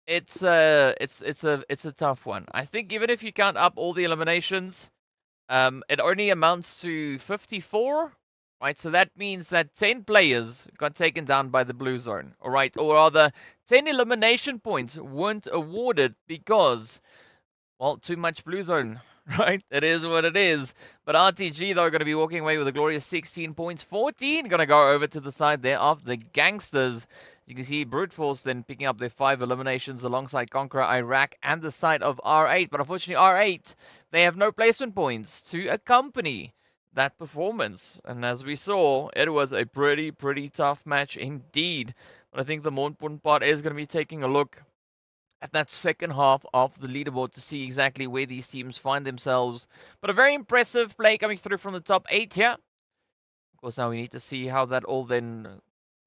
it's a tough one. I think even if you count up all the eliminations, it only amounts to 54, right? So that means that 10 players got taken down by the blue zone, all right? Or rather, 10 elimination points weren't awarded because, well, too much blue zone, right? It is what it is. But RTG, though, going to be walking away with a glorious 16 points. 14 going to go over to the side there of the GANGSTERS. You can see Brute Force then picking up their 5 eliminations alongside CONQUEROR, Iraq, and the side of R8. But unfortunately, R8, they have no placement points to accompany that performance. And as we saw, it was a pretty tough match indeed. But I think the more important part is going to be taking a look at that second half of the leaderboard to see exactly where these teams find themselves. But a very impressive play coming through from the top 8 here. Of course, now we need to see how that all then,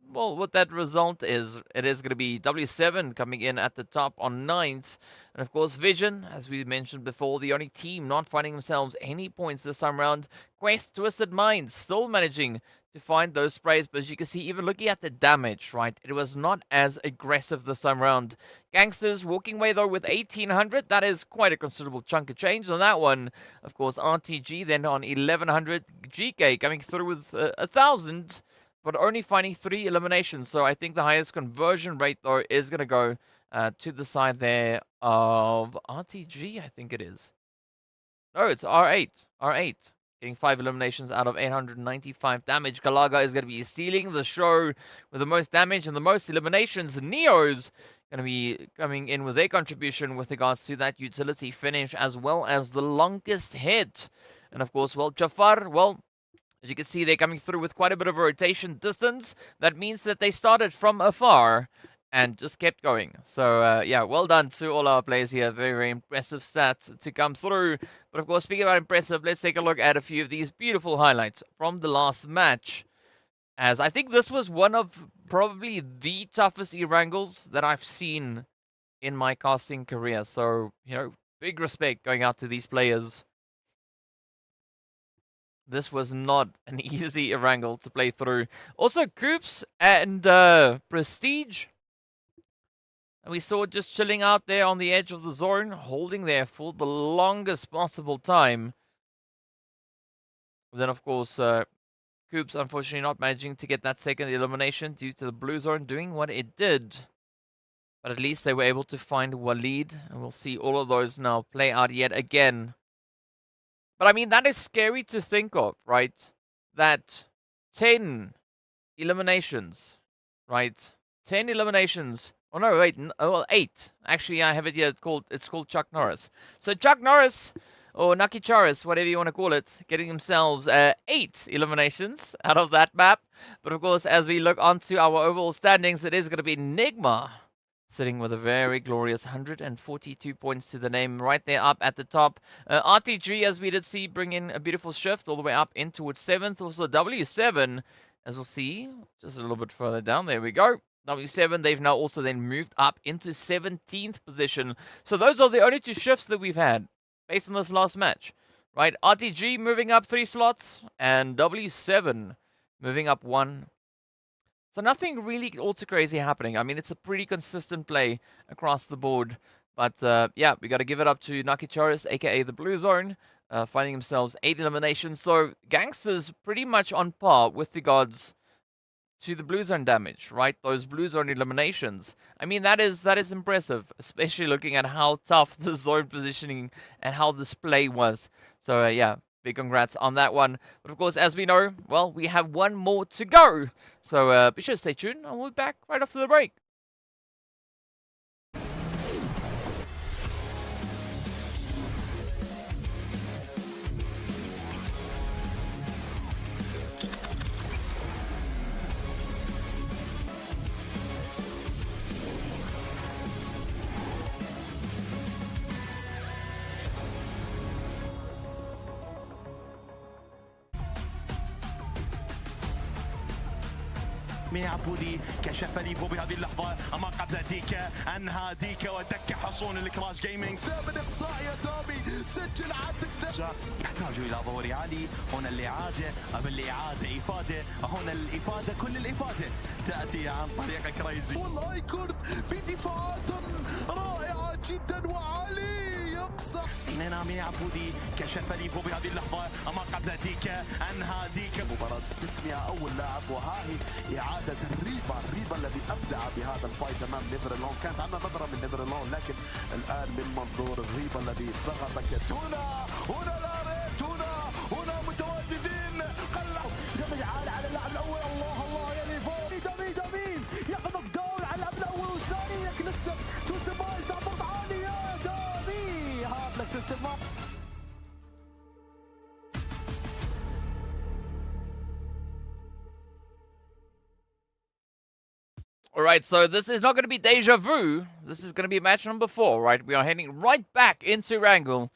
well, what that result is. It is going to be W7 coming in at the top on 9th. And of course, Vision, as we mentioned before, the only team not finding themselves any points this time around. Quest, Twisted Minds, still managing to find those sprays. But as you can see, even looking at the damage, right, it was not as aggressive this time around. GANGSTERS walking away, though, with 1,800. That is quite a considerable chunk of change on that one. Of course, RTG then on 1,100. GEEKAY coming through with 1,000. But only finding 3 eliminations. So I think the highest conversion rate, though, is going to go to the side there of RTG, I think it is. No, it's R8. R8. Getting 5 eliminations out of 895 damage. Galaga is going to be stealing the show with the most damage and the most eliminations. Neo's going to be coming in with their contribution with regards to that utility finish, as well as the longest hit. And of course, well, Jafar, well, as you can see, they're coming through with quite a bit of a rotation distance. That means that they started from afar and just kept going. So, yeah, well done to all our players here. Very impressive stats to come through. But, of course, speaking about impressive, let's take a look at a few of these beautiful highlights from the last match. As I think this was one of probably the toughest Erangels that I've seen in my casting career. So, you know, big respect going out to these players. This was not an easy Erangel to play through. Also, Coops and Prestige. And we saw just chilling out there on the edge of the zone, holding there for the longest possible time. Then, of course, Coops unfortunately not managing to get that second elimination due to the blue zone doing what it did. But at least they were able to find Waleed. And we'll see all of those now play out yet again. But I mean, that is scary to think of, right? That 10 eliminations, right? 10 eliminations. Oh no, wait, well, 8. Actually, I have it here. It's called Chuck Norris. So Chuck Norris, or Nucky Charis, whatever you want to call it, getting themselves 8 eliminations out of that map. But of course, as we look onto our overall standings, it is going to be NIGMA sitting with a very glorious 142 points to the name, right there up at the top. RTG, as we did see, bring in a beautiful shift all the way up in towards 7th. Also W7, as we'll see, just a little bit further down. There we go. W7, they've now also then moved up into 17th position. So those are the only 2 shifts that we've had based on this last match, right? RTG moving up 3 slots, and W7 moving up 1. So nothing really all too crazy happening. I mean, it's a pretty consistent play across the board. But, yeah, we got to give it up to Nucky Charis, a.k.a. the Blue Zone, finding themselves 8 eliminations. So GANGSTERS pretty much on par with regards to the blue zone damage, right? Those blue zone eliminations. I mean, that is impressive, especially looking at how tough the zone positioning and how this play was. So, yeah, big congrats on that one. But, of course, as we know, well, we have one more to go. So, be sure to stay tuned, and we'll be back right after the break. عبودي كشف ليفو بهذه اللحظة أما قبل ديكا أنهى ديكا ودك حصون الكراش جيمنج ثامن إقصاء يا دامي، سجل عدك يحتاج إلى ظهور عالي. هنا الإعادة بالإعادة إفادة، هنا الإفادة كل الإفادة تأتي عن طريق كريزي. والله كرد بدفاعات رائعة جدا وعالي يقصى. نامي عبودي كشف ليفو بهذه اللحظة أما قبل ديكا أنهى ديكا. مباراة 600 أول لاعب، وها هي إعادة الريبا الذي أبدع بهذا الفايت أمام نيفرلون. كانت عندنا نظرة من نيفرلون، لكن الآن من منظور الريبا الذي ضغط هنا لاريت، هنا متواجدين. قلعوا دمج عالي على اللاعب الأول. الله يا ليفو، مين ياخذ داون على اللاعب الأول والثاني، لكن لسه توسماي ضغط عالي يا دامي. هات لك توسماي. Alright, so this is not going to be deja vu. This is going to be match number 4, right? We are heading right back into Erangel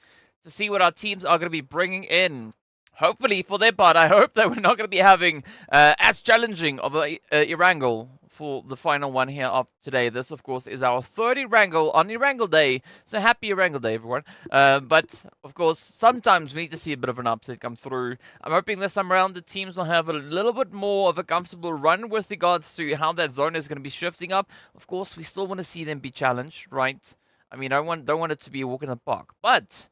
to see what our teams are going to be bringing in. Hopefully, for their part, I hope that we're not going to be having as challenging of a Erangel for the final one here of today. This, of course, is our third Erangel on Erangel Day. So happy Erangel Day, everyone. But, of course, sometimes we need to see a bit of an upset come through. I'm hoping this time around the teams will have a little bit more of a comfortable run with regards to how that zone is going to be shifting up. Of course, we still want to see them be challenged, right? I mean, I don't want it to be a walk in the park. But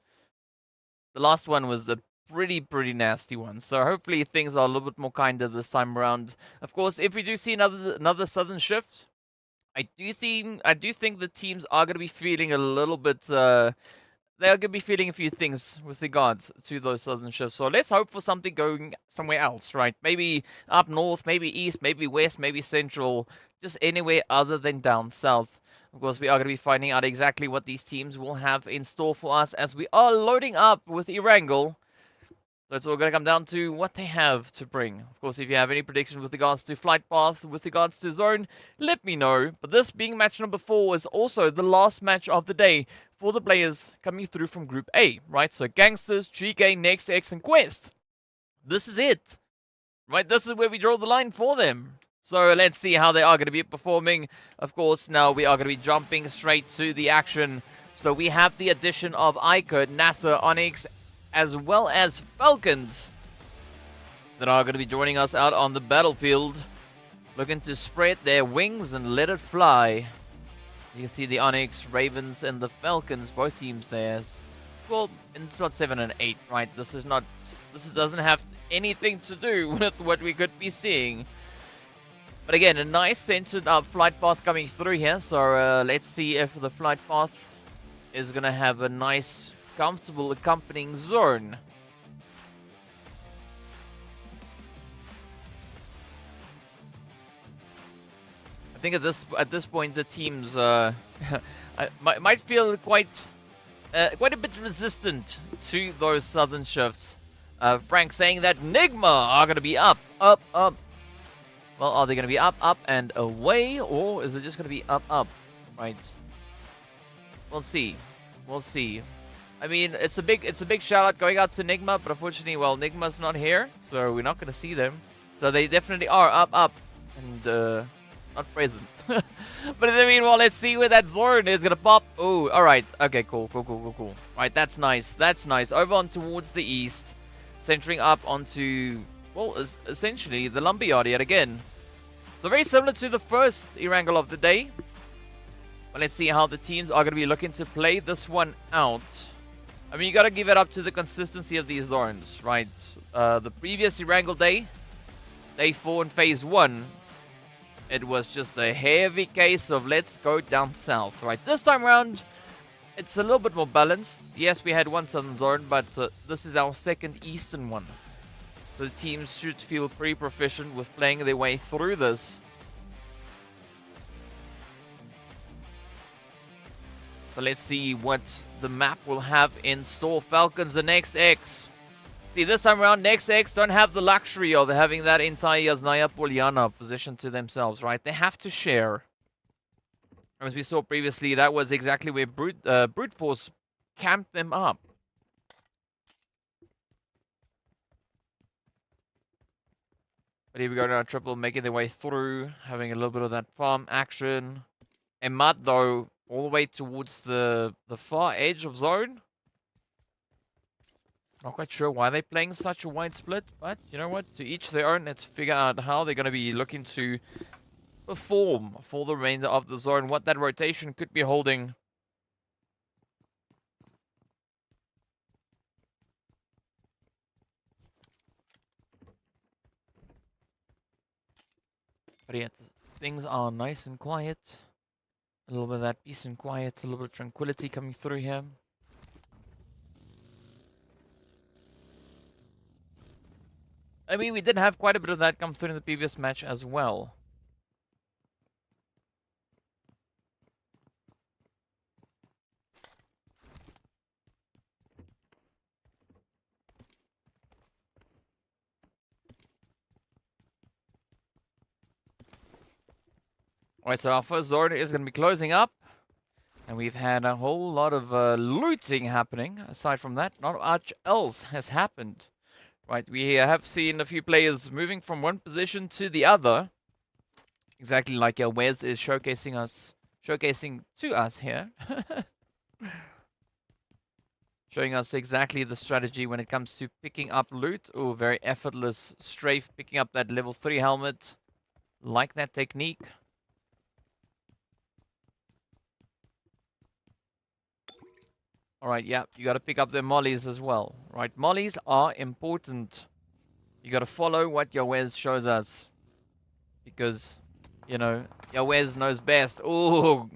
the last one was a pretty nasty one. So hopefully things are a little bit more kinder this time around. Of course, if we do see another sudden shift, I do think the teams are going to be feeling a little bit. They're going to be feeling a few things with regards to those sudden shifts. So let's hope for something going somewhere else, right? Maybe up north, maybe east, maybe west, maybe central, just anywhere other than down south. Of course, we are going to be finding out exactly what these teams will have in store for us as we are loading up with Erangel. So it's all going to come down to what they have to bring. Of course, if you have any predictions with regards to flight path, with regards to zone, let me know. But this being match number 4 is also the last match of the day for the players coming through from Group A, right? So GANGSTERS, GEEKAY, NEXX, and Quest. This is it, right? This is where we draw the line for them. So let's see how they are going to be performing. Of course, now we are going to be jumping straight to the action. So we have the addition of IKURD, NASR, ONYX, as well as FALCONS that are going to be joining us out on the battlefield, looking to spread their wings and let it fly. You can see the ONYX, Ravens, and the FALCONS, both teams there. Well, in slot 7 and 8, right? This doesn't have anything to do with what we could be seeing. But again, a nice centered up flight path coming through here. So let's see if the flight path is going to have a nice comfortable accompanying zone. I think at this point the teams might feel quite a bit resistant to those southern shifts. Frank saying that NIGMA are going to be up. Well, are they going to be up and away, or is it just going to be up? Right. We'll see. I mean, it's a big shout out going out to NIGMA, but unfortunately, well, NIGMA's not here, so we're not going to see them. So they definitely are up, and not present. But in the meanwhile, let's see where that zone is going to pop. Oh, all right. Okay, cool. Right, that's nice. Over on towards the east, centering up onto, well, essentially the lumberyard yet again. So very similar to the first Erangel of the day. But let's see how the teams are going to be looking to play this one out. I mean, you got to give it up to the consistency of these zones, right? The previous Erangel day, day 4 in phase 1, it was just a heavy case of let's go down south, right? This time around, it's a little bit more balanced. Yes, we had one southern zone, but this is our second eastern one. So the teams should feel pretty proficient with playing their way through this. So let's see what the map will have in store. FALCONS and NEXX. See, this time around, NEXX don't have the luxury of having that entire Yasnaya Poliana position to themselves, right? They have to share. As we saw previously, that was exactly where Brute Force camped them up. But here we go now, triple making their way through, having a little bit of that farm action. And Mud, though, all the way towards the far edge of zone. Not quite sure why they're playing such a wide split, but you know what? To each their own. Let's figure out how they're going to be looking to perform for the remainder of the zone, what that rotation could be holding. But yeah, things are nice and quiet. A little bit of that peace and quiet, a little bit of tranquility coming through here. I mean, we did have quite a bit of that come through in the previous match as well. Alright, so our first zone is going to be closing up. And we've had a whole lot of looting happening. Aside from that, not much else has happened. Right, we have seen a few players moving from one position to the other. Exactly like Wes is showcasing to us here. Showing us exactly the strategy when it comes to picking up loot. Oh, very effortless strafe, picking up that level 3 helmet. Like that technique. Alright, yeah, you gotta pick up the mollies as well. Right, mollies are important. You gotta follow what Yawez shows us. Because, you know, Yawez knows best. Ooh,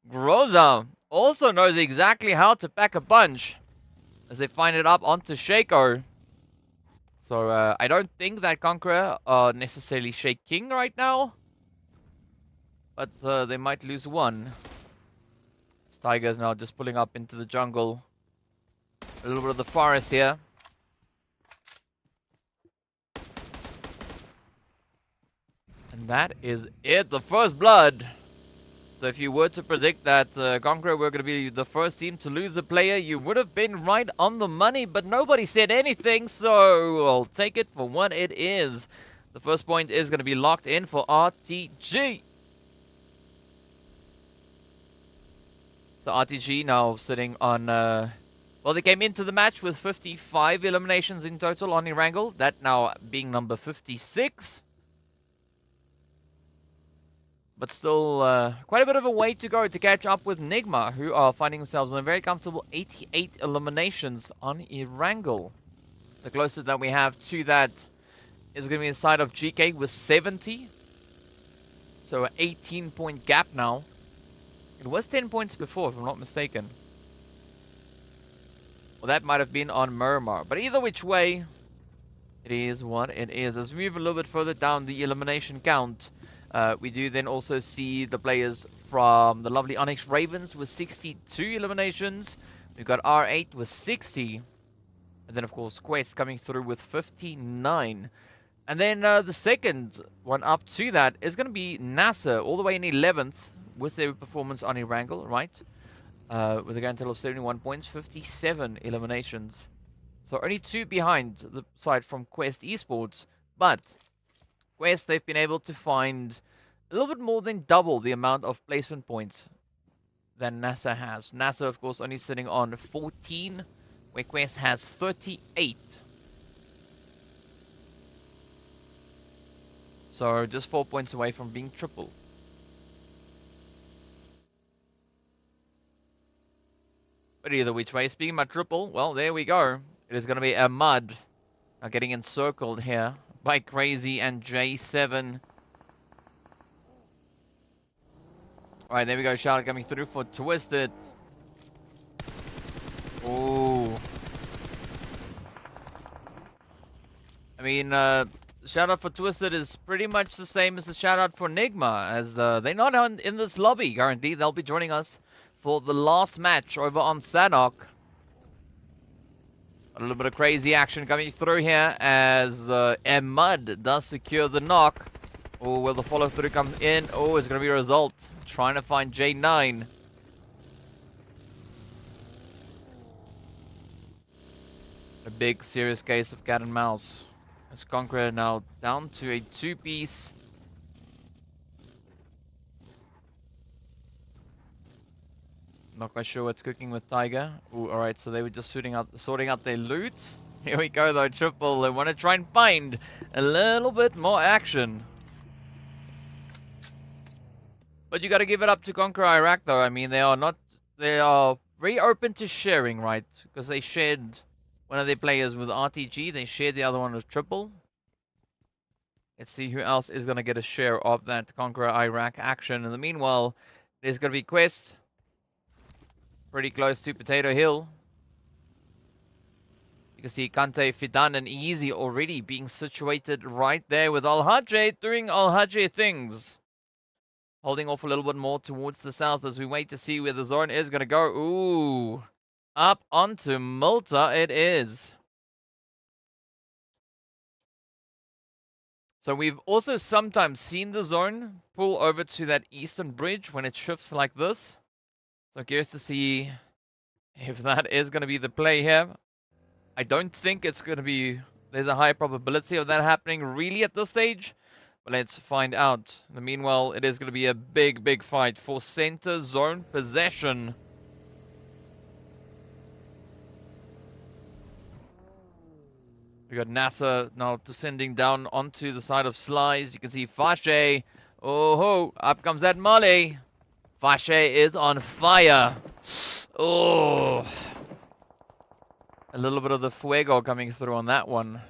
Groza also knows exactly how to pack a punch. As they find it up onto Shaco. So, I don't think that Conqueror are necessarily shaking right now. But they might lose one. Tigers now just pulling up into the jungle. A little bit of the forest here. And that is it. The first blood. So if you were to predict that Conqueror were going to be the first team to lose a player, you would have been right on the money. But nobody said anything, so I'll take it for what it is. The first point is going to be locked in for RTG. So RTG now sitting on, well, they came into the match with 55 eliminations in total on Erangel. That now being number 56. But still quite a bit of a way to go to catch up with NIGMA, who are finding themselves in a very comfortable 88 eliminations on Erangel. The closest that we have to that is going to be the side of GEEKAY with 70. So an 18-point gap now. It was 10 points before, if I'm not mistaken. Well, that might have been on Miramar. But either which way, it is what it is. As we move a little bit further down the elimination count, we do then also see the players from the lovely ONYX Ravens with 62 eliminations. We've got R8 with 60. And then, of course, Quest coming through with 59. And then the second one up to that is going to be NASR, all the way in 11th. With their performance on Erangel, right? With a grand total of 71 points, 57 eliminations. So only 2 behind the side from Quest-E-SPORTS. But Quest, they've been able to find a little bit more than double the amount of placement points than NASR has. NASR, of course, only sitting on 14, where Quest has 38. So just 4 points away from being triple. But either which way, speaking about triple, well, there we go. It is going to be a Mud. Now getting encircled here by Crazy and J7. Alright, there we go. Shout out coming through for Twisted. Ooh. I mean, shout out for Twisted is pretty much the same as the shout out for NIGMA, as they're not in this lobby currently. They'll be joining us for the last match over on Sanhok. A little bit of crazy action coming through here as Mud does secure the knock. Oh, will the follow through come in? Oh, it's going to be a result. Trying to find J9. A big serious case of cat and mouse. As CONQUEROR now down to a 2-piece. Not quite sure what's cooking with Tiger. Ooh, alright, so they were just sorting out their loot. Here we go though, Triple. They want to try and find a little bit more action. But you got to give it up to CONQUEROR Iraq though. I mean, they are very open to sharing, right? Because they shared one of their players with RTG. They shared the other one with Triple. Let's see who else is going to get a share of that CONQUEROR Iraq action. In the meanwhile, there's going to be Quest. Pretty close to Potato Hill. You can see Kante, Fidan, and Easy already being situated right there with Al-Hajj doing Al-Hajj things. Holding off a little bit more towards the south as we wait to see where the zone is going to go. Ooh. Up onto Malta it is. So we've also sometimes seen the zone pull over to that eastern bridge when it shifts like this. So curious to see if that is going to be the play here. I don't think it's going to be... There's a high probability of that happening really at this stage. But let's find out. In the meanwhile, it is going to be a big, big fight for center zone possession. We got NASR now descending down onto the side of Slice. You can see Fashe. Oh ho, up comes that Molly. Fashe is on fire. Oh. A little bit of the fuego coming through on that one.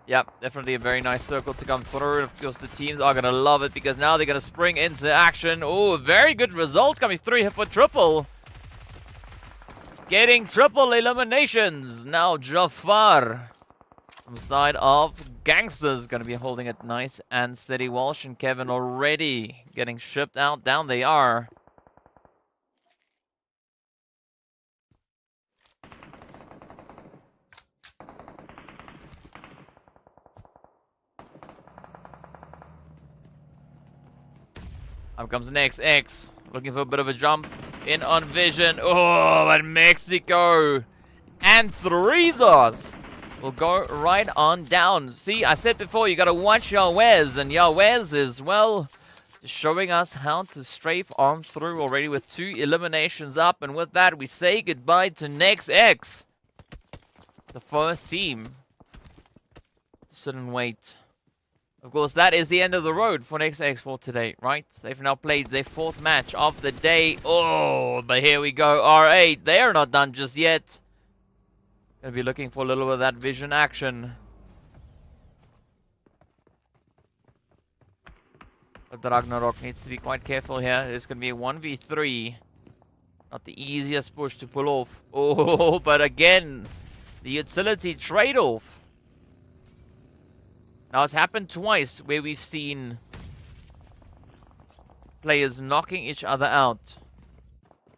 Yep, definitely a very nice circle to come through. And of course, the teams are going to love it because now they're going to spring into action. Oh, very good result coming through here for Triple. Getting triple eliminations. Now Jafar from the side of GANGSTERS going to be holding it nice and steady. Walsh and Kevin already getting shipped out. Down they are. Up comes next X, looking for a bit of a jump in on Vision. Oh, but Mexico and Threezos will go right on down. See, I said before, you got to watch Yawez, and Yawez is, well, showing us how to strafe on through already with 2 eliminations up. And with that, we say goodbye to next X, the first team. Sit and wait. Of course, that is the end of the road for Next X for today, right? They've now played their 4th match of the day. Oh, but here we go. R8, they are not done just yet. Gonna be looking for a little bit of that Vision action. But Ragnarok needs to be quite careful here. It's gonna be a 1v3. Not the easiest push to pull off. Oh, but again, the utility trade-off. Now, it's happened twice where we've seen players knocking each other out.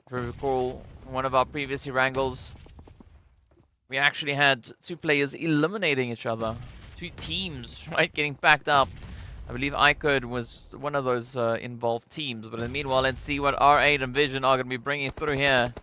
If you recall, one of our previous Erangels, we actually had 2 players eliminating each other. 2 teams, right, getting backed up. I believe IKURD was one of those involved teams. But in the meanwhile, let's see what R8 and Vision are going to be bringing through here.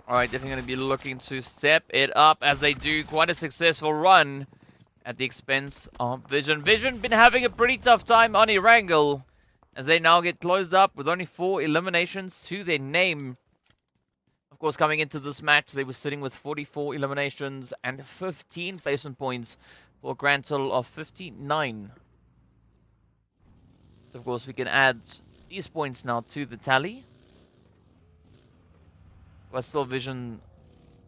Alright, definitely going to be looking to step it up as they do quite a successful run at the expense of Vision. Vision been having a pretty tough time on Erangel as they now get closed up with only 4 eliminations to their name. Of course, coming into this match, they were sitting with 44 eliminations and 15 placement points for a grand total of 59. So, of course, we can add these points now to the tally. But still, Vision,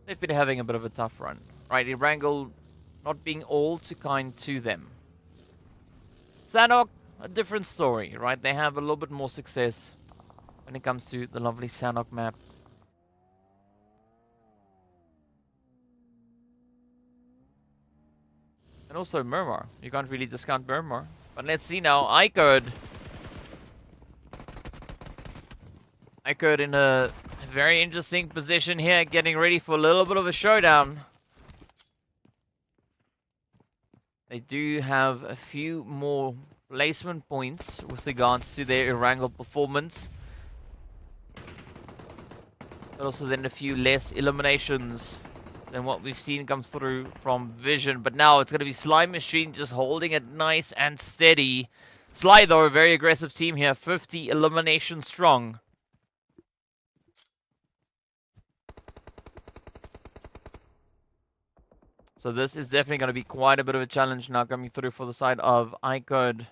they've been having a bit of a tough run. Right, Erangel not being all too kind to them. Sanhok, a different story, right? They have a little bit more success when it comes to the lovely Sanhok map. And also Miramar. You can't really discount Miramar. But let's see now, IKURD in a very interesting position here, getting ready for a little bit of a showdown. They do have a few more placement points with regards to their Erangel performance. But also then a few less eliminations than what we've seen come through from Vision. But now it's going to be Slime Machine just holding it nice and steady. Sly, though, a very aggressive team here. 50 eliminations strong. So this is definitely going to be quite a bit of a challenge now coming through for the side of IKURD.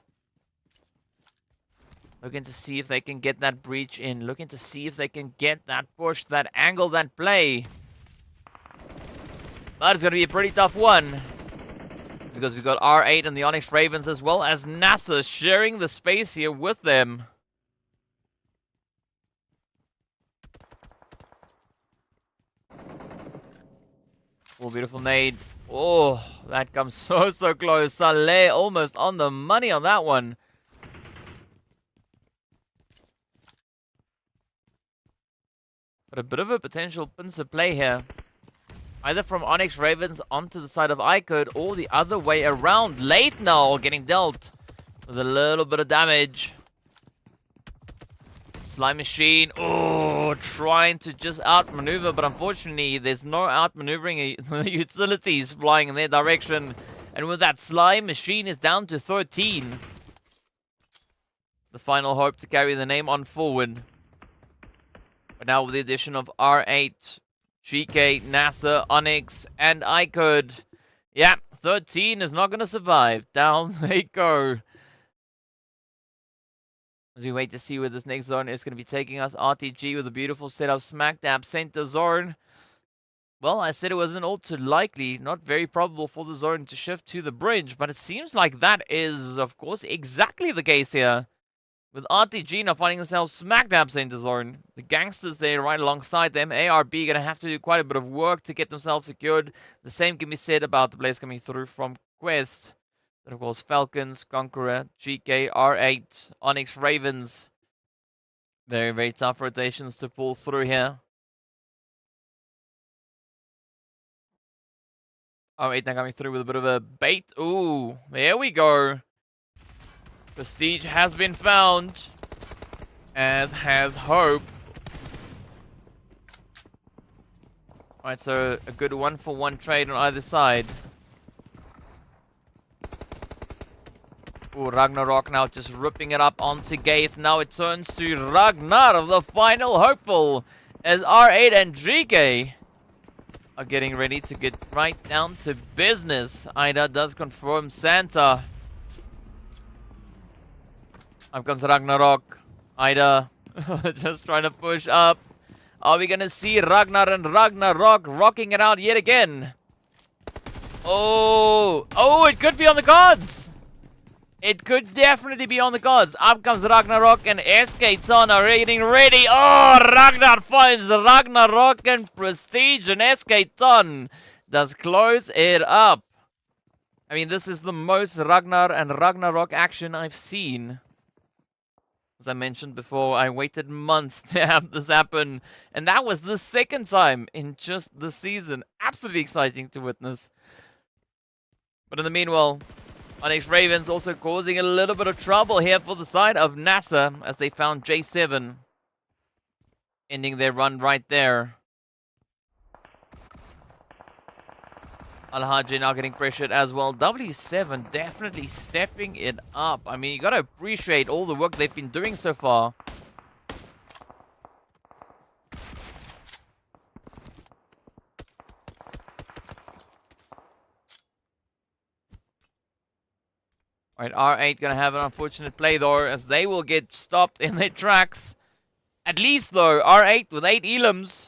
Looking to see if they can get that breach in. Looking to see if they can get that push, that angle, that play. That is going to be a pretty tough one. Because we've got R8 and the ONYX Ravens as well as NASR sharing the space here with them. Oh, beautiful nade. Oh, that comes so close. Saleh almost on the money on that one. But a bit of a potential pincer play here. Either from ONYX Ravens onto the side of IKURD or the other way around. Late now getting dealt with a little bit of damage. Slime Machine, oh, trying to just outmaneuver, but unfortunately there's no outmaneuvering utilities flying in their direction. And with that, Slime Machine is down to 13. The final hope to carry the name on forward. But now with the addition of R8, GEEKAY, NASR, ONYX, and IKURD, yeah, 13 is not going to survive. Down they go. As we wait to see where this next zone is going to be taking us. RTG with a beautiful setup. Smack dab center zone. Well, I said it wasn't all too likely, not very probable for the zone to shift to the bridge, but it seems like that is, of course, exactly the case here. With RTG now finding themselves smack dab center zone. The gangsters there right alongside them. ARB going to have to do quite a bit of work to get themselves secured. The same can be said about the players coming through from Quest. Then, of course, Falcons, Conqueror, GEEKAY, R8, ONYX Ravens. Very tough rotations to pull through here. R8 now coming through with a bit of a bait. Ooh, there we go. Prestige has been found, as has Hope. Alright, so a good 1-for-1 trade on either side. Ooh, Ragnarok now just ripping it up onto Gaith. Now it turns to Ragnar, the final hopeful, as R8 and GEEKAY are getting ready to get right down to business. Ida does confirm Santa. Up comes Ragnarok. Ida just trying to push up. Are we going to see Ragnar and Ragnarok rocking it out yet again? Oh, it could be on the cards. It could definitely be on the cards. Up comes Ragnarok and SK-Ton are getting ready. Oh, Ragnar finds Ragnarok and Prestige, and SK-Ton does close it up. I mean, this is the most Ragnar and Ragnarok action I've seen. As I mentioned before, I waited months to have this happen, and that was the second time in just the season. Absolutely exciting to witness. But in the meanwhile, ONYX Ravens also causing a little bit of trouble here for the side of NASR as they found J7. Ending their run right there. Al-Haji now getting pressured as well. W7 definitely stepping it up. I mean, you gotta appreciate all the work they've been doing so far. Alright, R8 gonna have an unfortunate play though, as they will get stopped in their tracks. At least though, R8 with 8 elims.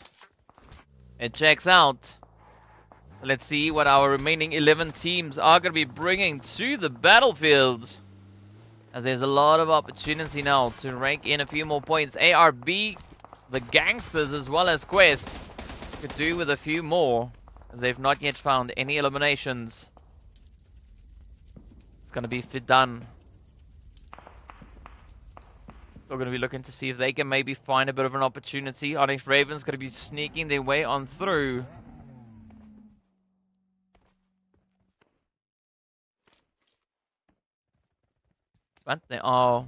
It checks out. Let's see what our remaining 11 teams are going to be bringing to the battlefield. As there's a lot of opportunity now to rank in a few more points. ARB, the Gangsters, as well as Quest could do with a few more, as they've not yet found any eliminations. It's going to be Fidan. Still going to be looking to see if they can maybe find a bit of an opportunity. ONYX Ravens going to be sneaking their way on through. But they are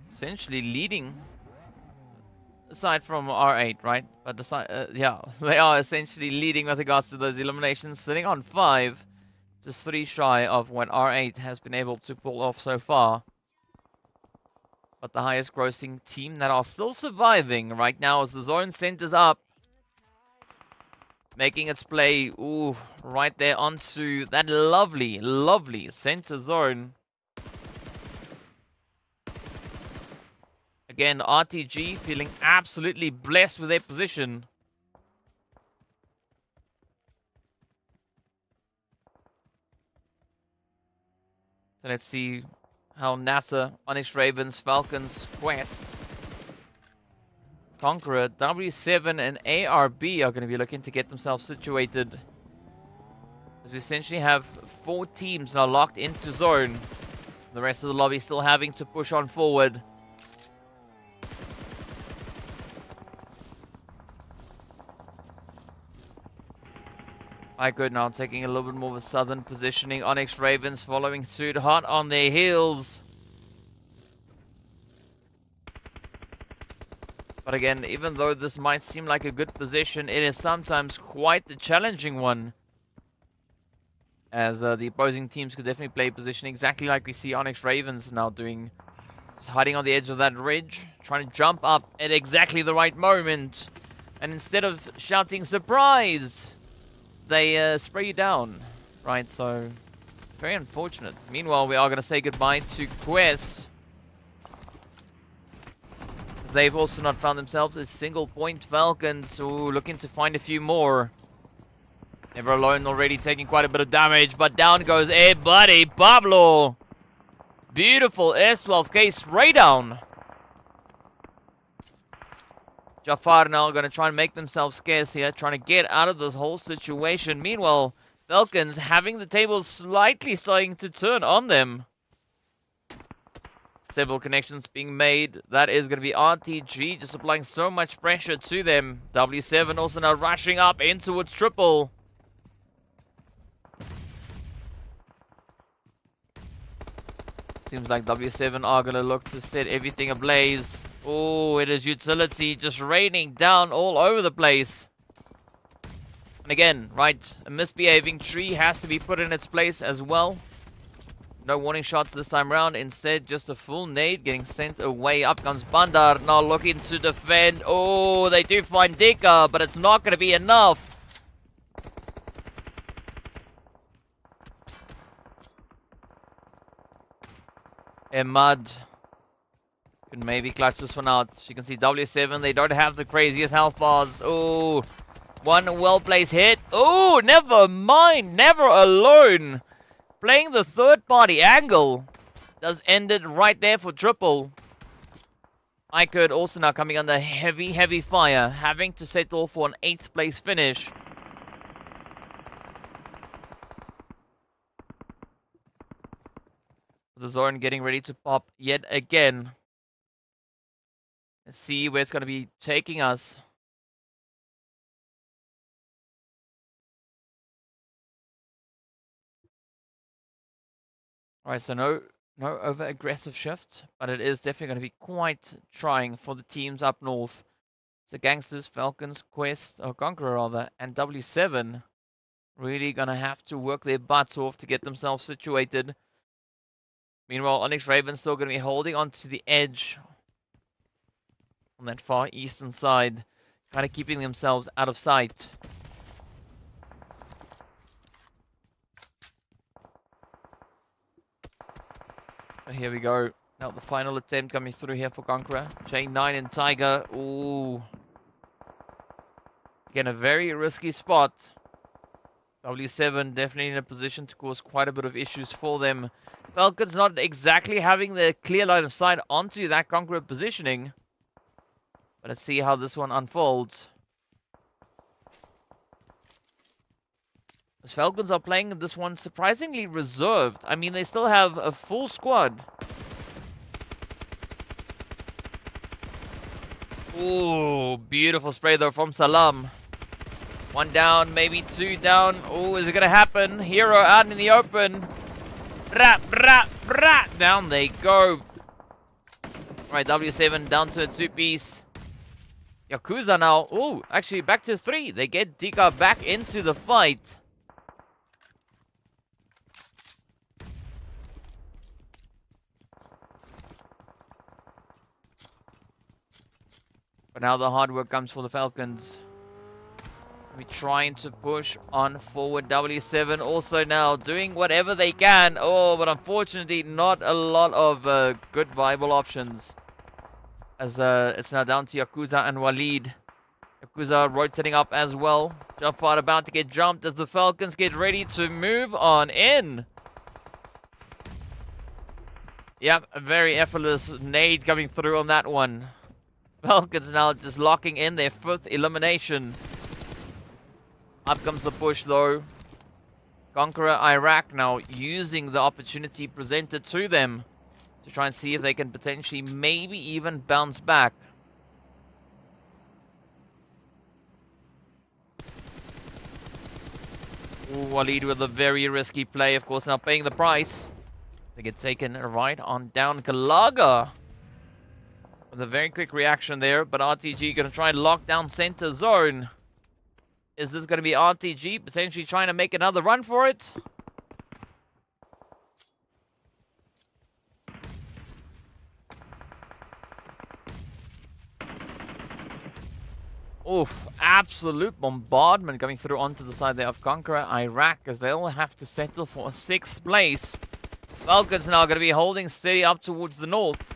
essentially leading, aside from R8, right? But yeah, they are essentially leading with regards to those eliminations, sitting on 5, just 3 shy of what R8 has been able to pull off so far. But the highest grossing team that are still surviving right now as the zone centers up, making its play, ooh, right there onto that lovely, lovely center zone. Again, RTG feeling absolutely blessed with their position. So let's see how NASR, ONYX Ravens, Falcons, Quest, CONQUEROR, W7 and ARB are going to be looking to get themselves situated. As we essentially have 4 teams now locked into zone. The rest of the lobby still having to push on forward. IKURD now taking a little bit more of a southern positioning. ONYX Ravens following suit, hot on their heels. But again, even though this might seem like a good position, it is sometimes quite the challenging one. As the opposing teams could definitely play position exactly like we see ONYX Ravens now doing. Just hiding on the edge of that ridge, trying to jump up at exactly the right moment. And instead of shouting surprise, they spray you down, right? So, very unfortunate. Meanwhile, we are going to say goodbye to Quest. They've also not found themselves a single point. Falcons, ooh, looking to find a few more. Never Alone already taking quite a bit of damage, but down goes buddy, Pablo. Beautiful S12K spray down. Jafar now going to try and make themselves scarce here, trying to get out of this whole situation. Meanwhile, Falcons having the tables slightly starting to turn on them. Several connections being made. That is going to be RTG, just applying so much pressure to them. W7 also now rushing up into its triple. Seems like W7 are going to look to set everything ablaze. Oh, it is utility just raining down all over the place. And again, right, a misbehaving tree has to be put in its place as well. No warning shots this time around. Instead, just a full nade getting sent away. Up comes Bandar, now looking to defend. Oh, they do find Dika, but it's not going to be enough. Emad can maybe clutch this one out. You can see W7, they don't have the craziest health bars. Oh, one well-placed hit. Oh, never mind. Never Alone. Playing the third-party angle. Does end it right there for triple. IKURD also now coming under heavy, heavy fire. Having to settle for an 8th place finish. The zone getting ready to pop yet again. Let's see where it's going to be taking us. Alright, so no over-aggressive shift, but it is definitely going to be quite trying for the teams up north. So GANGSTERS, Falcons, Quest, or CONQUEROR rather, and W7 really going to have to work their butts off to get themselves situated. Meanwhile, ONYX Ravens still going to be holding on to the edge on that far eastern side, kind of keeping themselves out of sight. But here we go. Now the final attempt coming through here for CONQUEROR. J9 and Tiger. Ooh. Again, a very risky spot. W7 definitely in a position to cause quite a bit of issues for them. Falcons not exactly having the clear line of sight onto that CONQUEROR positioning. But let's see how this one unfolds. As Falcons are playing this one surprisingly reserved. I mean, they still have a full squad. Ooh, beautiful spray though from Salam. 1 down, maybe 2 down. Oh, is it going to happen? Hero out in the open. Rat, rat, rat. Down they go. Right, W7 down to a 2-piece. Yakuza now. Oh, actually back to 3. They get Dika back into the fight. But now the hard work comes for the Falcons. We're trying to push on forward. W7 also now doing whatever they can. Oh, but unfortunately not a lot of good viable options. As it's now down to Yakuza and Walid. Yakuza rotating up as well. Jafar about to get jumped as the Falcons get ready to move on in. Yep, a very effortless nade coming through on that one. Falcons now just locking in their 5th elimination. Up comes the push though. Conqueror Iraq now using the opportunity presented to them to try and see if they can potentially maybe even bounce back. Ooh, Walid with a very risky play, of course, now paying the price. They get taken right on down. Kalaga with a very quick reaction there, but RTG going to try and lock down center zone. Is this going to be RTG potentially trying to make another run for it? Oof, absolute bombardment coming through onto the side there of Conqueror Iraq as they'll have to settle for a 6th place. Falcons now going to be holding steady up towards the north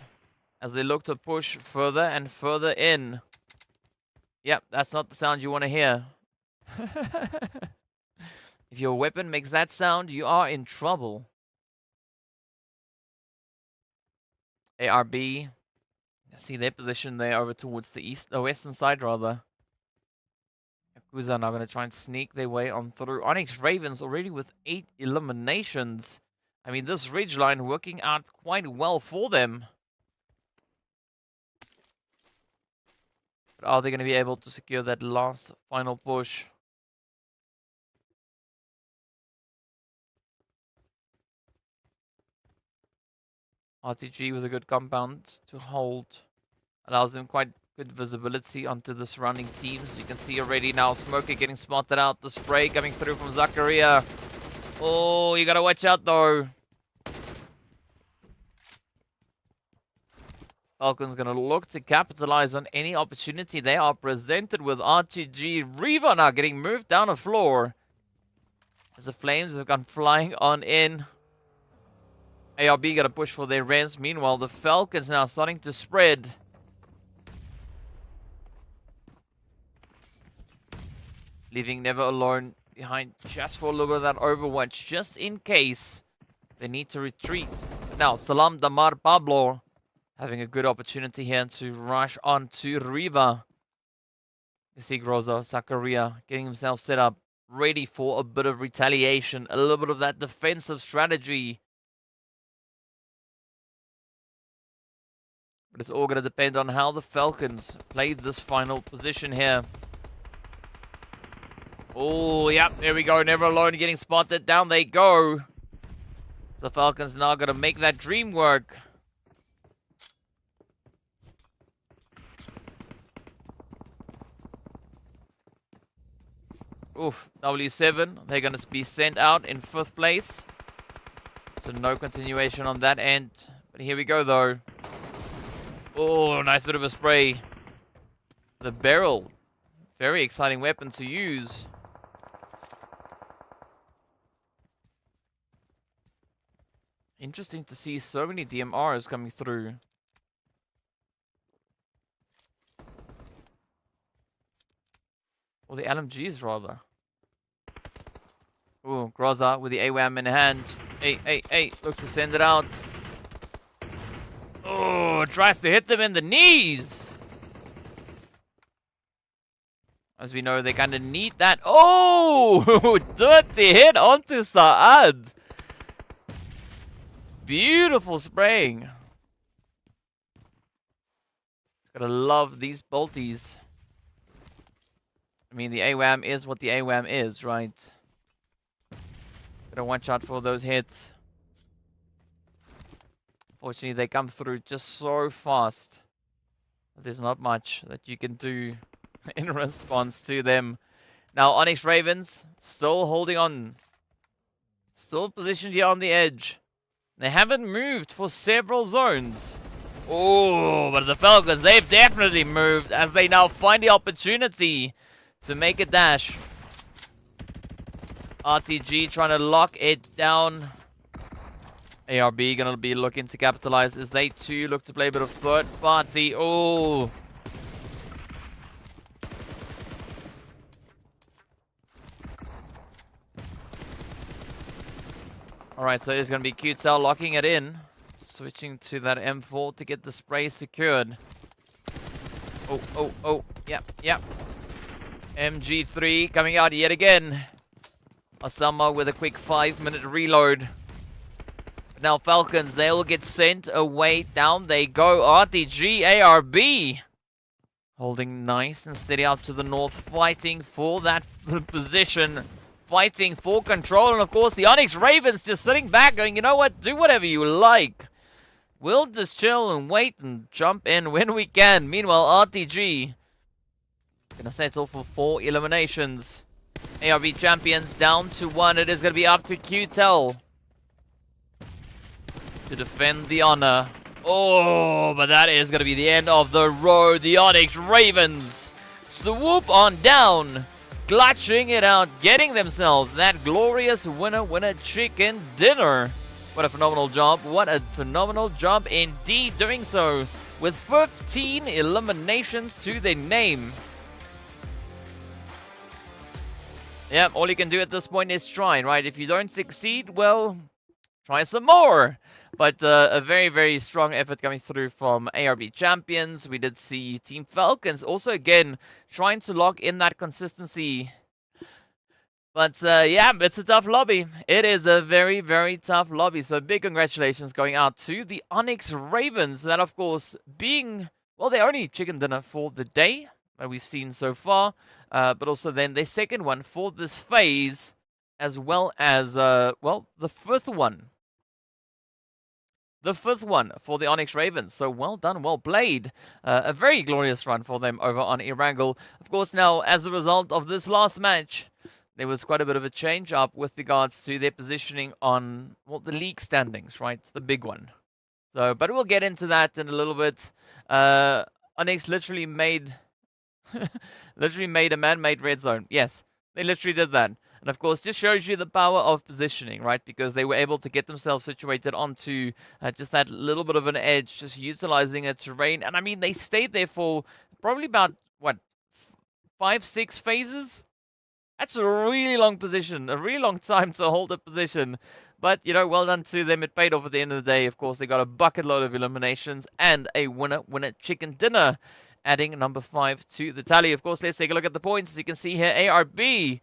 as they look to push further and further in. Yep, that's not the sound you want to hear. If your weapon makes that sound, you are in trouble. ARB. See their position there over towards the western side rather. Yakuza now going to try and sneak their way on through. ONYX Ravens already with 8 eliminations. I mean, this ridge line working out quite well for them. But are they going to be able to secure that last final push? RTG with a good compound to hold. Allows them quite good visibility onto the surrounding teams. You can see already now Smoker getting spotted out. The spray coming through from Zakaria. Oh, you gotta watch out though. Falcons gonna look to capitalize on any opportunity they are presented with. RTG Riva now getting moved down the floor as the Flames have gone flying on in. ARB got to push for their res. Meanwhile, the Falcons now starting to spread. Leaving Never Alone behind just for a little bit of that overwatch, just in case they need to retreat. But now, Salam Damar Pablo having a good opportunity here to rush on to Riva. You see Groza, Zakaria getting himself set up, ready for a bit of retaliation, a little bit of that defensive strategy. But it's all going to depend on how the Falcons play this final position here. Oh, yep, there we go. Never Alone getting spotted. Down they go. The Falcons now going to make that dream work. Oof, W7. They're going to be sent out in 5th place. So no continuation on that end. But here we go, though. Oh, nice bit of a spray. The barrel. Very exciting weapon to use. Interesting to see so many DMRs coming through. Or the LMGs, rather. Oh, Groza with the AWAM in hand. Hey. Looks to send it out. Oh, tries to hit them in the knees. As we know, they kind of need that. Oh, dirty hit onto Saad. Beautiful spraying. Gotta love these bolties. I mean, the AWAM is what the AWAM is, right? Gotta watch out for those hits. Fortunately, they come through just so fast. There's not much that you can do in response to them. Now, ONYX Ravens still holding on. Still positioned here on the edge. They haven't moved for several zones. Oh, but the Falcons, they've definitely moved as they now find the opportunity to make a dash. RTG trying to lock it down. ARB gonna be looking to capitalize as they too look to play a bit of third party. Oh. Alright, so it's gonna be QTEL locking it in. Switching to that M4 to get the spray secured. Oh. Yep. MG3 coming out yet again. Osama with a quick 5-minute reload. Now Falcons, they will get sent away. Down they go. RTG, ARB. Holding nice and steady out to the north. Fighting for that position. Fighting for control. And of course the ONYX Ravens just sitting back going, you know what? Do whatever you like. We'll just chill and wait and jump in when we can. Meanwhile, RTG gonna settle for 4 eliminations. ARB champions down to 1. It is gonna be up to QTEL to defend the honor. Oh, but that is gonna be the end of the road. The ONYX Ravens swoop on down, clutching it out, getting themselves that glorious winner chicken dinner. What a phenomenal job. What a phenomenal job indeed doing so with 15 eliminations to their name. Yep, all you can do at this point is try, right? If you don't succeed, well, try some more. But a very, very strong effort coming through from ARB champions. We did see Team Falcons also, again, trying to lock in that consistency. But yeah, it's a tough lobby. It is a very, very tough lobby. So big congratulations going out to the ONYX Ravens. That, of course, being, well, their only chicken dinner for the day that we've seen so far. But also then their second one for this phase, as well as, well, the fifth one. The fifth one for the ONYX Ravens. So well done, well played. A very glorious run for them over on Erangel. Of course, now, as a result of this last match, there was quite a bit of a change up with regards to their positioning on, well, the league standings, right? The big one. So, but we'll get into that in a little bit. ONYX literally made a man-made red zone. Yes, they literally did that. And of course, just shows you the power of positioning, right? Because they were able to get themselves situated onto just that little bit of an edge, just utilizing a terrain. And I mean, they stayed there for probably about, what, 5-6 phases? That's a really long position, a really long time to hold a position. But, you know, well done to them. It paid off at the end of the day. Of course, they got a bucket load of eliminations and a winner chicken dinner, adding number 5 to the tally. Of course, let's take a look at the points. As you can see here, ARB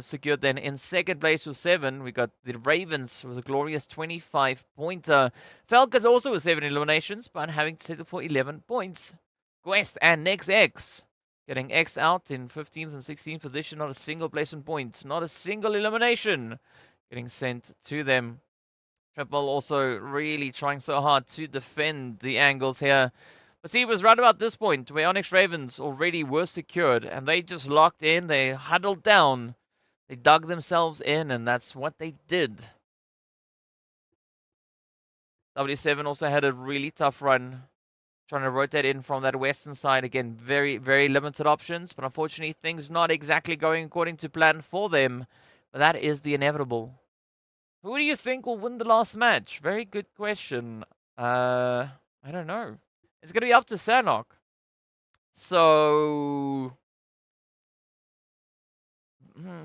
secured then in second place with 7. We got the Ravens with a glorious 25-pointer. Falcons also with 7 eliminations, but having to settle for 11 points. Quest and NEXX getting X'd out in 15th and 16th position. Not a single placement point. Not a single elimination getting sent to them. Triple also really trying so hard to defend the angles here. But see, it was right about this point where ONYX Ravens already were secured. And they just locked in. They huddled down. They dug themselves in. And that's what they did. W7 also had a really tough run, trying to rotate in from that western side. Again, very, very limited options. But unfortunately, things not exactly going according to plan for them. But that is the inevitable. Who do you think will win the last match? Very good question. I don't know. It's going to be up to Sanhok. So,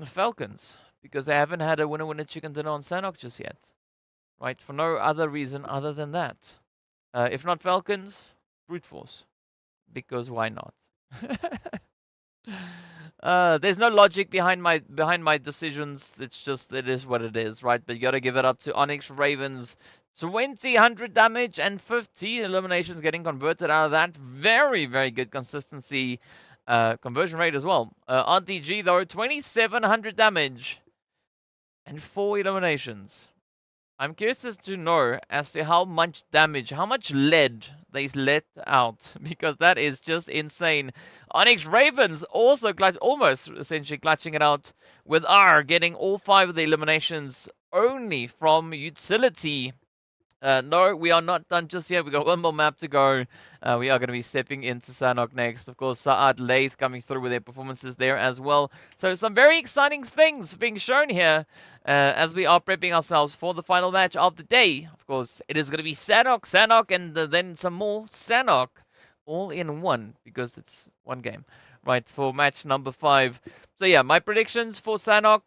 Falcons. Because they haven't had a winner chicken dinner on Sanhok just yet. Right? For no other reason other than that. If not Falcons, brute force. Because why not? There's no logic behind my decisions. It's just, it is what it is, right? But you got to give it up to ONYX Ravens. 100 damage and 15 eliminations getting converted out of that. Very, very good consistency. Conversion rate as well. RTG though, 2700 damage and 4 eliminations. I'm curious as to know as to how much damage, how much lead they let out, because that is just insane. ONYX Ravens also almost essentially clutching it out with R getting all 5 of the eliminations only from utility. No, we are not done just yet. We got one more map to go. We are going to be stepping into Sanhok next. Of course, Saad Laith coming through with their performances there as well. So some very exciting things being shown here as we are prepping ourselves for the final match of the day. Of course, it is going to be Sanhok, and then some more Sanhok all in one, because it's one game, right, for match number 5. So yeah, my predictions for Sanhok,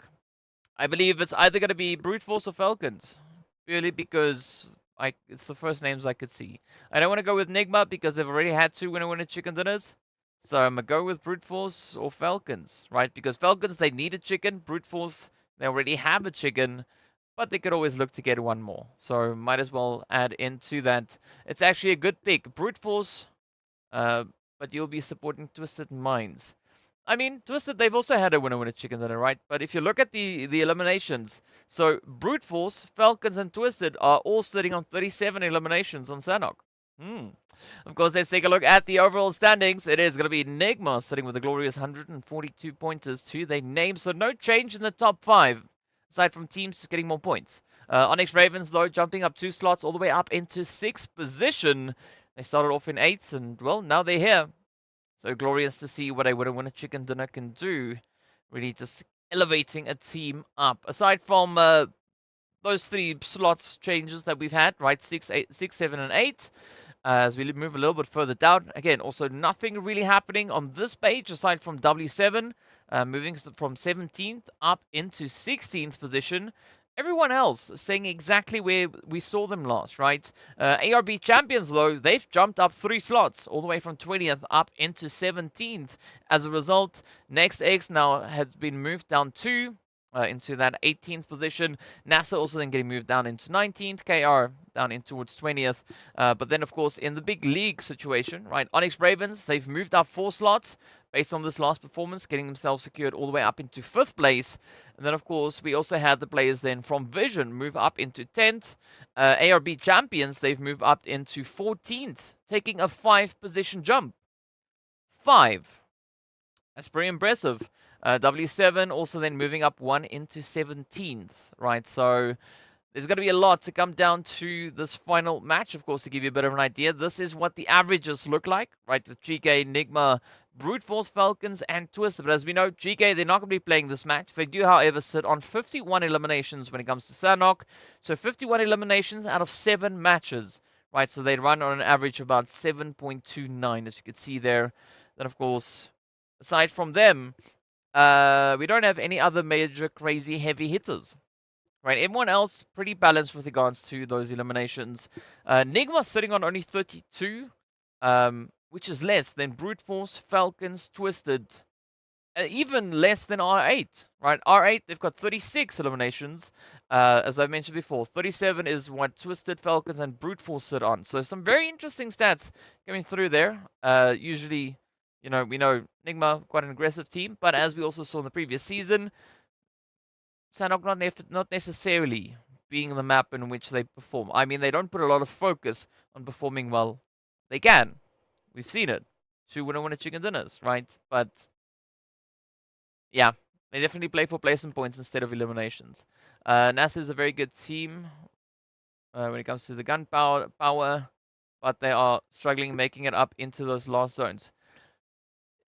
I believe it's either going to be Brute Force or Falcons, purely because it's the first names I could see. I don't want to go with NIGMA because they've already had 2 winner chicken dinners. So I'm going to go with Brute Force or Falcons, right? Because Falcons, they need a chicken. Brute Force, they already have a chicken. But they could always look to get one more. So might as well add into that. It's actually a good pick. Brute Force, but you'll be supporting Twisted Minds. I mean, Twisted, they've also had a winner chicken dinner, right? But if you look at the eliminations, so Brute Force, Falcons, and Twisted are all sitting on 37 eliminations on Sanhok. Of course, let's take a look at the overall standings. It is going to be NIGMA sitting with a glorious 142 pointers to their name. So no change in the top 5, aside from teams just getting more points. ONYX Ravens, though, jumping up 2 slots all the way up into 6th position. They started off in 8th, and, well, now they're here. So glorious to see what a winner chicken dinner can do. Really just elevating a team up. Aside from those 3 slots changes that we've had, right? 6, 7, and 8. As we move a little bit further down. Again, also nothing really happening on this page aside from W7. Moving from 17th up into 16th position. Everyone else staying exactly where we saw them last, right? ARB champions, though, they've jumped up 3 slots, all the way from 20th up into 17th. As a result, NextX now has been moved down 2 into that 18th position. NASR also then getting moved down into 19th. KR down in towards 20th. But then, of course, in the big league situation, right? ONYX Ravens, they've moved up 4 slots based on this last performance, getting themselves secured all the way up into 5th place. And then, of course, we also had the players then from Vision move up into 10th. ARB champions, they've moved up into 14th, taking a 5-position jump. 5. That's pretty impressive. W7 also then moving up 1 into 17th, right? So there's going to be a lot to come down to this final match, of course, to give you a bit of an idea. This is what the averages look like, right? With GEEKAY, NIGMA, Brute Force, Falcons, and Twisted. But as we know, GEEKAY, they're not going to be playing this match. They do, however, sit on 51 eliminations when it comes to Sanhok. So 51 eliminations out of 7 matches, right? So they run on an average of about 7.29, as you can see there. Then, of course, aside from them, we don't have any other major crazy heavy hitters. Right, everyone else pretty balanced with regards to those eliminations. NIGMA sitting on only 32, which is less than Brute Force, Falcons, Twisted, even less than R8. Right, R8, they've got 36 eliminations. As I mentioned before, 37 is what Twisted, Falcons, and Brute Force sit on. So some very interesting stats coming through there. Usually, you know, we know NIGMA, quite an aggressive team, but as we also saw in the previous season, Sanhok not necessarily being the map in which they perform. I mean, they don't put a lot of focus on performing well. They can. We've seen it. 2 winner chicken dinners, right? But, yeah, they definitely play for placement points instead of eliminations. NASR is a very good team when it comes to the gunpowder, but they are struggling making it up into those last zones.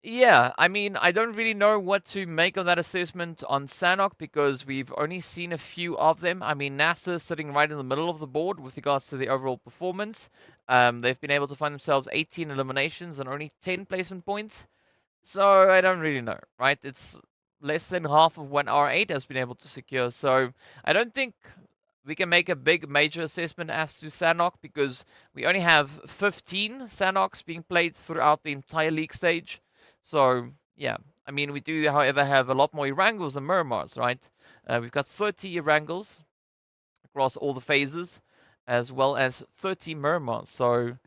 Yeah, I mean, I don't really know what to make of that assessment on Sanhok because we've only seen a few of them. I mean, NASR sitting right in the middle of the board with regards to the overall performance. They've been able to find themselves 18 eliminations and only 10 placement points. So I don't really know, right? It's less than half of what R8 has been able to secure. So I don't think we can make a big major assessment as to Sanhok because we only have 15 Sanhoks being played throughout the entire league stage. So, yeah, I mean, we do, however, have a lot more Erangels and Miramars, right? We've got 30 Erangels across all the phases, as well as 30 Miramars. So,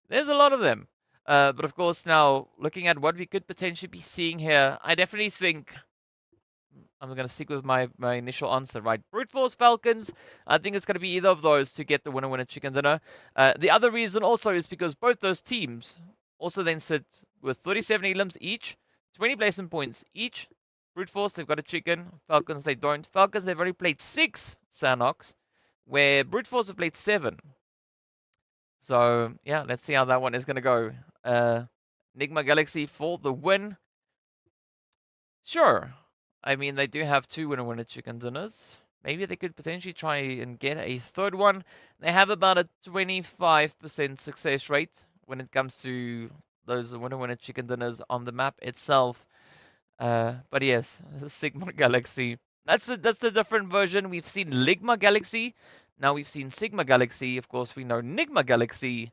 there's a lot of them. But, of course, now, looking at what we could potentially be seeing here, I definitely think I'm going to stick with my initial answer, right? Brute Force Falcons. I think it's going to be either of those to get the winner chicken dinner. The other reason also is because both those teams also then sit with 37 elims each, 20 placement points each. Brute Force, they've got a chicken. Falcons, they don't. Falcons, they've already played 6 Sanhoks, where Brute Force have played 7. So, yeah, let's see how that one is going to go. NIGMA Galaxy for the win. Sure. I mean, they do have 2 winner chicken dinners. Maybe they could potentially try and get a third one. They have about a 25% success rate when it comes to those winner chicken dinners on the map itself. But yes, Sigma Galaxy. That's the different version. We've seen Ligma Galaxy. Now we've seen Sigma Galaxy. Of course, we know NIGMA Galaxy.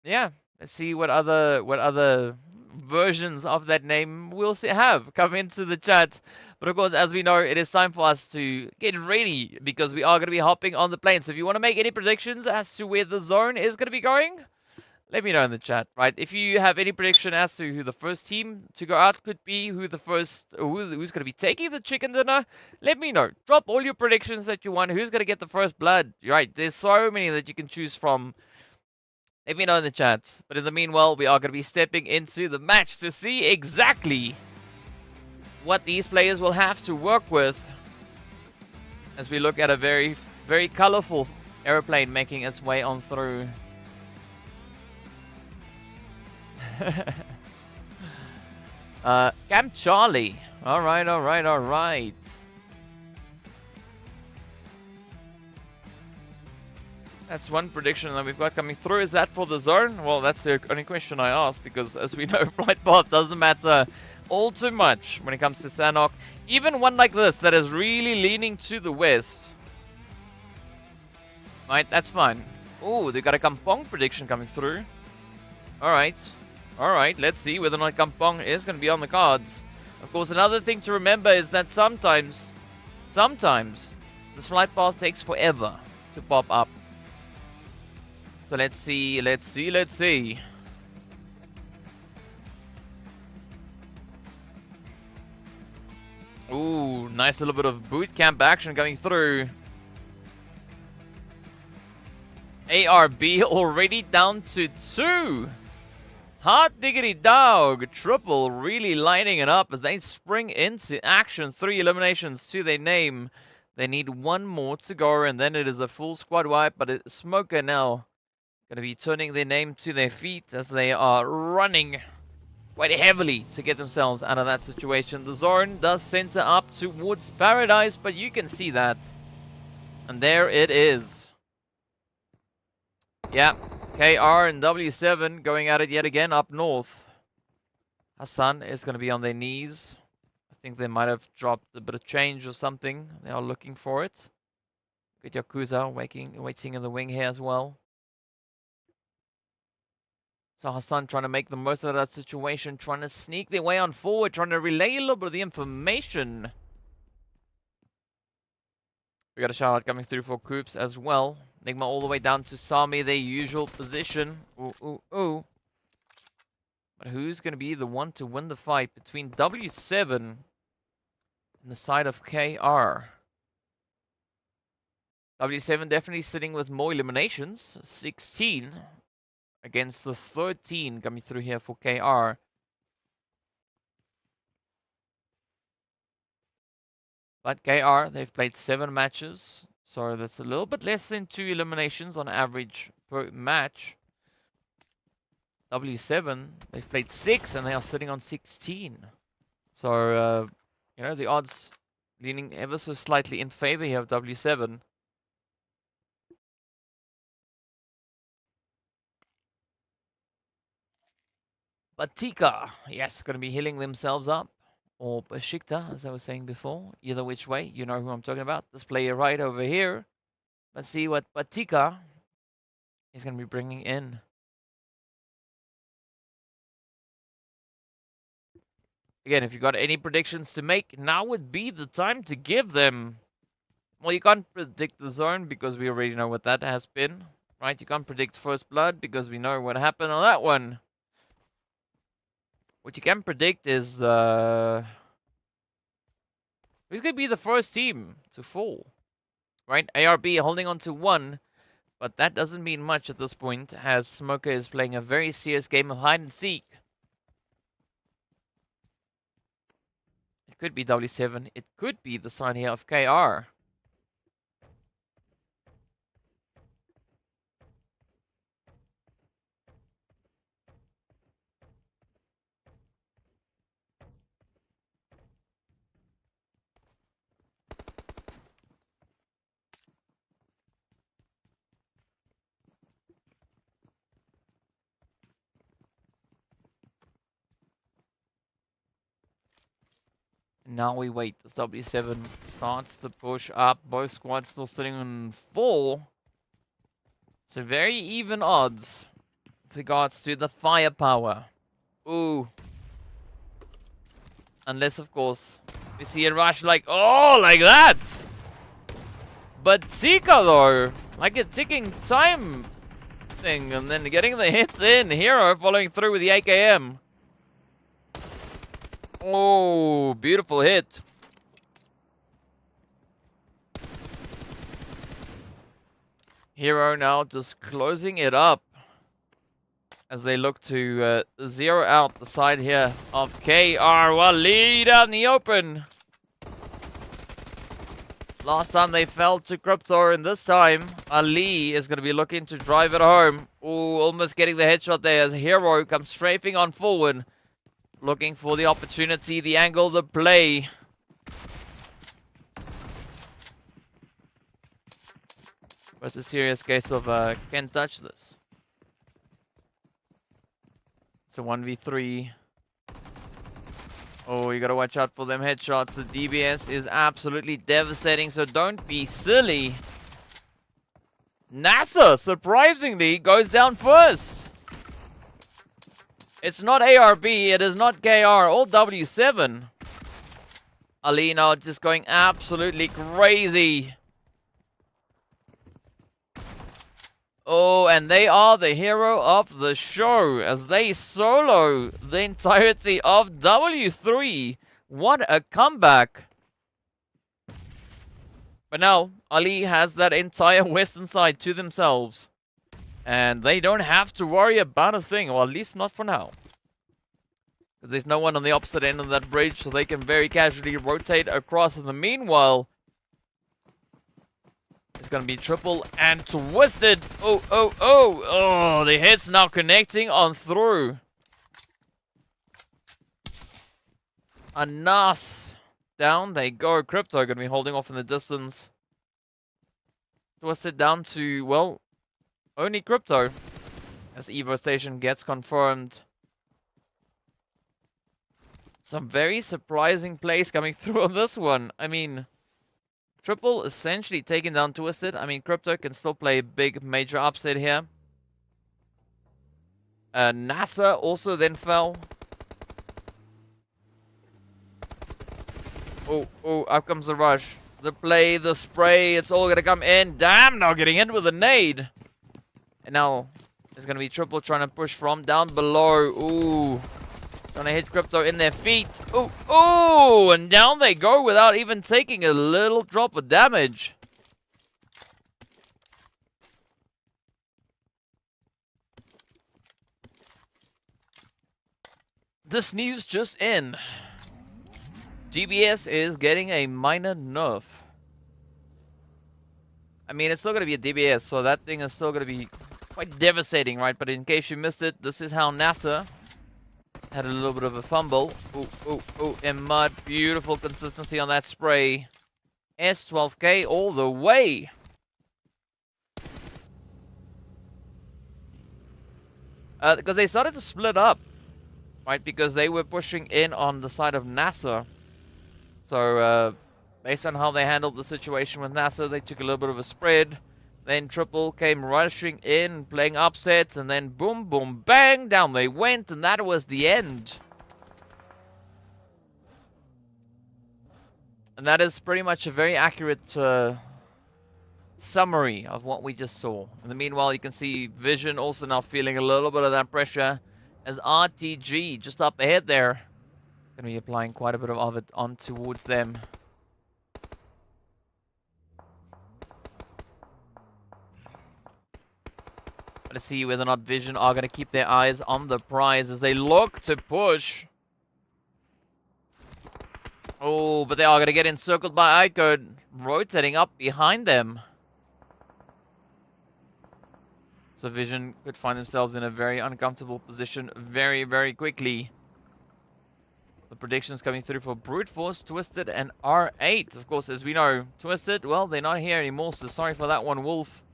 Yeah, let's see what other versions of that name we'll have come into the chat. But of course, as we know, it is time for us to get ready because we are going to be hopping on the plane. So if you want to make any predictions as to where the zone is going to be going, let me know in the chat, right? If you have any prediction as to who the first team to go out could be, who's going to be taking the chicken dinner, let me know. Drop all your predictions that you want. Who's going to get the first blood, right? There's so many that you can choose from. Let me know in the chat. But in the meanwhile, we are going to be stepping into the match to see exactly what these players will have to work with as we look at a very, very colorful airplane making its way on through. Camp Charlie. All right. That's one prediction that we've got coming through. Is that for the zone? Well, that's the only question I asked because, as we know, flight path doesn't matter all too much when it comes to Sanhok. Even one like this that is really leaning to the west. Right, that's fine. Oh, they got a Kampong prediction coming through. All right, let's see whether or not Kampong is going to be on the cards. Of course, another thing to remember is that sometimes this flight path takes forever to pop up. So let's see. Ooh, nice little bit of boot camp action coming through. ARB already down to 2. Hot diggity dog. Triple really lining it up as they spring into action. 3 eliminations to their name. They need 1 more to go, and then it is a full squad wipe. But Smoker now going to be turning their name to their feet as they are running quite heavily to get themselves out of that situation. The zone does center up towards Paradise, but you can see that. And there it is. Yeah, KR and W7 going at it yet again up north. Hassan is going to be on their knees. I think they might have dropped a bit of change or something. They are looking for it. Good Yakuza waiting in the wing here as well. So Hassan trying to make the most of that situation, trying to sneak their way on forward, trying to relay a little bit of the information. We got a shout out coming through for Coops as well. Nigma all the way down to Sami, their usual position. Ooh. But who's going to be the one to win the fight between W7 and the side of KR? W7 definitely sitting with more eliminations, 16. Against the 13 coming through here for KR. But KR, they've played 7 matches. So that's a little bit less than 2 eliminations on average per match. W7, they've played 6 and they are sitting on 16. So, you know, the odds leaning ever so slightly in favor here of W7. Batika, yes, going to be healing themselves up. Or Besikta, as I was saying before. Either which way, you know who I'm talking about. This player right over here. Let's see what Batika is going to be bringing in. Again, if you got any predictions to make, now would be the time to give them. Well, you can't predict the zone because we already know what that has been. Right? You can't predict first blood because we know what happened on that one. What you can predict is Who's going to be the first team to fall? Right? ARB holding on to 1, but that doesn't mean much at this point, as Smoker is playing a very serious game of hide and seek. It could be W7. It could be the side here of KR. Now we wait as W7 starts to push up. Both squads still sitting on 4. So very even odds with regards to the firepower. Ooh. Unless, of course, we see a rush like, oh, like that! But Zika, though, like a ticking time thing, and then getting the hits in. Hero following through with the AKM. Oh, beautiful hit. Hero now just closing it up as they look to zero out the side here of KR. Well, lead out in the open. Last time they fell to Crypto, and this time Ali is going to be looking to drive it home. Ooh, almost getting the headshot there as Hero comes strafing on forward. Looking for the opportunity, the angle, the play. But it's a serious case of can't touch this. It's a 1v3. Oh, you gotta watch out for them headshots. The DBS is absolutely devastating, so don't be silly. NASR, surprisingly, goes down first. It's not ARB, it is not KR, or W7. Ali now just going absolutely crazy. Oh, and they are the hero of the show as they solo the entirety of W3. What a comeback. But now, Ali has that entire western side to themselves. And they don't have to worry about a thing, or at least not for now. Because there's no one on the opposite end of that bridge, so they can very casually rotate across. In the meanwhile, it's going to be triple and twisted. Oh, the hits now connecting on through. A NAS. Down they go. Crypto going to be holding off in the distance. Twisted down to, well, only Crypto, as Evo Station gets confirmed. Some very surprising plays coming through on this one. I mean, Triple essentially taking down Twisted. I mean, Crypto can still play a big major upset here. NASR also then fell. Oh, up comes the rush. The play, the spray, it's all going to come in. Damn, now getting hit with a nade. And now, there's going to be Triple trying to push from down below. Ooh. Trying to hit Crypto in their feet. Ooh, and down they go without even taking a little drop of damage. This news just in. GBS is getting a minor nerf. I mean, it's still going to be a DBS, so that thing is still going to be quite devastating, right? But in case you missed it, this is how NASR had a little bit of a fumble. Ooh, and mud. Beautiful consistency on that spray. S12K all the way. Because they started to split up, right? Because they were pushing in on the side of NASR. So, based on how they handled the situation with NASR, they took a little bit of a spread. Then Triple came rushing in, playing upsets, and then boom, boom, bang, down they went, and that was the end. And that is pretty much a very accurate summary of what we just saw. In the meanwhile, you can see Vision also now feeling a little bit of that pressure as RTG just up ahead there. Going to be applying quite a bit of it on towards them. Let's see whether or not Vision are going to keep their eyes on the prize as they look to push. Oh, but they are going to get encircled by IKURD, rotating up behind them. So Vision could find themselves in a very uncomfortable position very, very quickly. The predictions coming through for Brute Force, Twisted, and R8. Of course, as we know, Twisted, well, they're not here anymore, so sorry for that one, Wolf.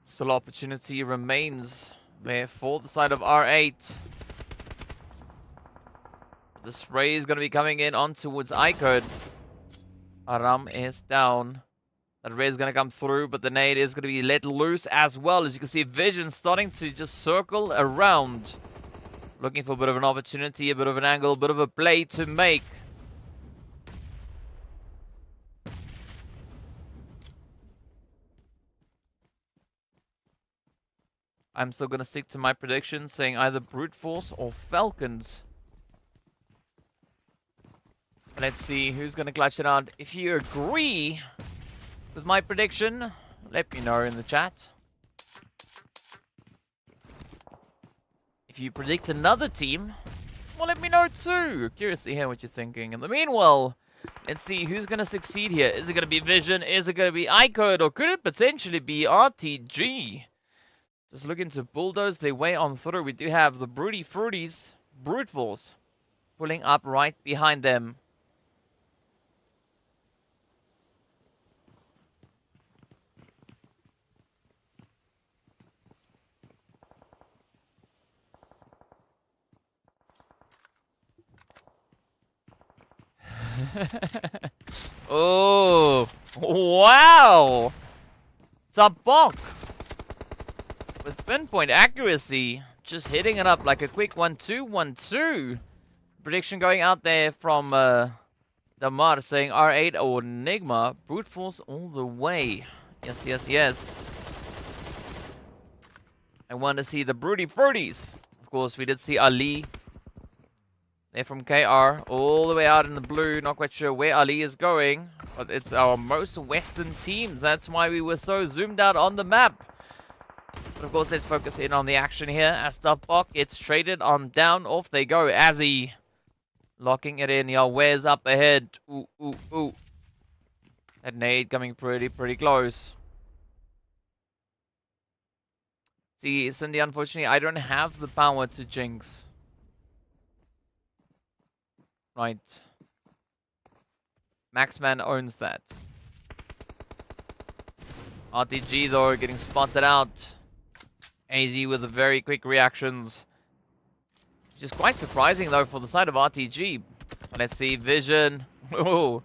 Still opportunity remains there for the side of R8. The spray is going to be coming in on towards IKURD. Aram is down. That red is going to come through, but the nade is going to be let loose as well. As you can see, Vision starting to just circle around. Looking for a bit of an opportunity, a bit of an angle, a bit of a play to make. I'm still going to stick to my prediction, saying either Brute Force or Falcons. Let's see who's going to clutch it out. If you agree with my prediction, let me know in the chat. If you predict another team, well, let me know too. Curious to hear what you're thinking. In the meanwhile, let's see who's going to succeed here. Is it going to be Vision? Is it going to be IKURD? Or could it potentially be RTG? Just looking to bulldoze their way on through. We do have the Broody Fruities, Brute Force, pulling up right behind them. Oh, wow! Sanhok with pinpoint accuracy, just hitting it up like a quick 1-2, 1-2. Prediction going out there from Damar saying R8 or NIGMA, Brute Force all the way. Yes, yes, yes. I want to see the Broody Fruities. Of course, we did see Ali. They're from KR, all the way out in the blue. Not quite sure where Ali is going, but it's our most western teams. That's why we were so zoomed out on the map. But of course, let's focus in on the action here. As Sanhok gets traded on down, off they go. Azzy locking it in. Yahweh's up ahead. Ooh, ooh, ooh. That nade coming pretty close. See, Cindy, unfortunately, I don't have the power to jinx. Right. Maxman owns that. RTG, though, getting spotted out. AZ with the very quick reactions. Which is quite surprising, though, for the side of RTG. Let's see. Vision. Oh.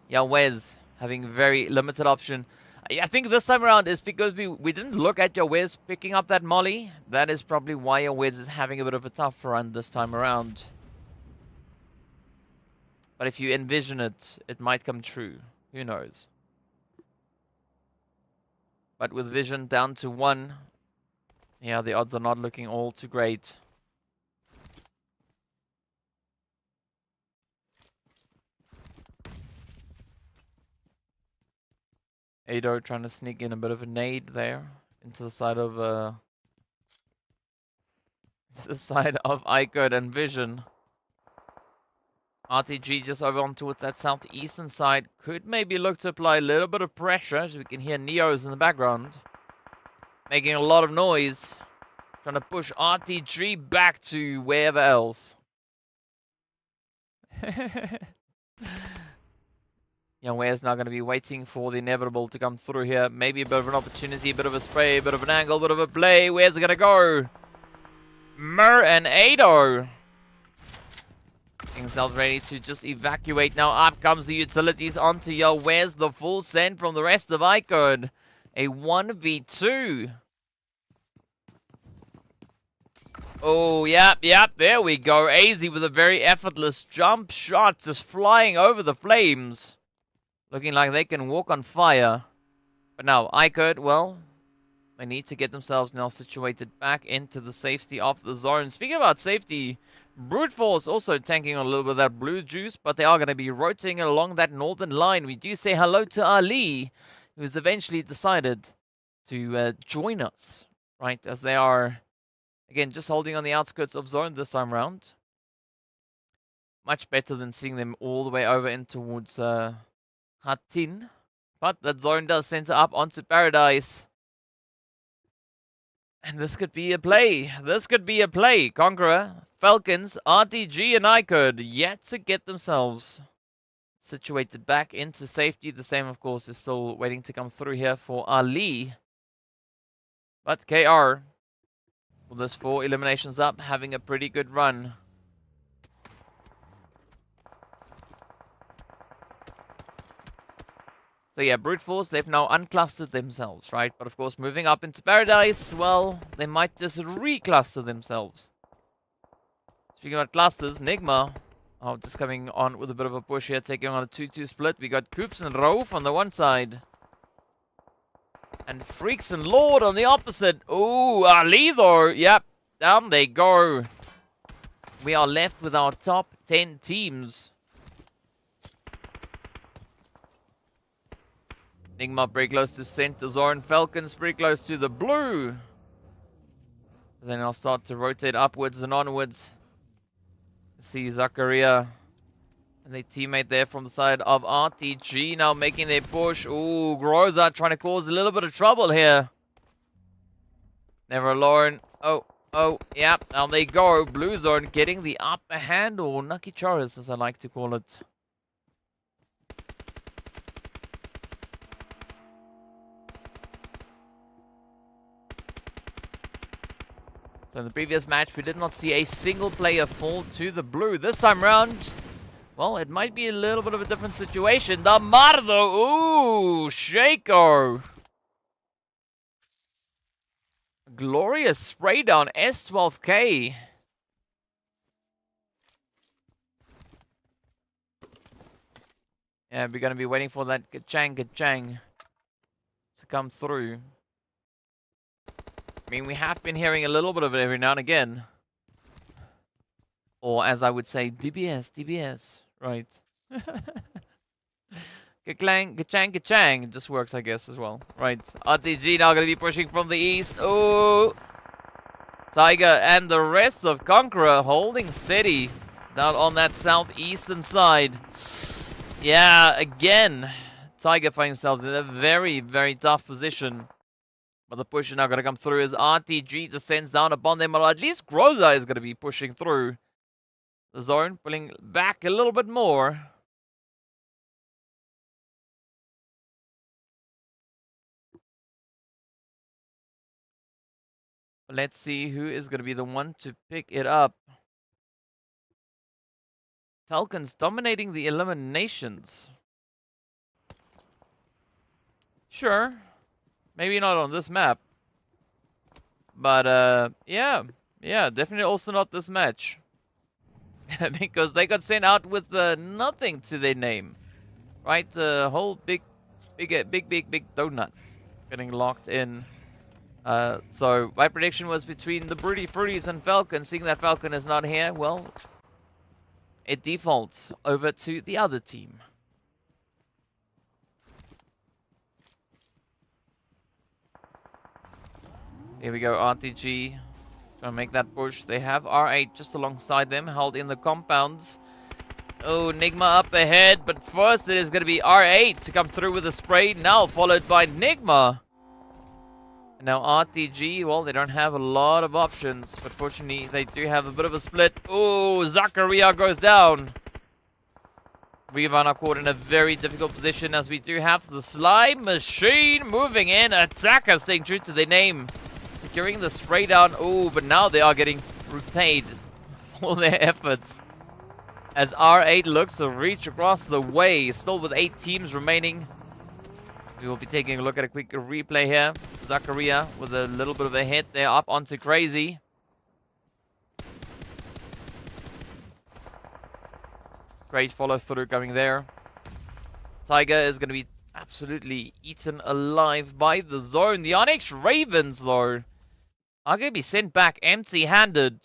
Yahweh's having very limited option. I think this time around is because we didn't look at Yahweh's picking up that molly. That is probably why Yahweh's is having a bit of a tough run this time around. But if you envision it, it might come true. Who knows? But with Vision down to 1, yeah, the odds are not looking all too great. Ado trying to sneak in a bit of a nade there into the side of IKURD and Vision. RTG just over on towards that southeastern side. Could maybe look to apply a little bit of pressure, as we can hear Neos in the background. Making a lot of noise. Trying to push RTG back to wherever else. Yahweh's now going to be waiting for the inevitable to come through here. Maybe a bit of an opportunity, a bit of a spray, a bit of an angle, a bit of a play. Where's it going to go? Mur and Ado. Themselves ready to just evacuate. Now up comes the utilities onto Yahweh's. The full send from the rest of IKURD. A 1v2. Oh, yep, there we go. AZ with a very effortless jump shot, just flying over the flames. Looking like they can walk on fire. But now, IKURD, well, they need to get themselves now situated back into the safety of the zone. Speaking about safety, Brute Force also tanking on a little bit of that blue juice, but they are going to be rotating along that northern line. We do say hello to Ali, who's eventually decided to join us, right? As they are, again, just holding on the outskirts of zone this time round. Much better than seeing them all the way over in towards Hatin. But that zone does center up onto Paradise. And this could be a play. This could be a play. Conqueror, Falcons, RTG, and IKURD yet to get themselves situated back into safety. The same, of course, is still waiting to come through here for Ali. But KR, with those 4 eliminations up, having a pretty good run. So yeah, Brute Force, they've now unclustered themselves, right? But of course, moving up into Paradise, well, they might just recluster themselves. Speaking about clusters, NIGMA, just coming on with a bit of a push here, taking on a 2-2 split. We got Coops and Rauf on the one side. And Freaks and Lord on the opposite. Ooh, Ali though, yep, down they go. We are left with our top 10 teams. NIGMA pretty close to center zone. Falcons pretty close to the blue. Then I'll start to rotate upwards and onwards. See Zakaria and their teammate there from the side of RTG now making their push. Ooh, Groza trying to cause a little bit of trouble here. Never alone. Oh, yep, down they go. Blue zone getting the upper hand, or Nucky Choras as I like to call it. So in the previous match, we did not see a single player fall to the blue. This time round, well, it might be a little bit of a different situation. The Mardo, ooh, Shaco. Glorious spray down, S12K. Yeah, we're going to be waiting for that Gachang to come through. I mean, we have been hearing a little bit of it every now and again. Or as I would say, DBS, right? Gachang, it just works, I guess, as well. Right, RTG now going to be pushing from the east. Oh, Tiger and the rest of Conqueror holding steady down on that southeastern side. Yeah, again, Tiger finds themselves in a very, very tough position. But the push is now going to come through as RTG descends down upon them. Or at least Groza is going to be pushing through the zone, pulling back a little bit more. Let's see who is going to be the one to pick it up. Falcons dominating the eliminations. Sure. Maybe not on this map. But, yeah, definitely also not this match. Because they got sent out with nothing to their name. Right? The whole big donut getting locked in. So, my prediction was between the Broody Fruities and Falcon. Seeing that Falcon is not here, well, it defaults over to the other team. Here we go, RTG. Trying to make that push. They have R8 just alongside them, held in the compounds. Oh, NIGMA up ahead, but first it is going to be R8 to come through with a spray, now followed by NIGMA. And now RTG, well, they don't have a lot of options, but fortunately they do have a bit of a split. Oh, Zakaria goes down. Rivan are caught in a very difficult position as we do have the Slime Machine moving in. Attacker staying true to their name. Securing the spray down. Oh, but now they are getting repaid for their efforts. As R8 looks to reach across the way. Still with 8 teams remaining. We will be taking a look at a quick replay here. Zakaria with a little bit of a hit there up onto Crazy. Great follow through coming there. Tiger is going to be absolutely eaten alive by the zone. The ONYX Ravens, though, are going to be sent back empty-handed.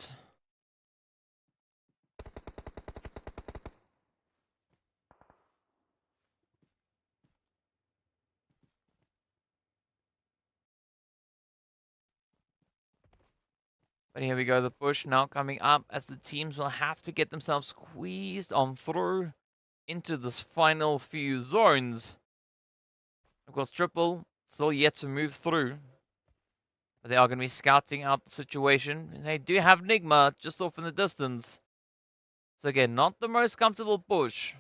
But here we go, the push now coming up as the teams will have to get themselves squeezed on through into this final few zones. Of course, Triple still yet to move through. But they are going to be scouting out the situation. And they do have NIGMA just off in the distance. So again, not the most comfortable push.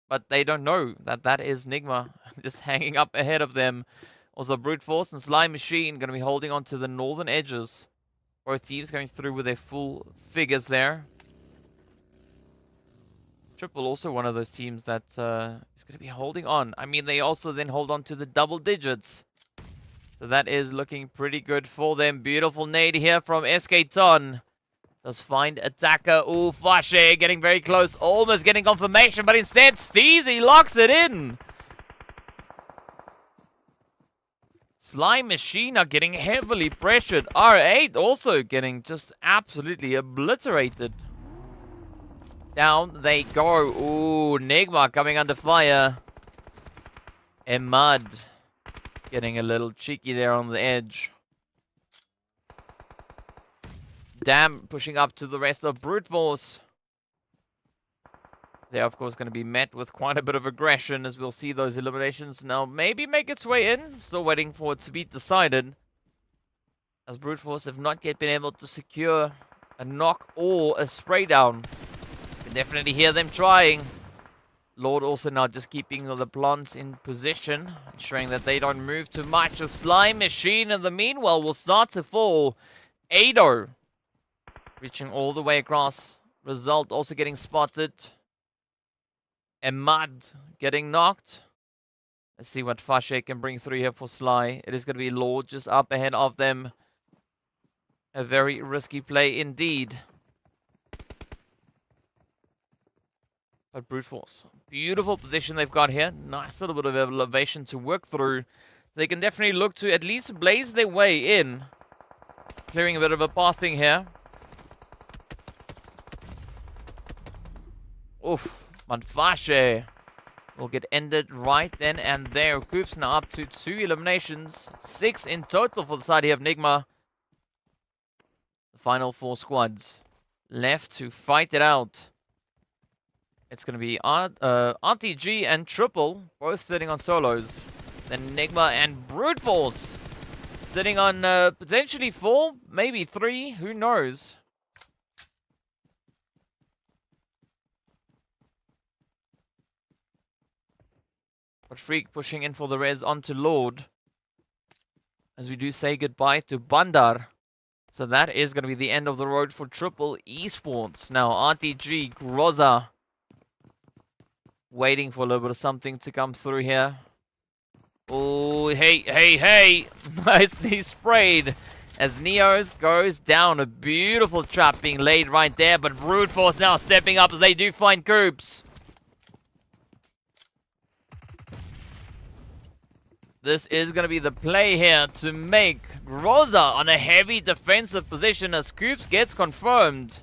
But they don't know that that is NIGMA just hanging up ahead of them. Also, Brute Force and Slime Machine going to be holding on to the northern edges. Both teams going through with their full figures there. Triple also one of those teams that is going to be holding on. I mean, they also then hold on to the double digits. So that is looking pretty good for them. Beautiful nade here from SK Ton. Does find attacker. Ooh, Fashe getting very close. Almost getting confirmation, but instead Steezy locks it in. Slime Machine are getting heavily pressured. R8 also getting just absolutely obliterated. Down they go. Ooh, NIGMA coming under fire. Emad getting a little cheeky there on the edge. Dam pushing up to the rest of Brute Force. They're, of course, going to be met with quite a bit of aggression as we'll see those eliminations now maybe make its way in. Still waiting for it to be decided. As Brute Force have not yet been able to secure a knock or a spray down. You can definitely hear them trying. Lord also now just keeping the plants in position, ensuring that they don't move too much. A Slime Machine in the meanwhile will start to fall. Ado reaching all the way across. Result also getting spotted. Emad getting knocked. Let's see what Fashe can bring through here for Sly. It is going to be Lord just up ahead of them. A very risky play indeed. But Brute Force. Beautiful position they've got here. Nice little bit of elevation to work through. They can definitely look to at least blaze their way in. Clearing a bit of a pathing here. Oof. Manfashe will get ended right then and there. Coops now up to 2 eliminations. 6 in total for the side here of NIGMA. The final 4 squads left to fight it out. It's going to be RTG and Triple, both sitting on solos. Then NIGMA and Brute Force sitting on potentially 4, maybe 3, who knows. But Freak pushing in for the res onto Lord. As we do say goodbye to Bandar. So that is going to be the end of the road for Triple Esports. Now RTG, Groza. Waiting for a little bit of something to come through here. Oh, hey. Nicely sprayed. As Neos goes down. A beautiful trap being laid right there. But Brute Force now stepping up as they do find Coops. This is going to be the play here to make Groza on a heavy defensive position as Coops gets confirmed.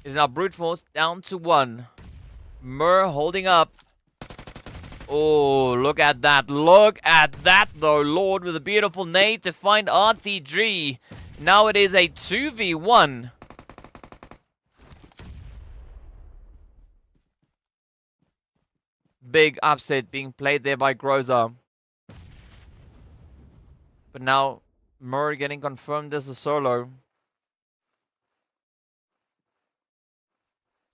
Is now Brute Force down to 1. Mur holding up. Oh, look at that. Look at that, though. Lord with a beautiful nade to find RTG. Now it is a 2v1. Big upset being played there by Groza. But now Murray getting confirmed as a solo.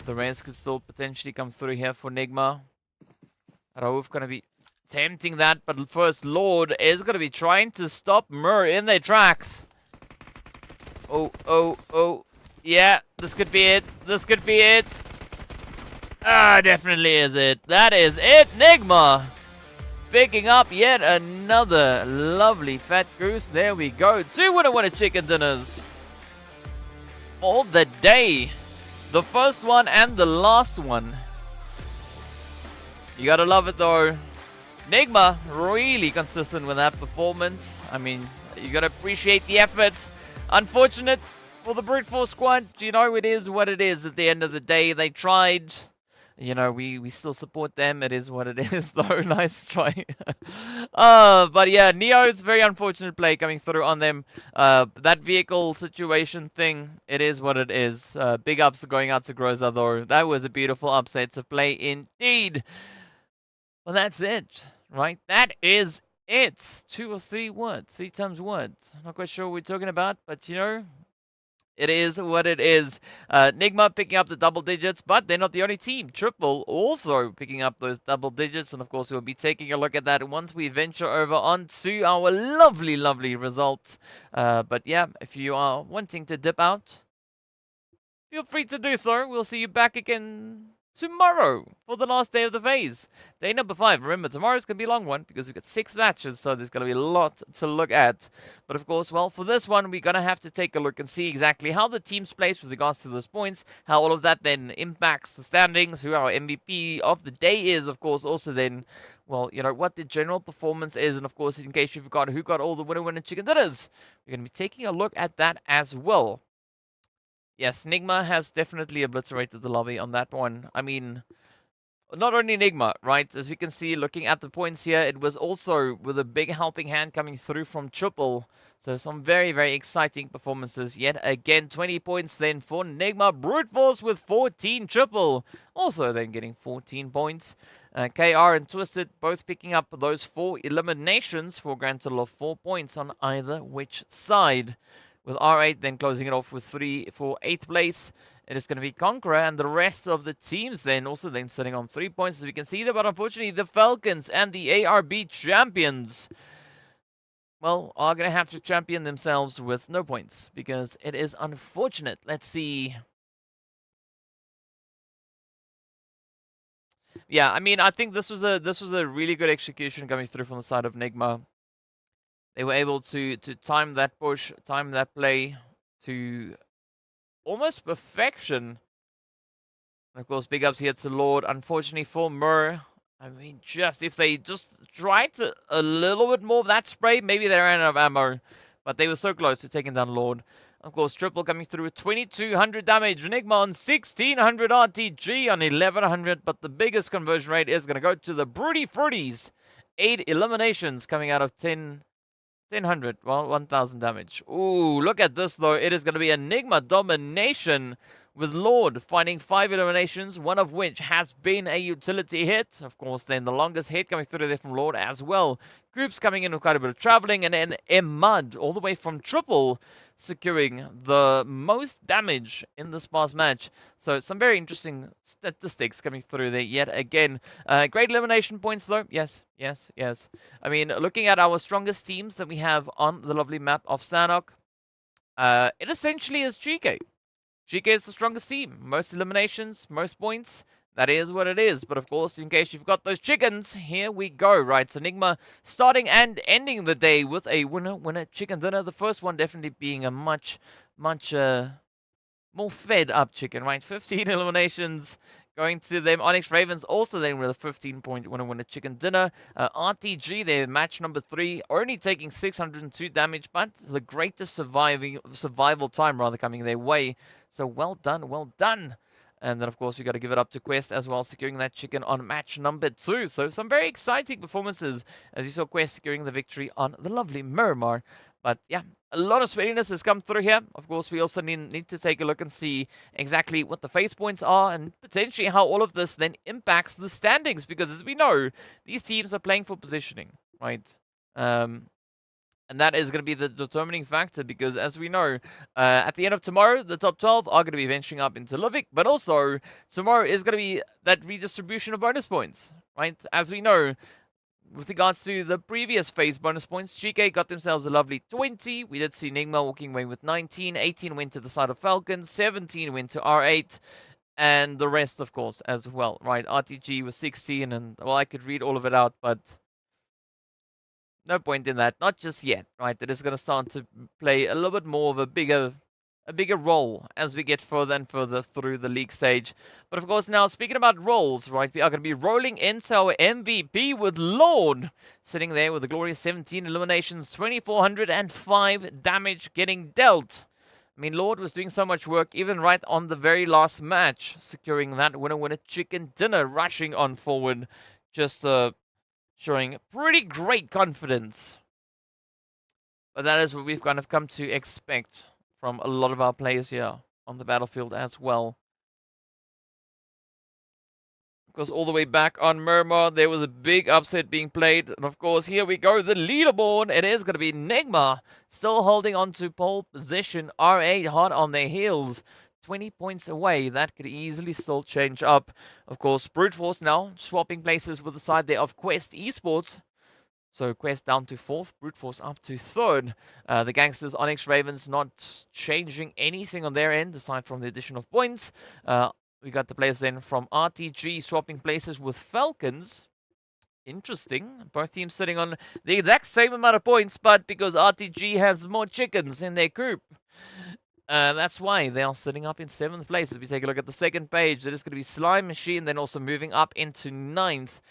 The rest could still potentially come through here for NIGMA. Raouf gonna be tempting that, but first Lord is gonna be trying to stop Murray in their tracks. Oh. Yeah, this could be it. This could be it. Definitely is it. That is it. NIGMA picking up yet another lovely fat goose. There we go. 2 winner chicken dinners all the day. The first one and the last one. You gotta love it though. NIGMA really consistent with that performance. I mean, you gotta appreciate the efforts. Unfortunate for the Brute Force squad. You know, it is what it is at the end of the day. They tried. you know, we still support them. It is what it is, though. Nice try. But yeah, Neo's very unfortunate play coming through on them. That vehicle situation thing, it is what it is. Big ups going out to Groza, though. That was a beautiful upset to play indeed. Well, that's it, right? That is it. 2 or 3 words. 3 times words. Not quite sure what we're talking about, but you know, it is what it is. NIGMA picking up the double digits, but they're not the only team. Triple also picking up those double digits, and of course we'll be taking a look at that once we venture over onto our lovely, lovely results. But yeah, if you are wanting to dip out, feel free to do so. We'll see you back again tomorrow for the last day of the phase. Day number 5. Remember, tomorrow's going to be a long one because we've got 6 matches, so there's going to be a lot to look at. But of course, well, for this one, we're going to have to take a look and see exactly how the teams place with regards to those points, how all of that then impacts the standings, who our MVP of the day is, of course, also then, well, you know, what the general performance is, and of course, in case you forgot who got all the winner chicken dinners, we're going to be taking a look at that as well. Yes, NIGMA has definitely obliterated the lobby on that one. I mean, not only NIGMA, right? As we can see, looking at the points here, it was also with a big helping hand coming through from Triple. So some very, very exciting performances. Yet again, 20 points then for NIGMA. Brute Force with 14. Triple also then getting 14 points. KR and Twisted both picking up those 4 eliminations for a grand total of 4 points on either which side. With R8 then closing it off with 3 for 8th place. It is going to be Conqueror, and the rest of the teams then also then sitting on 3 points, as we can see there. But unfortunately, the Falcons and the ARB champions, well, are going to have to champion themselves with no points, because it is unfortunate. Let's see. Yeah, I mean, I think this was a really good execution coming through from the side of NIGMA. They were able to time that push, time that play to almost perfection. And of course, big ups here to Lord. Unfortunately for Mur, I mean, if they just tried a little bit more of that spray, maybe they ran out of ammo. But they were so close to taking down Lord. Of course, Triple coming through with 2200 damage. Enigma on 1600 RTG on 1100. But the biggest conversion rate is going to go to the Broody Fruities. 8 eliminations coming out of 1000, well, 1000 damage. Ooh, look at this, though. It is going to be Enigma domination with Lord finding 5 eliminations, one of which has been a utility hit. Of course, then the longest hit coming through there from Lord as well. Groups coming in with quite a bit of traveling, and then Mud all the way from Triple securing the most damage in this past match. So some very interesting statistics coming through there yet again. Great elimination points, though. Yes, yes, yes. I mean, looking at our strongest teams that we have on the lovely map of Sanhok, it essentially is GEEKAY. GEEKAY is the strongest team. Most eliminations, most points. That is what it is. But of course, in case you've got those chickens, here we go, right? So Enigma starting and ending the day with a winner chicken dinner. The first one definitely being a much more fed up chicken, right? 15 eliminations going to them. ONYX Ravens also then with a 15-point winner chicken dinner. RTG, their match number 3, only taking 602 damage, but the greatest survival time rather coming their way. So well done, well done. And then, of course, we got to give it up to Quest as well, securing that chicken on match number 2. So some very exciting performances as you saw Quest securing the victory on the lovely Miramar. But yeah, a lot of sweatiness has come through here. Of course, we also need to take a look and see exactly what the face points are and potentially how all of this then impacts the standings. Because as we know, these teams are playing for positioning, right? And that is going to be the determining factor because, as we know, at the end of tomorrow, the top 12 are going to be venturing up into Luvik. But also, tomorrow is going to be that redistribution of bonus points, right? As we know, with regards to the previous phase bonus points, GEEKAY got themselves a lovely 20. We did see Enigma walking away with 19. 18 went to the side of Falcons. 17 went to R8. And the rest, of course, as well, right? RTG was 16. And, well, I could read all of it out, but no point in that. Not just yet, right? It is going to start to play a little bit more of a bigger role as we get further and further through the league stage. But of course, now speaking about roles, right, we are going to be rolling into our MVP with Lord sitting there with a glorious 17 eliminations, 2405 damage getting dealt. mean, Lord was doing so much work, even right on the very last match, securing that winner chicken dinner, rushing on forward, just showing pretty great confidence. But that is what we've kind of come to expect from a lot of our players here on the battlefield as well. Because all the way back on Miramar, there was a big upset being played. And of course, here we go, the leaderboard. It is going to be NIGMA still holding on to pole position. RA hot on their heels. 20 points away. That could easily still change up. Of course, Brute Force now swapping places with the side there of Quest-E-SPORTS. So Quest down to 4th, Brute Force up to 3rd. The Gangsters, ONYX Ravens not changing anything on their end aside from the addition of points. We got the players then from RTG swapping places with Falcons. Interesting. Both teams sitting on the exact same amount of points, but because RTG has more chickens in their coop. That's why they are sitting up in 7th place. As we take a look at the second page, it is going to be Slime Machine, then also moving up into 9th,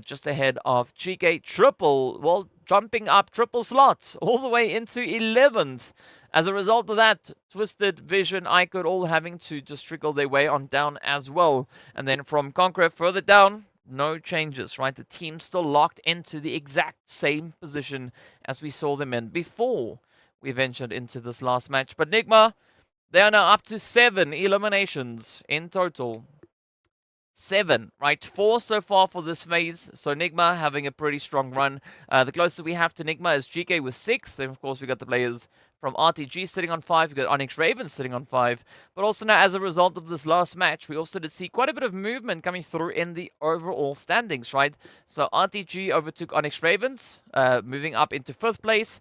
just ahead of GEEKAY Triple. Well, jumping up triple slots all the way into 11th. As a result of that, Twisted, Vision, IKURD all having to just trickle their way on down as well. And then from CONQUEROR further down, no changes, right? The team still locked into the exact same position as we saw them in before we ventured into this last match. But NIGMA, they are now up to 7 eliminations in total. 7, right? 4 so far for this phase. So NIGMA having a pretty strong run. The closest we have to NIGMA is GEEKAY with 6. Then, of course, we got the players from RTG sitting on 5. We got ONYX Ravens sitting on 5. But also now, as a result of this last match, we also did see quite a bit of movement coming through in the overall standings, right? So RTG overtook ONYX Ravens, moving up into 5th place.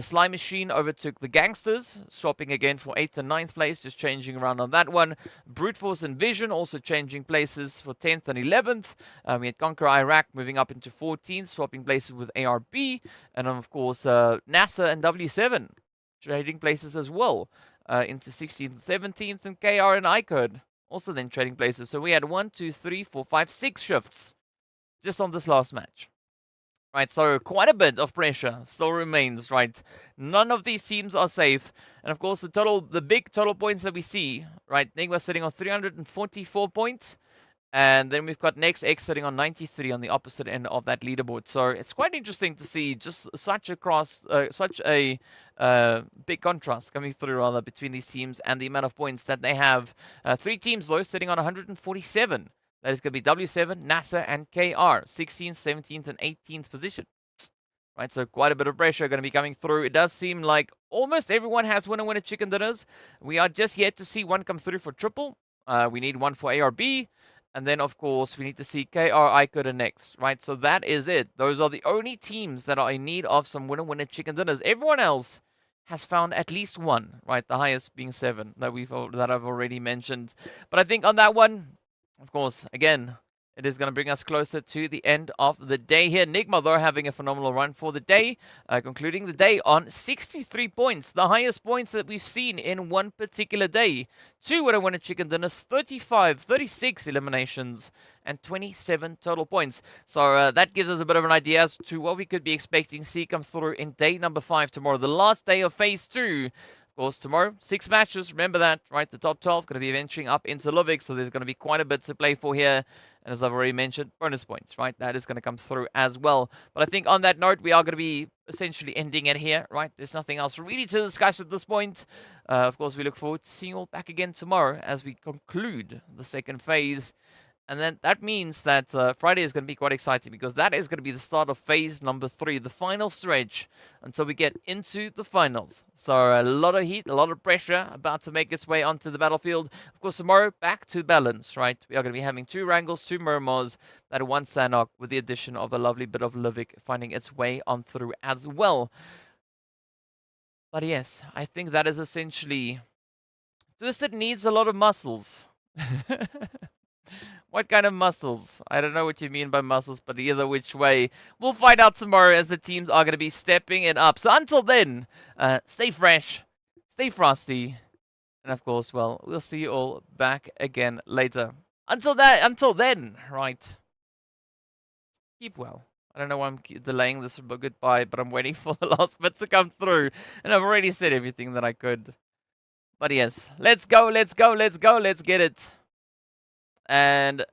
Slime Machine overtook the Gangsters, swapping again for 8th and 9th place, just changing around on that one. Brute Force and Vision also changing places for 10th and 11th. We had CONQUEROR Iraq moving up into 14th, swapping places with ARB. And of course, NASR and W7 trading places as well into 16th and 17th. And KR and IKURD also then trading places. So we had 1, 2, 3, 4, 5, 6 shifts just on this last match. Right, so quite a bit of pressure still remains, right? None of these teams are safe. And of course, the big total points that we see, right? NIGMA sitting on 344 points. And then we've got NEXX sitting on 93 on the opposite end of that leaderboard. So it's quite interesting to see just such a big contrast coming through, rather, between these teams and the amount of points that they have. 3 teams, though, sitting on 147. That is going to be W7, NASR, and KR, 16th, 17th, and 18th position. Right, so quite a bit of pressure going to be coming through. It does seem like almost everyone has winner chicken dinners. We are just yet to see one come through for triple. We need one for ARB. And then, of course, we need to see KR, IKURD, and NEXX, right? So that is it. Those are the only teams that are in need of some winner chicken dinners. Everyone else has found at least one, right? The highest being 7 that I've already mentioned. But I think on that one, of course, again, it is going to bring us closer to the end of the day here. NIGMA, though, having a phenomenal run for the day, concluding the day on 63 points, the highest points that we've seen in one particular day. 2 winner chicken dinners, 35, 36 eliminations, and 27 total points. So that gives us a bit of an idea as to what we could be expecting to see come through in day number 5 tomorrow, the last day of phase 2. Of course, tomorrow, 6 matches. Remember that, right? The top 12 going to be venturing up into Luvik, so there's going to be quite a bit to play for here. And as I've already mentioned, bonus points, right? That is going to come through as well. But I think on that note, we are going to be essentially ending it here, right? There's nothing else really to discuss at this point. Of course, we look forward to seeing you all back again tomorrow as we conclude the second phase. And then that means that Friday is going to be quite exciting because that is going to be the start of phase number 3, the final stretch until we get into the finals. So a lot of heat, a lot of pressure about to make its way onto the battlefield. Of course, tomorrow, back to balance, right? We are going to be having 2 Erangels, 2 Miramars, and 1 Sanhok with the addition of the lovely bit of Luvik finding its way on through as well. But yes, I think that is essentially... Twisted needs a lot of muscles. What kind of muscles? I don't know what you mean by muscles, but either which way, we'll find out tomorrow as the teams are going to be stepping it up. So until then, stay fresh, stay frosty, and of course, well, we'll see you all back again later. Until then, right? Keep well. I don't know why I'm delaying this goodbye, but I'm waiting for the last bit to come through, and I've already said everything that I could. But yes, let's go, let's go, let's go, let's get it. And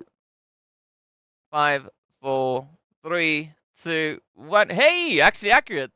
5, 4, 3, 2, 1. Hey, actually accurate.